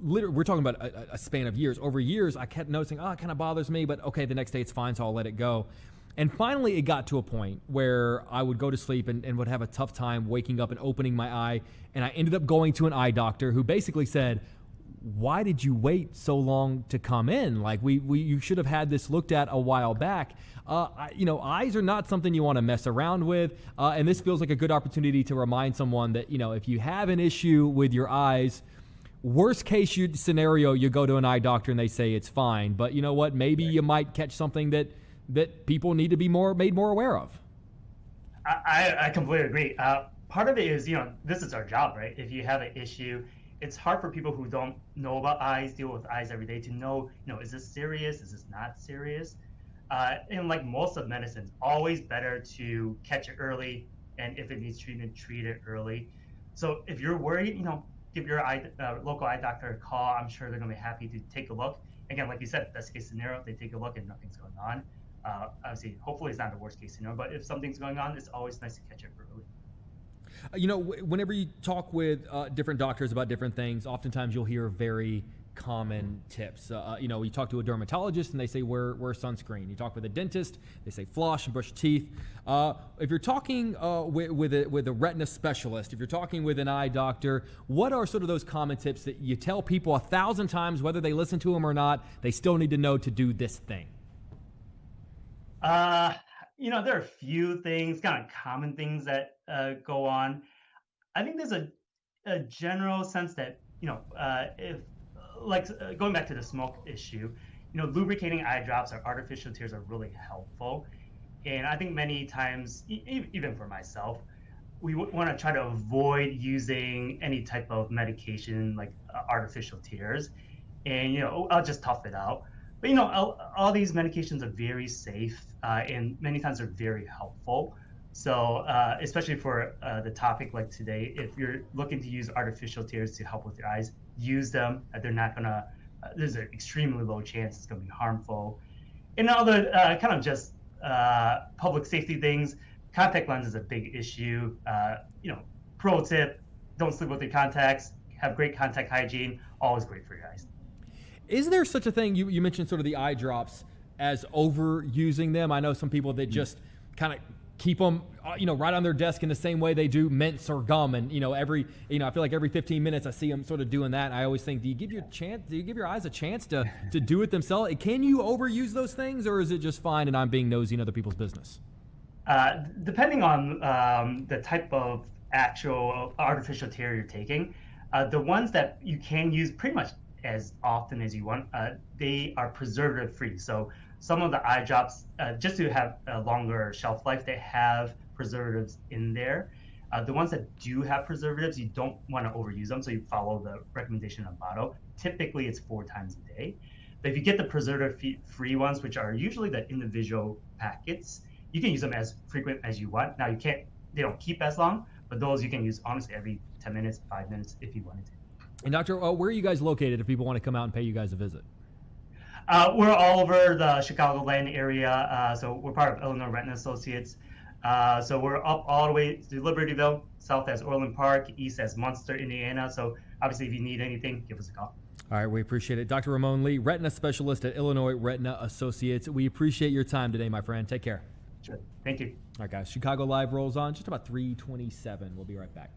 literally, we're talking about a span of years. Over years, I kept noticing, it kind of bothers me, but okay, the next day it's fine, so I'll let it go. And finally, it got to a point where I would go to sleep and would have a tough time waking up and opening my eye. And I ended up going to an eye doctor who basically said, why did you wait so long to come in? Like, you should have had this looked at a while back. Eyes are not something you want to mess around with. And this feels like a good opportunity to remind someone that, if you have an issue with your eyes, worst case scenario, you go to an eye doctor and they say it's fine. But you know what? Maybe you might catch something that people need to be made more aware of. I completely agree. Part of it is, this is our job, right? If you have an issue, it's hard for people who don't know about eyes, deal with eyes every day, to know, is this serious? Is this not serious? And like most of medicine, it's always better to catch it early, and if it needs treatment, treat it early. So if you're worried, give your local eye doctor a call. I'm sure they're going to be happy to take a look. Again, like you said, best case scenario, they take a look and nothing's going on. Obviously, hopefully it's not the worst case scenario, but if something's going on, it's always nice to catch it early. Whenever you talk with different doctors about different things, oftentimes you'll hear very common tips. You talk to a dermatologist and they say wear sunscreen. You talk with a dentist, they say floss and brush teeth. If you're talking with a retina specialist, if you're talking with an eye doctor, what are sort of those common tips that you tell people 1,000 times, whether they listen to them or not, they still need to know to do this thing? There are a few things, kind of common things that go on. I think there's a general sense that, if going back to the smoke issue, lubricating eye drops or artificial tears are really helpful. And I think many times, even for myself, we want to try to avoid using any type of medication like artificial tears. And, I'll just tough it out. But, all these medications are very safe and many times are very helpful. So especially for the topic like today, if you're looking to use artificial tears to help with your eyes, use them. They're not going to, there's an extremely low chance it's going to be harmful. And other kind of just public safety things, contact lens is a big issue. Pro tip, don't sleep with your contacts, have great contact hygiene, always great for your eyes. Is there such a thing, you mentioned sort of the eye drops, as overusing them? I know some people that just kind of keep them, right on their desk in the same way they do mints or gum. And, I feel like every 15 minutes I see them sort of doing that. And I always think, do you give your eyes a chance to do it themselves? Can you overuse those things, or is it just fine and I'm being nosy in other people's business? Depending on the type of actual artificial tear you're taking, the ones that you can use pretty much as often as you want, they are preservative free. So some of the eye drops, just to have a longer shelf life, they have preservatives in there. The ones that do have preservatives, you don't want to overuse them, so you follow the recommendation on the bottle. Typically it's 4 times a day. But if you get the preservative free ones, which are usually the individual packets, you can use them as frequent as you want. Now they don't keep as long, but those you can use honestly every 10 minutes, 5 minutes if you wanted to. And Doctor, where are you guys located if people want to come out and pay you guys a visit? We're all over the Chicagoland area. So we're part of Illinois Retina Associates. So we're up all the way to Libertyville, south as Orland Park, east as Munster, Indiana. So obviously if you need anything, give us a call. All right, we appreciate it. Dr. Ramon Lee, retina specialist at Illinois Retina Associates. We appreciate your time today, my friend. Take care. Sure. Thank you. All right, guys. Chicago Live rolls on just about 3:27. We'll be right back.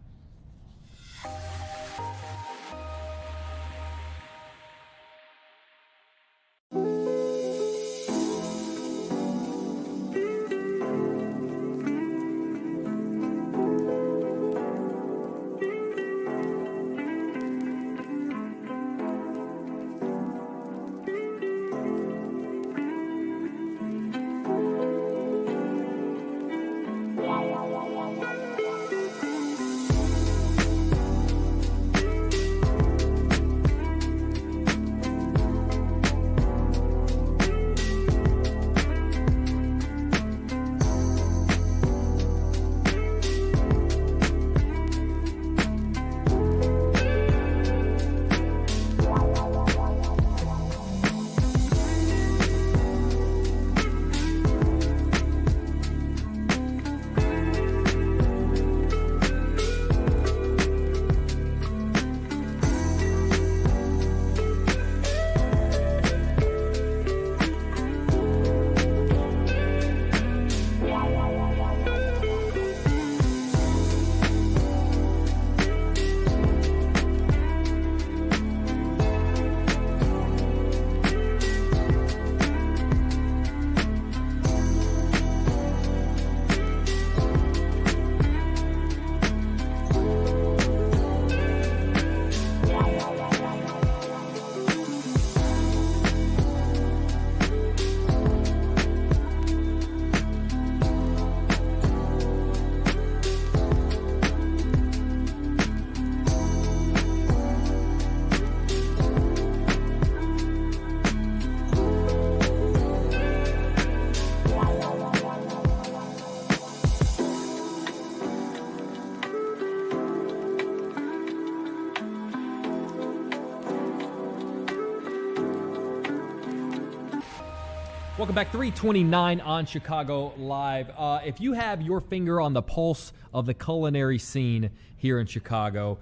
Welcome back, 329 on Chicago Live. If you have your finger on the pulse of the culinary scene here in Chicago,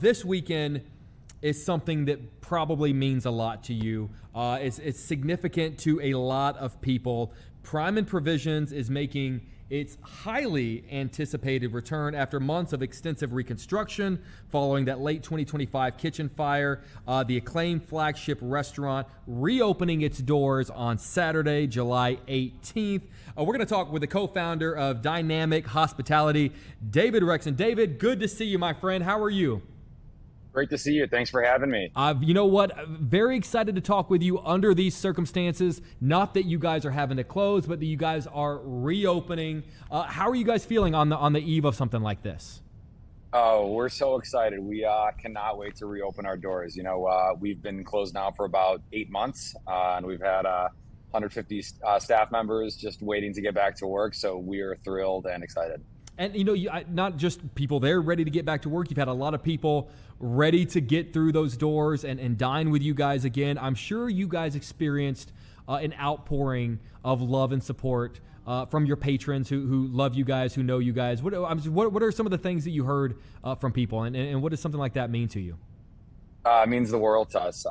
this weekend is something that probably means a lot to you. It's significant to a lot of people. Prime and Provisions is making its highly anticipated return after months of extensive reconstruction following that late 2025 kitchen fire. The acclaimed flagship restaurant reopening its doors on Saturday, July 18th. We're going to talk with the co-founder of Dynamic Hospitality, David Rexon. David, good to see you, my friend. How are you? Great to see you. Thanks for having me. You know what? Very excited to talk with you under these circumstances. Not that you guys are having to close, but that you guys are reopening. How are you guys feeling on the eve of something like this? Oh, we're so excited. We cannot wait to reopen our doors. You know, we've been closed now for about 8 months, and we've had 150 staff members just waiting to get back to work. So we are thrilled and excited. And, you know, not just people there ready to get back to work. You've had a lot of people ready to get through those doors and dine with you guys again. I'm sure you guys experienced an outpouring of love and support from your patrons who love you guys, who know you guys. What are some of the things that you heard from people, and what does something like that mean to you? It means the world to us.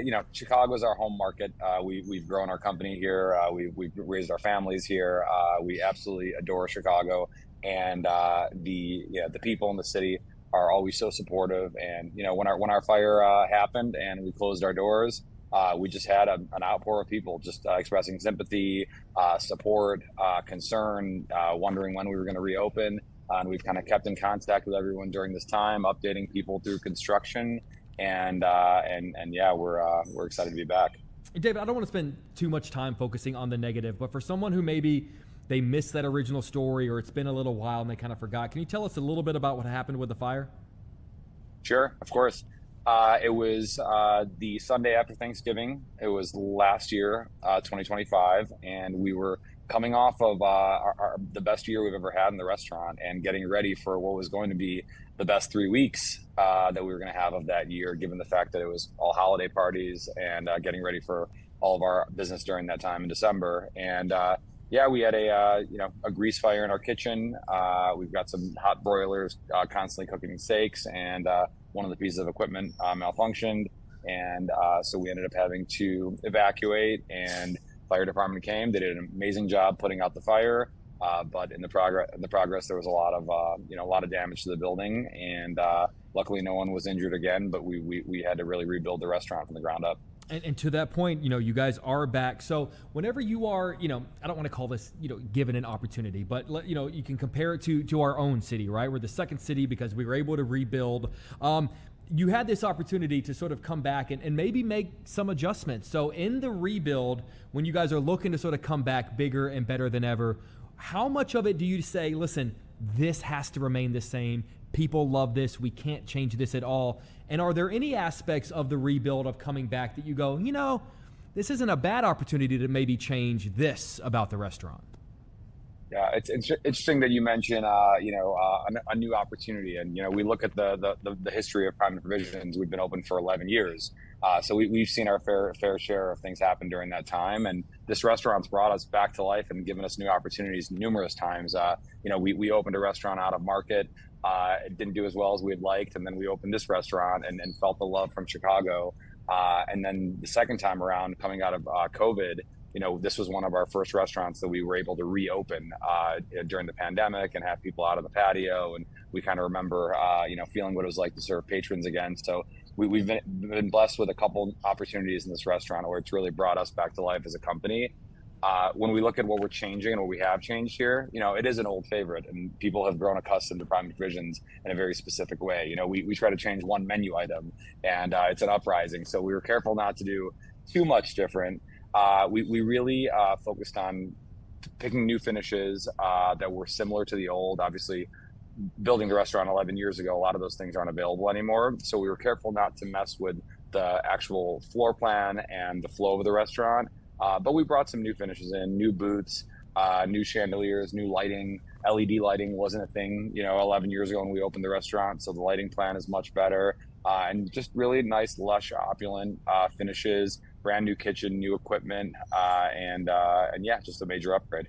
You know, Chicago is our home market. We've grown our company here. We've raised our families here. We absolutely adore Chicago. And the people in the city are always so supportive. And you know, when our fire happened and we closed our doors, we just had an outpour of people just expressing sympathy, support, concern, wondering when we were going to reopen. And we've kind of kept in contact with everyone during this time, updating people through construction. And yeah, we're excited to be back. David, I don't want to spend too much time focusing on the negative, but for someone who maybe they missed that original story, or it's been a little while and they kind of forgot, can you tell us a little bit about what happened with the fire? Sure, of course. It was the Sunday after Thanksgiving. It was last year, 2025, and we were coming off of the best year we've ever had in the restaurant and getting ready for what was going to be the best 3 weeks that we were going to have of that year, given the fact that it was all holiday parties and getting ready for all of our business during that time in December. And yeah, we had a grease fire in our kitchen. We've got some hot broilers constantly cooking steaks, and one of the pieces of equipment malfunctioned. And so we ended up having to evacuate, and fire department came. They did an amazing job putting out the fire. But in the progress, there was a lot of damage to the building, and luckily no one was injured again. But we had to really rebuild the restaurant from the ground up. And to that point, you guys are back. So whenever you are, I don't want to call this, given an opportunity, but you can compare it to our own city, right? We're the second city because we were able to rebuild. You had this opportunity to sort of come back and maybe make some adjustments. So in the rebuild, when you guys are looking to sort of come back bigger and better than ever, how much of it do you say, listen, this has to remain the same? People love this. We can't change this at all. And are there any aspects of the rebuild of coming back that you go, this isn't a bad opportunity to maybe change this about the restaurant? Yeah, it's interesting that you mention, a new opportunity. And, we look at the history of Prime Provisions. We've been open for 11 years. So we've seen our fair share of things happen during that time. And this restaurant's brought us back to life and given us new opportunities numerous times. We opened a restaurant out of market. It didn't do as well as we'd liked. And then we opened this restaurant and felt the love from Chicago. And then the second time around, coming out of COVID, this was one of our first restaurants that we were able to reopen during the pandemic and have people out on the patio. And we kind of remember, feeling what it was like to serve patrons again. So we've been blessed with a couple opportunities in this restaurant where it's really brought us back to life as a company. When we look at what we're changing and what we have changed here, it is an old favorite, and people have grown accustomed to Prime Provisions in a very specific way. We try to change one menu item, and it's an uprising. So we were careful not to do too much different. We really focused on picking new finishes that were similar to the old. Obviously, building the restaurant 11 years ago, a lot of those things aren't available anymore. So we were careful not to mess with the actual floor plan and the flow of the restaurant. But we brought some new finishes in, new booths, new chandeliers, new lighting. LED lighting wasn't a thing, 11 years ago when we opened the restaurant. So the lighting plan is much better. And just really nice, lush, opulent finishes, brand new kitchen, new equipment, and yeah, just a major upgrade.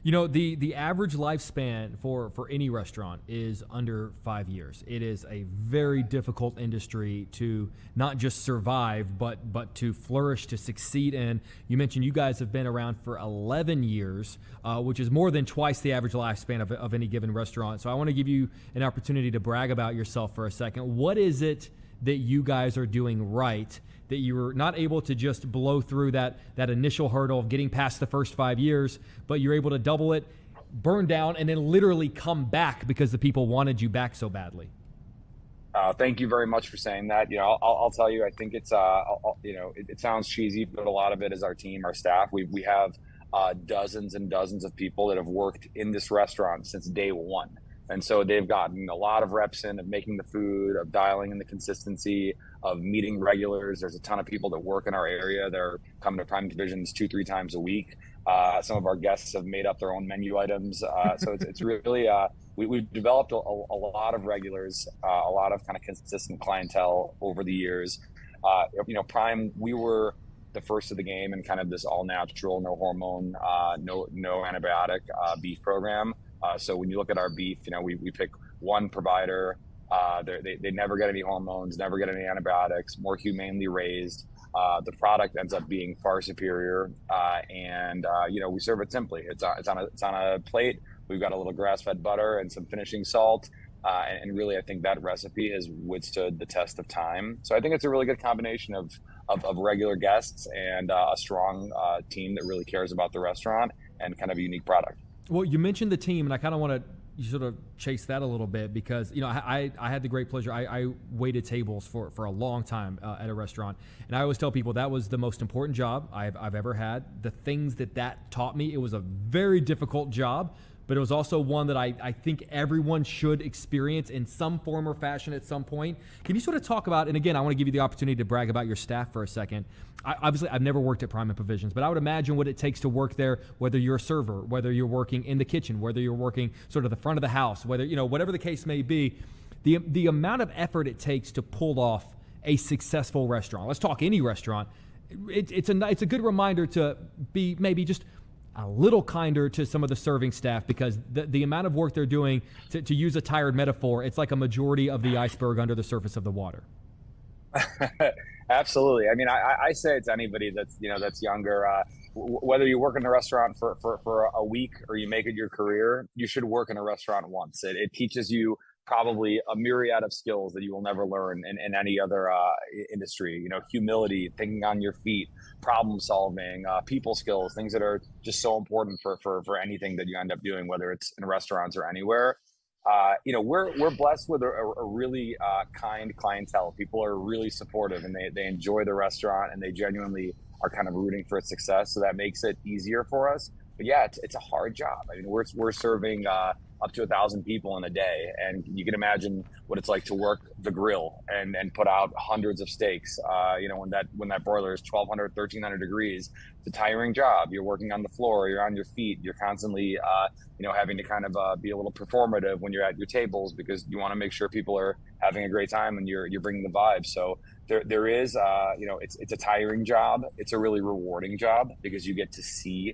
The average lifespan for any restaurant is under 5 years. It is a very difficult industry to not just survive, but to flourish, to succeed in. You mentioned you guys have been around for 11 years, which is more than twice the average lifespan of any given restaurant. So I want to give you an opportunity to brag about yourself for a second. What is it that you guys are doing right that you were not able to just blow through that initial hurdle of getting past the first 5 years, but you're able to double it, burn down, and then literally come back because the people wanted you back so badly? Thank you very much for saying that. I'll tell you, I think it's, it sounds cheesy, but a lot of it is our team, our staff. We have dozens and dozens of people that have worked in this restaurant since day one. And so they've gotten a lot of reps in of making the food, of dialing in the consistency, of meeting regulars. There's a ton of people that work in our area. They're coming to Prime Divisions 2-3 times a week. Some of our guests have made up their own menu items. So it's really, we've developed a lot of regulars, a lot of kind of consistent clientele over the years. Prime, we were the first of the game in kind of this all natural, no hormone, no antibiotic beef program. So when you look at our beef, we pick one provider. They never get any hormones, never get any antibiotics, more humanely raised. The product ends up being far superior, and we serve it simply. It's on a plate. We've got a little grass-fed butter and some finishing salt, and really, I think that recipe has withstood the test of time. So I think it's a really good combination of regular guests and a strong team that really cares about the restaurant and kind of a unique product. Well, you mentioned the team, and I kind of want to sort of chase that a little bit because, I had the great pleasure. I waited tables for a long time at a restaurant. And I always tell people that was the most important job I've ever had. The things that taught me, it was a very difficult job, but it was also one that I think everyone should experience in some form or fashion at some point. Can you sort of talk about, and again, I want to give you the opportunity to brag about your staff for a second. Obviously, I've never worked at Prime Provisions, but I would imagine what it takes to work there, whether you're a server, whether you're working in the kitchen, whether you're working sort of the front of the house, whether, whatever the case may be, the amount of effort it takes to pull off a successful restaurant. Let's talk any restaurant. It's a good reminder to be maybe just a little kinder to some of the serving staff because the amount of work they're doing, to use a tired metaphor, it's like a majority of the iceberg under the surface of the water. Absolutely. I mean, I say it to anybody that's younger. whether you work in a restaurant for a week or you make it your career, you should work in a restaurant once. It teaches you probably a myriad of skills that you will never learn in any other industry. You know, humility, thinking on your feet, problem solving, people skills, things that are just so important for anything that you end up doing, whether it's in restaurants or anywhere. You know, we're blessed with a really kind clientele. People are really supportive, and they enjoy the restaurant, and they genuinely are kind of rooting for its success. So that makes it easier for us. But yeah, it's a hard job. I mean, we're serving up to 1,000 people in a day, and you can imagine what it's like to work the grill and put out hundreds of steaks. You know, when that broiler is 1,200, 1,300 degrees, it's a tiring job. You're working on the floor, you're on your feet, you're constantly you know, having to kind of be a little performative when you're at your tables, because you want to make sure people are having a great time and you're bringing the vibe. So there is you know, it's a tiring job. It's a really rewarding job because you get to see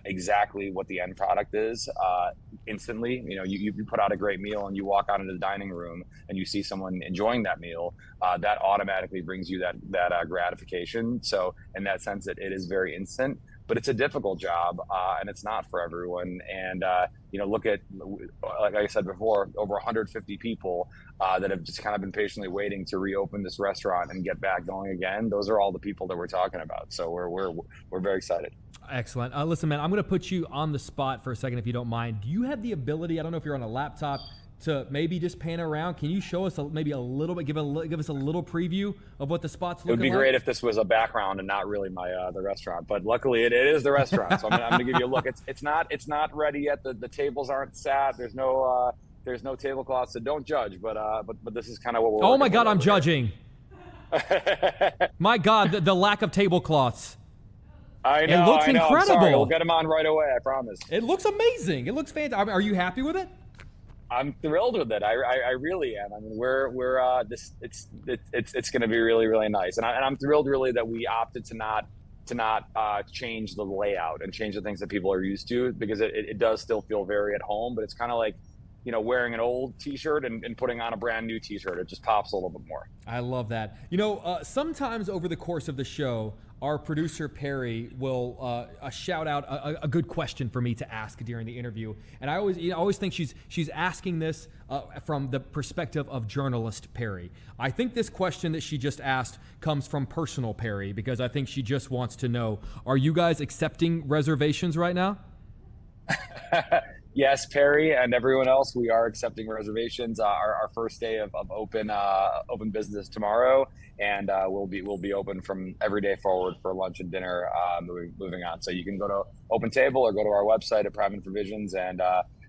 exactly what the end product is instantly. You know, you put out a great meal and you walk out into the dining room and you see someone enjoying that meal, that automatically brings you that gratification. So in that sense, it is very instant, but it's a difficult job and it's not for everyone. And you know, look at, like I said before, over 150 people that have just kind of been patiently waiting to reopen this restaurant and get back going again. Those are all the people that we're talking about. So we're very excited. Excellent. Listen, man, I'm going to put you on the spot for a second, if you don't mind. Do you have the ability, I don't know if you're on a laptop, to maybe just pan around? Can you show us maybe a little bit, give us a little preview of what the spot's looking like? It would be great if this was a background and not really my the restaurant, but luckily it is the restaurant. So I'm gonna give you a look. It's not ready yet. The tables aren't sat. There's no tablecloth, so don't judge. But this is kind of what we're. Oh my God, I'm judging. My God, the lack of tablecloths. I know. It looks incredible. I'm sorry. We'll get them on right away. I promise. It looks amazing. It looks fantastic. Are you happy with it? I'm thrilled with it. I really am. I mean, it's going to be really, really nice, and I'm thrilled really that we opted to not change the layout and change the things that people are used to, because it does still feel very at home, but it's kind of like, you know, wearing an old T-shirt and putting on a brand new T-shirt. It just pops a little bit more. I love that. You know, sometimes over the course of the show, our producer Perry will shout out a good question for me to ask during the interview, and I always think she's asking this from the perspective of journalist Perry. I think this question that she just asked comes from personal Perry, because I think she just wants to know: are you guys accepting reservations right now? Yes, Perry and everyone else, we are accepting reservations. Our first day of open business tomorrow, and we'll be open from every day forward for lunch and dinner moving on. So you can go to Open Table or go to our website at Prime Provisions and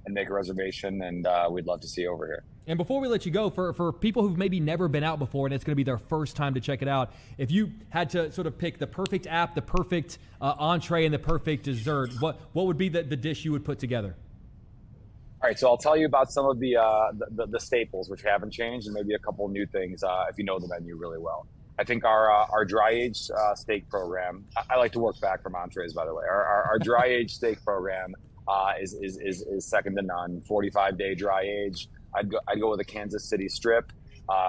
make a reservation, and we'd love to see you over here. And before we let you go, for people who've maybe never been out before and it's going to be their first time to check it out, if you had to sort of pick the perfect app, the perfect entree, and the perfect dessert, what would be the dish you would put together? All right, so I'll tell you about some of the staples, which haven't changed, and maybe a couple new things if you know the menu really well. I think our dry aged steak program. I like to work back from entrees, by the way. Our dry aged steak program is second to none. 45-day dry age. I'd go with a Kansas City strip,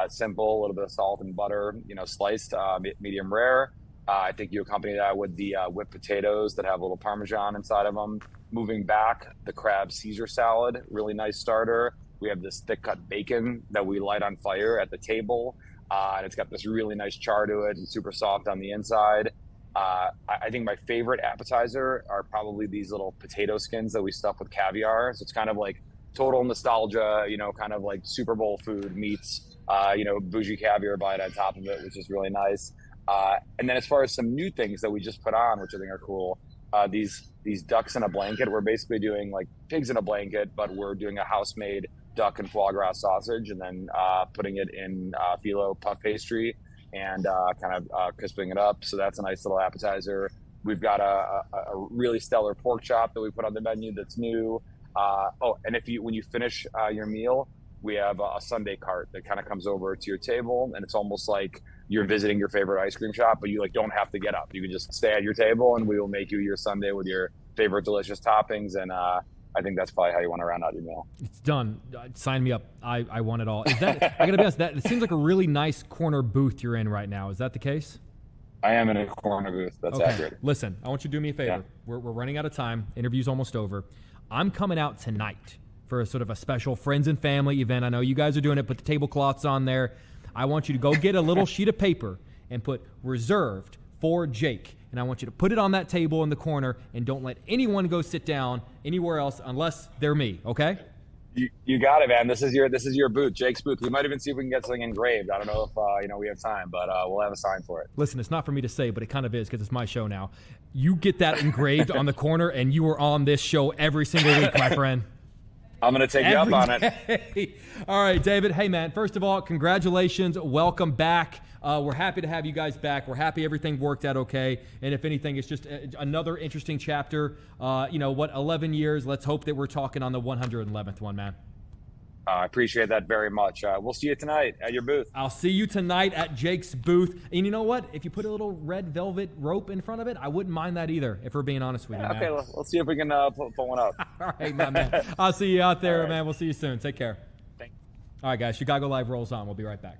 simple, a little bit of salt and butter, you know, sliced, medium rare. I think you accompany that with the whipped potatoes that have a little Parmesan inside of them. Moving back, the crab Caesar salad, really nice starter. We have this thick cut bacon that we light on fire at the table. And it's got this really nice char to it and super soft on the inside. I think my favorite appetizer are probably these little potato skins that we stuff with caviar. So it's kind of like total nostalgia, you know, kind of like Super Bowl food meets, you know, bougie caviar bite on top of it, which is really nice. And then as far as some new things that we just put on, which I think are cool, these ducks in a blanket. We're basically doing like pigs in a blanket, but we're doing a house-made duck and foie gras sausage, and then putting it in phyllo puff pastry and kind of crisping it up. So that's a nice little appetizer. We've got a really stellar pork chop that we put on the menu that's new. And when you finish your meal, we have a sundae cart that kind of comes over to your table, and it's almost like you're visiting your favorite ice cream shop, but you don't have to get up. You can just stay at your table, and we will make you your sundae with your favorite delicious toppings. And I think that's probably how you want to round out your meal. It's done. Sign me up. I want it all. I gotta be honest. It seems like a really nice corner booth you're in right now. Is that the case? I am in a corner booth. That's accurate. Listen, I want you to do me a favor. Yeah. We're running out of time. Interview's almost over. I'm coming out tonight for a sort of a special friends and family event. I know you guys are doing it. Put the tablecloths on there. I want you to go get a little sheet of paper and put reserved for Jake. And I want you to put it on that table in the corner and don't let anyone go sit down anywhere else unless they're me, okay? You got it, man. This is your booth, Jake's booth. We might even see if we can get something engraved. I don't know if we have time, but we'll have a sign for it. Listen, it's not for me to say, but it kind of is because it's my show now. You get that engraved on the corner, and you are on this show every single week, my friend. I'm going to take you up on it. All right, David. Hey, man, first of all, congratulations. Welcome back. We're happy to have you guys back. We're happy everything worked out okay. And if anything, it's just another interesting chapter. 11 years. Let's hope that we're talking on the 111th one, man. I appreciate that very much. We'll see you tonight at your booth. I'll see you tonight at Jake's booth. And you know what? If you put a little red velvet rope in front of it, I wouldn't mind that either, if we're being honest with you, man. Okay, let's see if we can pull one up. All right, my man. I'll see you out there, man. We'll see you soon. Take care. Thanks. All right, guys. Chicago Live rolls on. We'll be right back.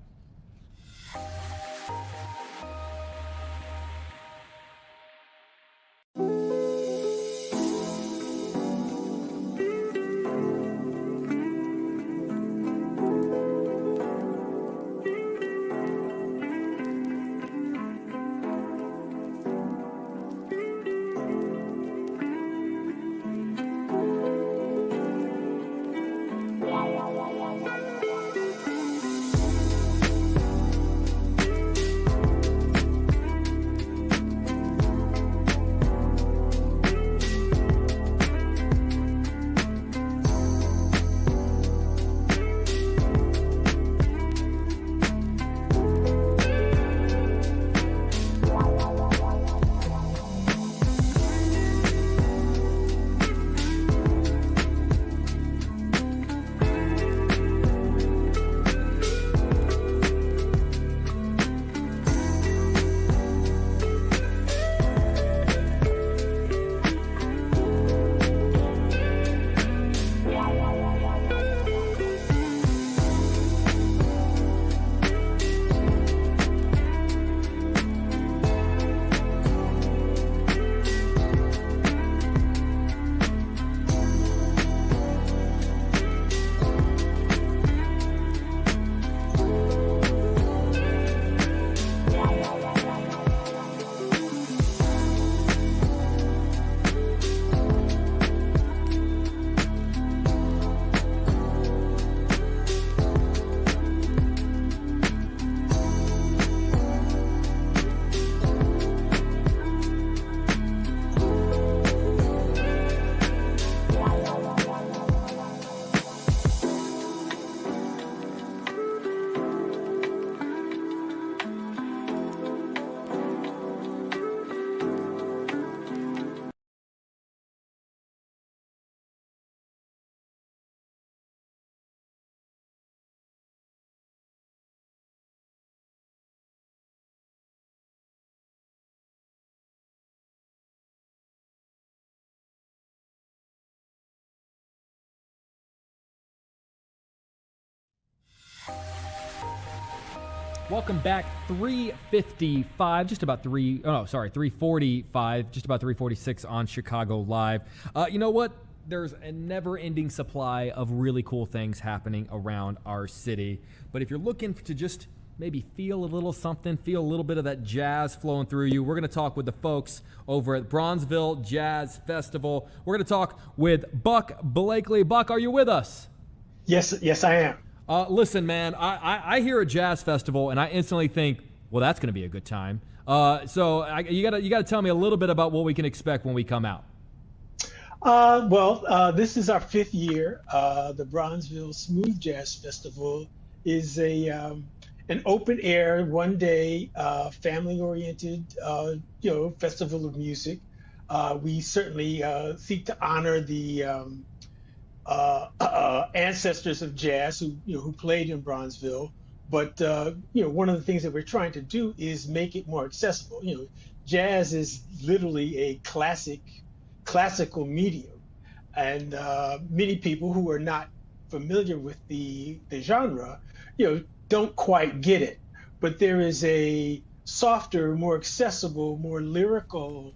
Welcome back. 3:55, just about 3:45, just about 3:46 on Chicago Live. You know what? There's a never-ending supply of really cool things happening around our city. But if you're looking to just maybe feel a little something, feel a little bit of that jazz flowing through you, we're going to talk with the folks over at Bronzeville Jazz Festival. We're going to talk with Buck Blakely. Buck, are you with us? Yes, I am. Listen, man, I hear a jazz festival and I instantly think, well, that's going to be a good time. You gotta tell me a little bit about what we can expect when we come out. This is our 5th year. The Bronzeville Smooth Jazz Festival is an open air, one day, family oriented, festival of music. We certainly seek to honor the ancestors of jazz who played in Bronzeville, but one of the things that we're trying to do is make it more accessible. Jazz is literally a classical medium, and many people who are not familiar with the genre, don't quite get it. But there is a softer, more accessible, more lyrical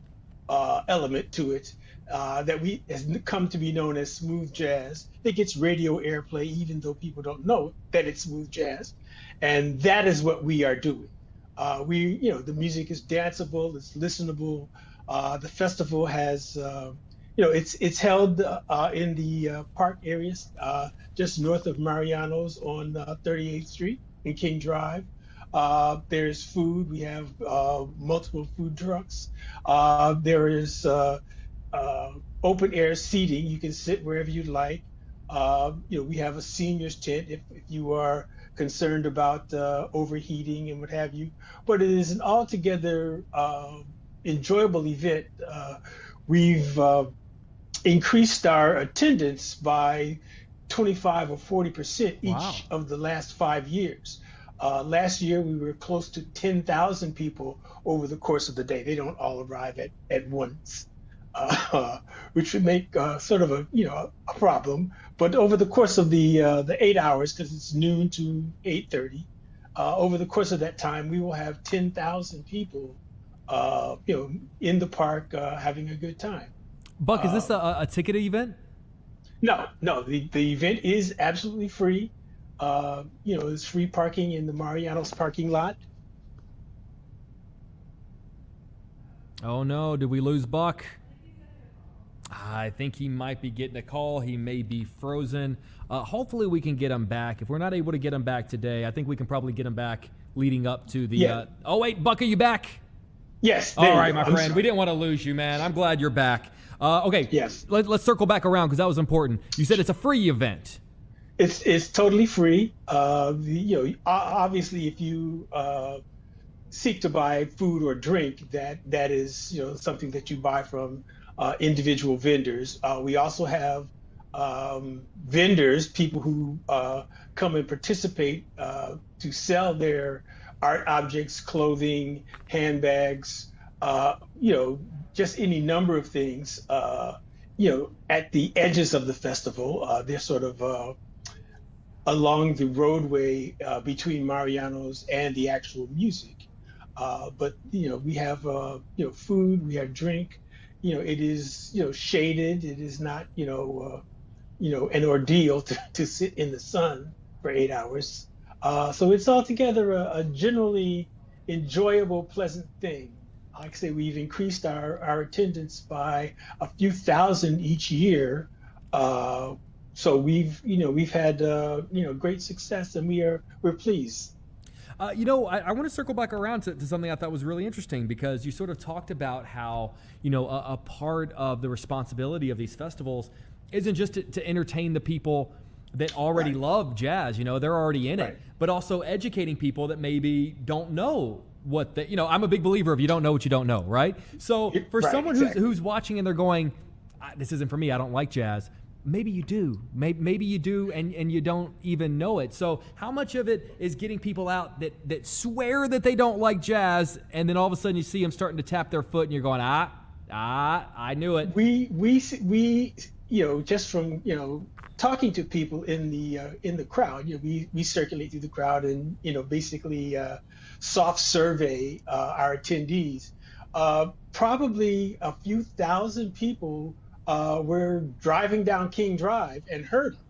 element to it that has come to be known as smooth jazz. It gets radio airplay, even though people don't know that it's smooth jazz, and that is what we are doing. The music is danceable, it's listenable. The festival has, it's held in the park areas just north of Mariano's on 38th Street and King Drive. There's food. We have multiple food trucks. There is open air seating. You can sit wherever you'd like. We have a seniors tent if you are concerned about overheating and what have you. But it is an altogether enjoyable event. We've increased our attendance by 25 or 40% each of the last 5 years. Last year, we were close to 10,000 people over the course of the day. They don't all arrive at once, which would make sort of a problem. But over the course of the 8 hours, because it's noon to 8:30, over the course of that time, we will have 10,000 people, in the park having a good time. Buck, is this a ticketed event? No. The event is absolutely free. There's free parking in the Mariano's parking lot. Oh no, did we lose Buck? I think he might be getting a call. He may be frozen. Hopefully we can get him back. If we're not able to get him back today, I think we can probably get him back leading up to the... Oh wait, Buck, are you back? Yes. All right, my friend. We didn't want to lose you, man. I'm glad you're back. Okay. Yes. Let's circle back around because that was important. You said it's a free event. It's totally free. Obviously, if you seek to buy food or drink, that is something that you buy from individual vendors. We also have vendors, people who come and participate to sell their art objects, clothing, handbags, just any number of things. At the edges of the festival, they're sort of along the roadway between Mariano's and the actual music. But we have food, we have drink. It is shaded. It is not an ordeal to sit in the sun for 8 hours. So it's altogether a generally enjoyable, pleasant thing. Like I say, we've increased our attendance by a few thousand each year. So we've had great success, and we're pleased. I want to circle back around to something I thought was really interesting, because you sort of talked about how a part of the responsibility of these festivals isn't just to entertain the people that already love jazz. They're already in it, but also educating people that maybe don't know what I'm a big believer of you don't know what you don't know, right? So for someone who's watching and they're going, this isn't for me, I don't like jazz. Maybe you do. Maybe you do, and you don't even know it. So how much of it is getting people out that swear that they don't like jazz, and then all of a sudden you see them starting to tap their foot, and you're going, I knew it. We just from talking to people in the crowd, we circulate through the crowd and basically soft survey our attendees. Probably a few thousand people were driving down King Drive and heard them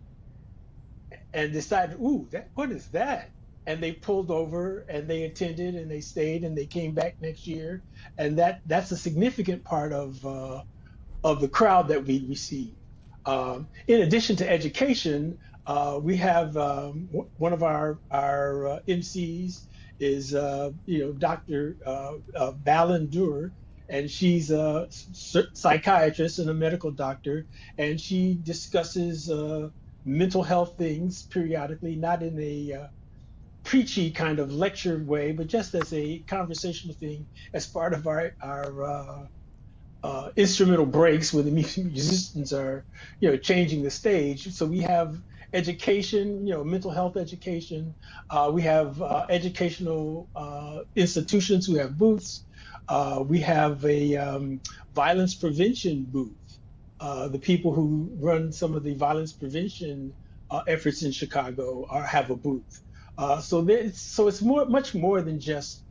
and decided, what is that? And they pulled over and they attended and they stayed and they came back next year. And that's a significant part of the crowd that we receive. In addition to education, we have one of our MCs is Dr. Ballandur. And she's a psychiatrist and a medical doctor, and she discusses mental health things periodically, not in a preachy kind of lecture way, but just as a conversational thing as part of our instrumental breaks when the musicians are changing the stage. So we have education, mental health education. We have educational institutions who have booths. We have a violence prevention booth. The people who run some of the violence prevention efforts in Chicago have a booth. So it's much more than just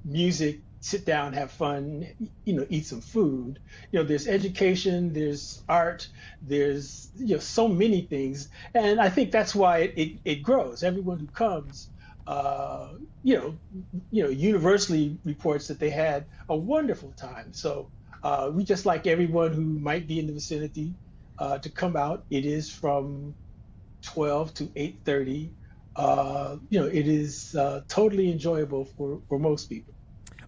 music, sit down, have fun, eat some food. There's education, there's art, there's so many things, and I think that's why it grows. Everyone who comes, universally reports that they had a wonderful time. So we just like everyone who might be in the vicinity to come out. It is from 12 to 8:30. It is totally enjoyable for most people.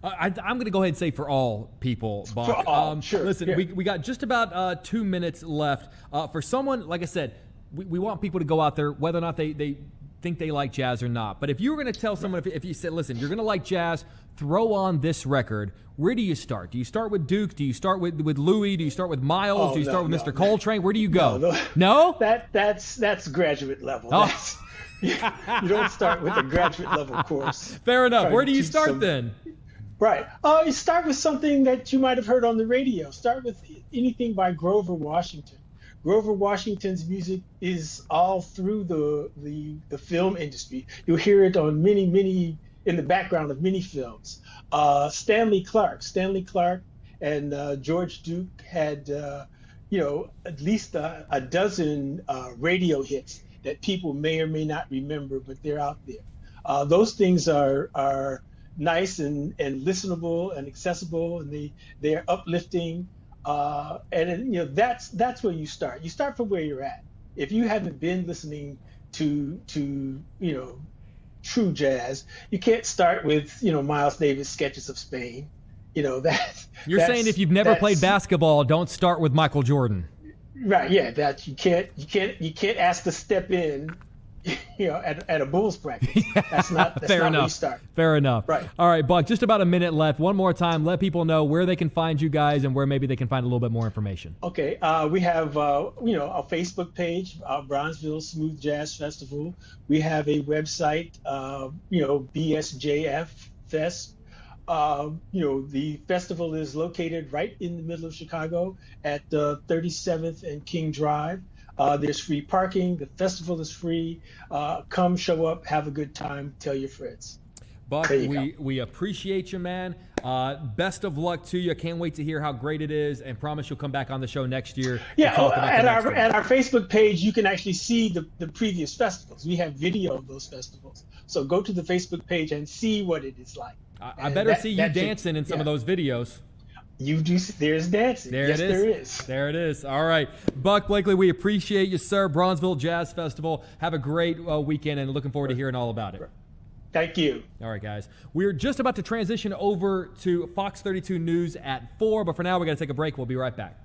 I'm going to go ahead and say for all people, Buck. For all, sure. Listen, Yeah. we got just about 2 minutes left. For someone, like I said, we want people to go out there, whether or not they think they like jazz or not. But if you were going to tell someone, if you said, listen, you're going to like jazz, throw on this record, where do you start? Do you start with Duke? Do you start with Louis? Do you start with Miles? Do you start with Mr. Coltrane? Where do you go? No? That's graduate level. Oh. You don't start with a graduate level course. Fair enough. Trying Where to do you teach start some- then? Right. You start with something that you might have heard on the radio. Start with anything by Grover Washington. Grover Washington's music is all through the film industry. You'll hear it on many in the background of many films. Stanley Clark and George Duke had at least a dozen radio hits that people may or may not remember, but they're out there. Those things are nice and listenable and accessible, and they are uplifting. That's where you start. You start from where you're at. If you haven't been listening to true jazz, you can't start with Miles Davis' Sketches of Spain. You're saying if you've never played basketball, don't start with Michael Jordan. Right, yeah, that you can't ask to step in, at a Bulls practice. That's not Fair not enough. where you start. Fair enough. Right. All right, Buck, just about a minute left. One more time, let people know where they can find you guys and where maybe they can find a little bit more information. Okay, we have a Facebook page, Bronzeville Smooth Jazz Festival. We have a website, BSJF Fest. The festival is located right in the middle of Chicago at 37th and King Drive. There's free parking. The festival is free. Come, show up, have a good time, tell your friends. Buck, we appreciate you, man. Best of luck to you. Can't wait to hear how great it is, and promise you'll come back on the show next year. Yeah, and talk about the next one. at our Facebook page, you can actually see the previous festivals. We have video of those festivals. So go to the Facebook page and see what it is like. I better see you dancing in some of those videos. You do. There's dancing. Yes, there is. There it is. All right. Buck Blakely, we appreciate you, sir. Bronzeville Jazz Festival. Have a great weekend, and looking forward to hearing all about it. Thank you. All right, guys. We're just about to transition over to Fox 32 News at 4, but for now, we got to take a break. We'll be right back.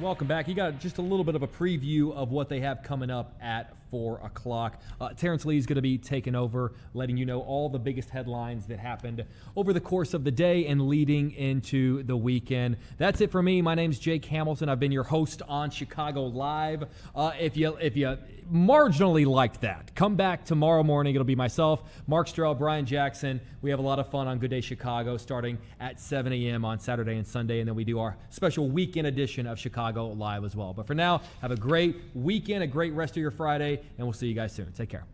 welcome back. You got just a little bit of a preview of what they have coming up at 4 o'clock. Terrence Lee is going to be taking over, letting you know all the biggest headlines that happened over the course of the day and leading into the weekend. That's it for me. My name's Jake Hamilton. I've been your host on Chicago Live. If you marginally liked that, come back tomorrow morning. It'll be myself, Mark Strell, Brian Jackson. We have a lot of fun on Good Day Chicago starting at 7 a.m. on Saturday and Sunday, and then we do our special weekend edition of Chicago Live as well. But for now, have a great weekend, a great rest of your Friday, and we'll see you guys soon. Take care.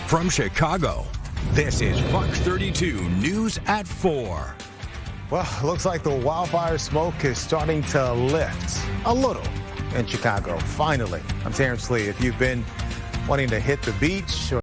From Chicago, this is Fox 32 News at 4. Well, looks like the wildfire smoke is starting to lift a little in Chicago. Finally, I'm Terrence Lee. If you've been wanting to hit the beach or